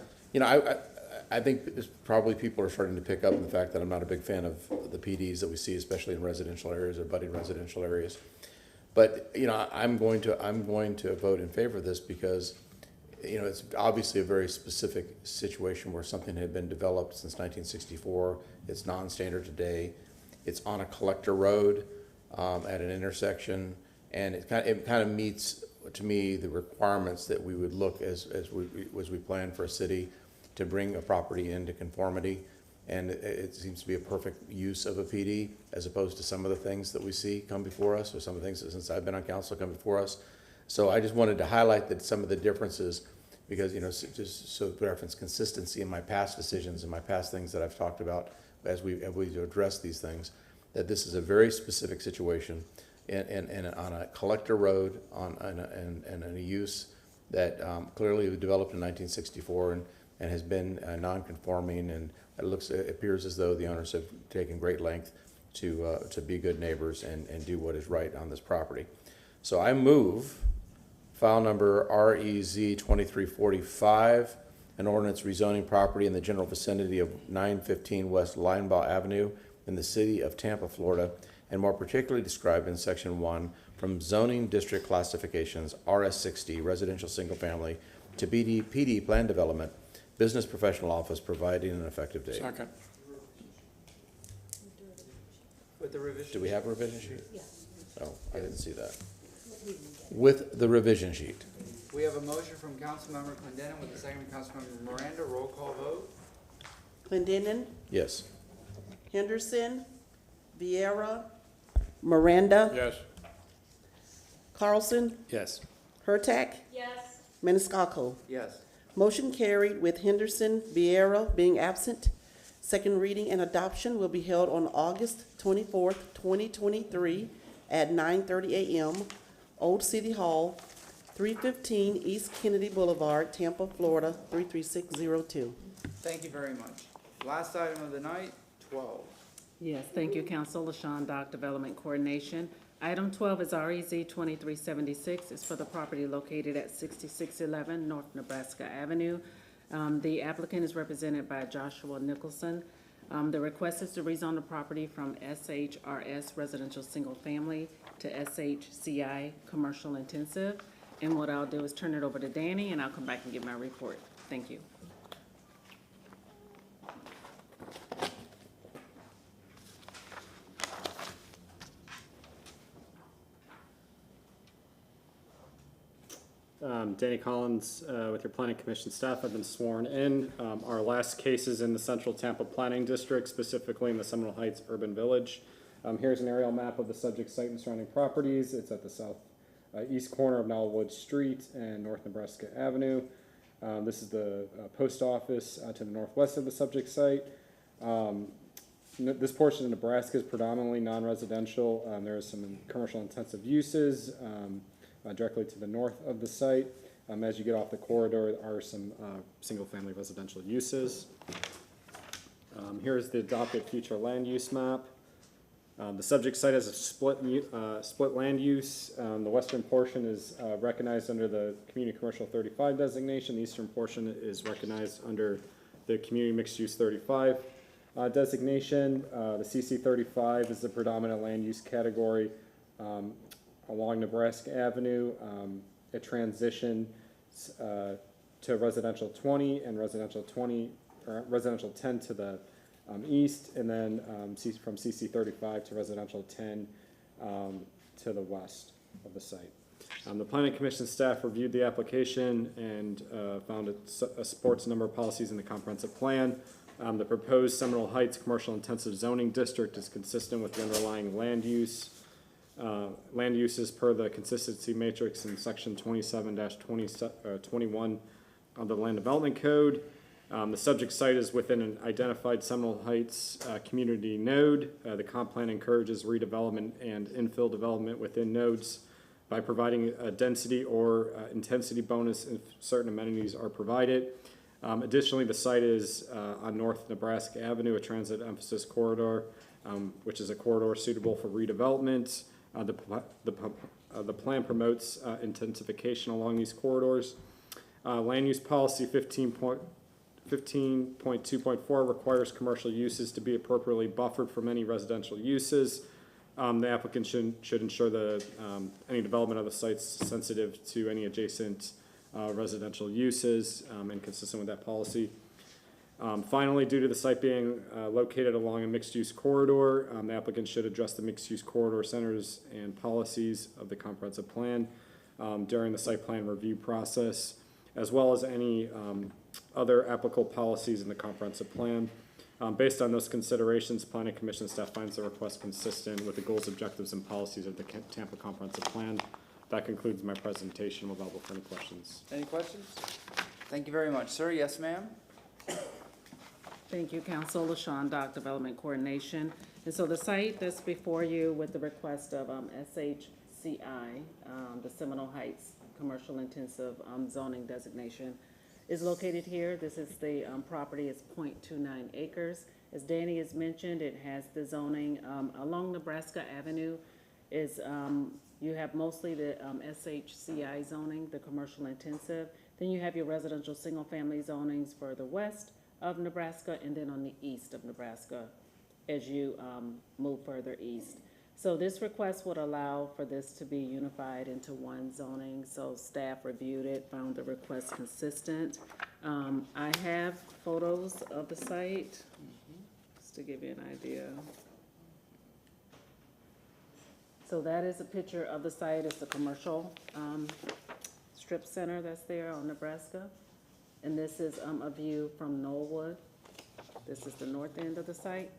I think probably people are starting to pick up on the fact that I'm not a big fan of the PDs that we see, especially in residential areas or budding residential areas. But I'm going to vote in favor of this because you know, it's obviously a very specific situation where something had been developed since 1964. It's non-standard today. It's on a collector road at an intersection, and it kind of meets, to me, the requirements that we would look as we plan for a city to bring a property into conformity. And it seems to be a perfect use of a PD as opposed to some of the things that we see come before us, or some of the things that since I've been on council come before us. So I just wanted to highlight that some of the differences, because, you know, just so to reference consistency in my past decisions and my past things that I've talked about as we address these things, that this is a very specific situation and on a collector road and a use that clearly was developed in 1964 and has been non-conforming, and it appears as though the owners have taken great length to be good neighbors and do what is right on this property. So I move file number REZ 2345, an ordinance rezoning property in the general vicinity of 915 West Linebaugh Avenue in the city of Tampa, Florida, and more particularly described in section 1 from zoning district classifications RS60 residential single family to PD plan development, business professional office, providing an effective date. Second. With the revision. Do we have a revision sheet? Yes. Oh, I didn't see that. With the revision sheet. We have a motion from Councilmember Clendenin with a second from Councilmember Miranda. Roll call vote. Clendenin, Yes. Henderson, Vieira, Miranda, Yes. Carlson, Yes. Hurtak, Yes. Maniscalco. Yes. Motion carried with Henderson, Vieira being absent. Second reading and adoption will be held on August 24th, 2023 at 9:30 a.m. Old City Hall, 315 East Kennedy Boulevard, Tampa, Florida, 33602. Thank you very much. Last item of the night, 12. Yes, thank you, Council. LaShawn Dock, Development Coordination. Item 12 is REZ 2376. It's for the property located at 6611 North Nebraska Avenue. The applicant is represented by Joshua Nicholson. The request is to rezone the property from SHRS Residential Single Family to SHCI Commercial Intensive. And what I'll do is turn it over to Danny, and I'll come back and give my report. Thank you. Danny Collins with your Planning Commission staff. I've been sworn in. Our last case is in the Central Tampa Planning District, specifically in the Seminole Heights Urban Village. Here's an aerial map of the subject site and surrounding properties. It's at the southeast corner of Knollwood Street and North Nebraska Avenue. This is the post office to the northwest of the subject site. This portion of Nebraska is predominantly non-residential. There are some commercial intensive uses directly to the north of the site. As you get off the corridor, there are some single-family residential uses. Here's the adopted future land use map. The subject site has a split land use. The western portion is recognized under the Community Commercial 35 designation. The eastern portion is recognized under the Community Mixed Use 35 designation. The CC 35 is the predominant land use category along Nebraska Avenue. It transitions to residential 20 and residential 10 to the east, and then from CC 35 to residential 10 to the west of the site. The Planning Commission staff reviewed the application and found it supports a number of policies in the comprehensive plan. The proposed Seminole Heights Commercial Intensive Zoning District is consistent with the underlying land uses per the consistency matrix in section 27-21 of the Land Development Code. The subject site is within an identified Seminole Heights community node. The comp plan encourages redevelopment and infill development within nodes by providing a density or intensity bonus if certain amenities are provided. Additionally, the site is on North Nebraska Avenue, a transit emphasis corridor, which is a corridor suitable for redevelopment. The plan promotes intensification along these corridors. Land use policy 15.2.4 requires commercial uses to be appropriately buffered from any residential uses. The applicant should ensure that any development of the site is sensitive to any adjacent residential uses, and consistent with that policy. Finally, due to the site being located along a mixed-use corridor, the applicant should address the mixed-use corridor centers and policies of the comprehensive plan during the site plan review process, as well as any other applicable policies in the comprehensive plan. Based on those considerations, Planning Commission staff finds the request consistent with the goals, objectives, and policies of the Tampa Comprehensive Plan. That concludes my presentation. We're available for any questions. Any questions? Thank you very much, sir. Yes, ma'am? Thank you, Council. LaShawn Dock, Development Coordination. And so the site that's before you with the request of SHCI, the Seminole Heights Commercial Intensive Zoning Designation, is located here. This is the property is 0.29 acres. As Danny has mentioned, it has the zoning along Nebraska Avenue. Is you have mostly the SHCI zoning, the commercial intensive. Then you have your residential single-family zonings further west of Nebraska, and then on the east of Nebraska as you move further east. So this request would allow for this to be unified into one zoning. So staff reviewed it, found the request consistent. I have photos of the site, just to give you an idea. So that is a picture of the site. It's a commercial strip center that's there on Nebraska. And this is a view from Knollwood. This is the north end of the site.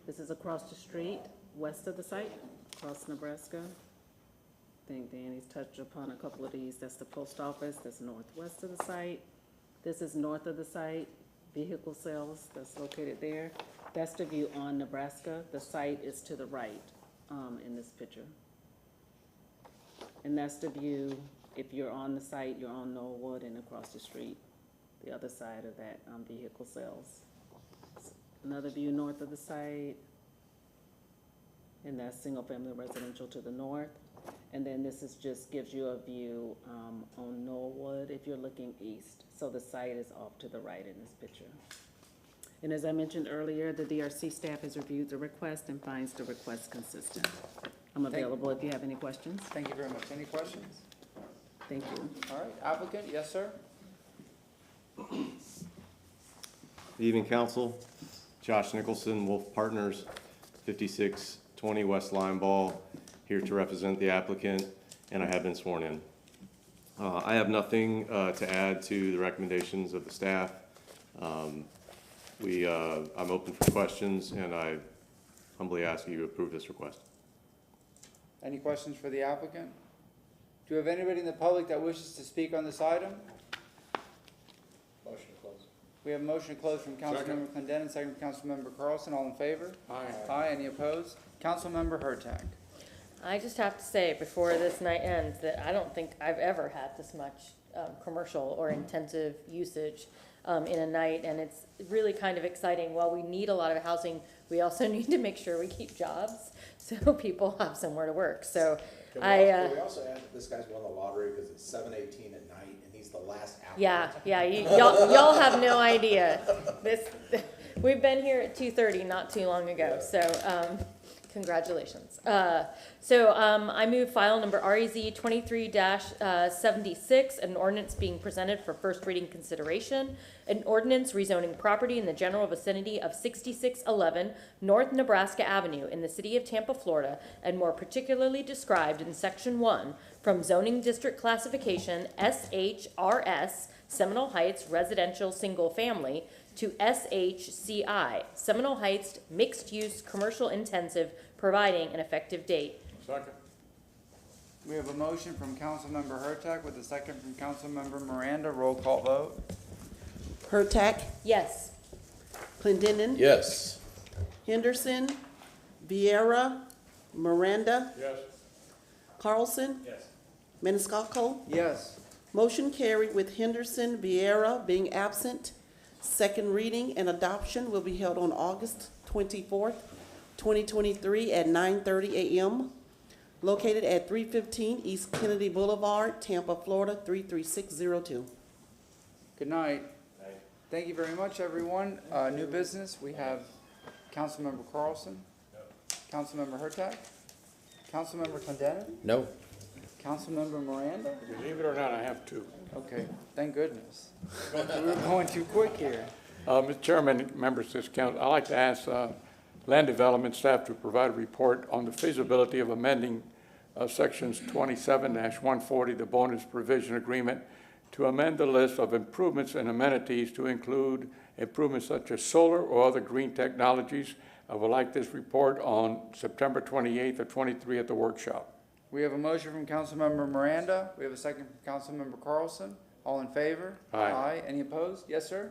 This is across the street, west of the site, across Nebraska. I think Danny's touched upon a couple of these. That's the post office, that's northwest of the site. This is north of the site, vehicle sales, that's located there. That's the view on Nebraska. The site is to the right in this picture. And that's the view, if you're on the site, you're on Knollwood and across the street, the other side of that vehicle sales. Another view north of the site, and that's single-family residential to the north. And then this is just gives you a view on Knollwood if you're looking east. So the site is off to the right in this picture. And as I mentioned earlier, the DRC staff has reviewed the request and finds the request consistent. I'm available if you have any questions. Thank you very much. Any questions? Thank you. All right, applicant, yes, sir? Good evening, council. Josh Nicholson, Wolf Partners, 5620 West Limeball, here to represent the applicant, and I have been sworn in. I have nothing to add to the recommendations of the staff. I'm open for questions, and I humbly ask you to approve this request. Any questions for the applicant? Do we have anybody in the public that wishes to speak on this item? Motion to close. We have a motion to close from Councilmember Clendenin, second from Councilmember Carlson. All in favor? Aye. Aye. Any opposed? Councilmember Hurtak. I just have to say, before this night ends, that I don't think I've ever had this much commercial or intensive usage in a night, and it's really kind of exciting. While we need a lot of housing, we also need to make sure we keep jobs so people have somewhere to work. So Can we also add that this guy's won the lottery because it's 7:18 at night and he's the last applicant? Yeah, y'all have no idea. We've been here at 2:30 not too long ago, so congratulations. I move file number REZ 23-76, an ordinance being presented for first reading consideration, an ordinance rezoning property in the general vicinity of 6611 North Nebraska Avenue in the city of Tampa, Florida, and more particularly described in section 1 from zoning district classification SHRS, Seminole Heights Residential Single Family, to SHCI, Seminole Heights Mixed Use Commercial Intensive, providing an effective date. Second. We have a motion from Councilmember Hurtak with a second from Councilmember Miranda. Roll call vote. Hurtak, Yes. Clendenin, Yes. Henderson, Vieira, Miranda, Yes. Carlson, Yes. Maniscalco. Yes. Motion carried with Henderson, Vieira being absent. Second reading and adoption will be held on August 24th, 2023 at 9:30 a.m. Located at 315 East Kennedy Boulevard, Tampa, Florida, 33602. Good night. Thank you very much, everyone. New business, we have Councilmember Carlson, Councilmember Hurtak, Councilmember Clendenin, No. Councilmember Miranda? Believe it or not, I have two. Okay, thank goodness. We were going too quick here. Mr. Chairman, members of this council, I'd like to ask Land Development staff to provide a report on the feasibility of amending Sections 27-140, the bonus provision agreement, to amend the list of improvements and amenities to include improvements such as solar or other green technologies. I would like this report on September 28th or 23 at the workshop. We have a motion from Councilmember Miranda. We have a second from Councilmember Carlson. All in favor? Aye. Any opposed? Yes, sir?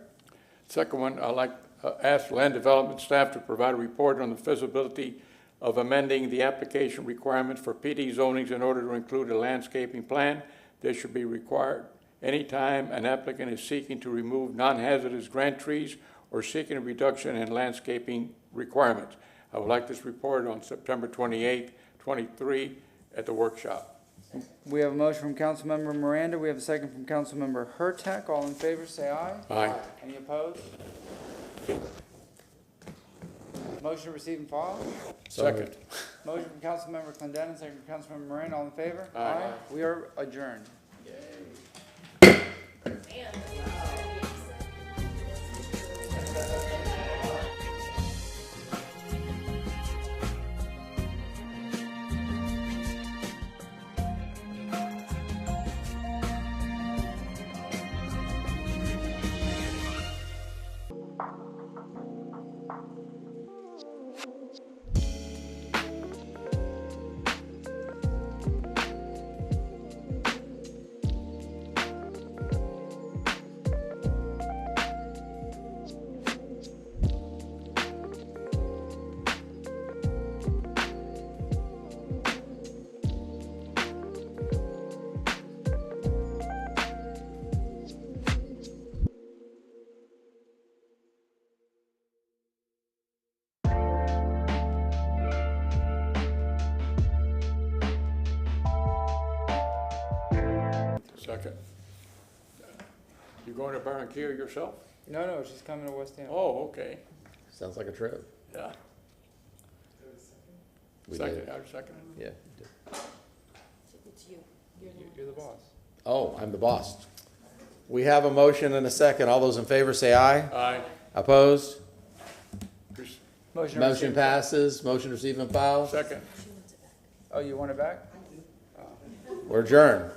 Second one, I'd like to ask Land Development staff to provide a report on the feasibility of amending the application requirements for PD zonings in order to include a landscaping plan. This should be required anytime an applicant is seeking to remove non-hazardous grant trees or seeking a reduction in landscaping requirements. I would like this report on September 28th, 23 at the workshop. We have a motion from Councilmember Miranda. We have a second from Councilmember Hurtak. All in favor, say aye. Aye. Any opposed? Motion to receive and file. Second. Motion from Councilmember Clendenin, second from Councilmember Miranda. All in favor? Aye. We are adjourned. Second. You going to Barranquilla yourself? No, she's coming to West Ham. Oh, okay. Sounds like a trip. Yeah. We Second, did. I was second. Yeah. It's you. You're the boss. Oh, I'm the boss. We have a motion and a second. All those in favor say aye. Aye. Opposed? Motion to Motion receive- passes. Motion to receive and file. Second. Oh, you want it back? We're adjourned.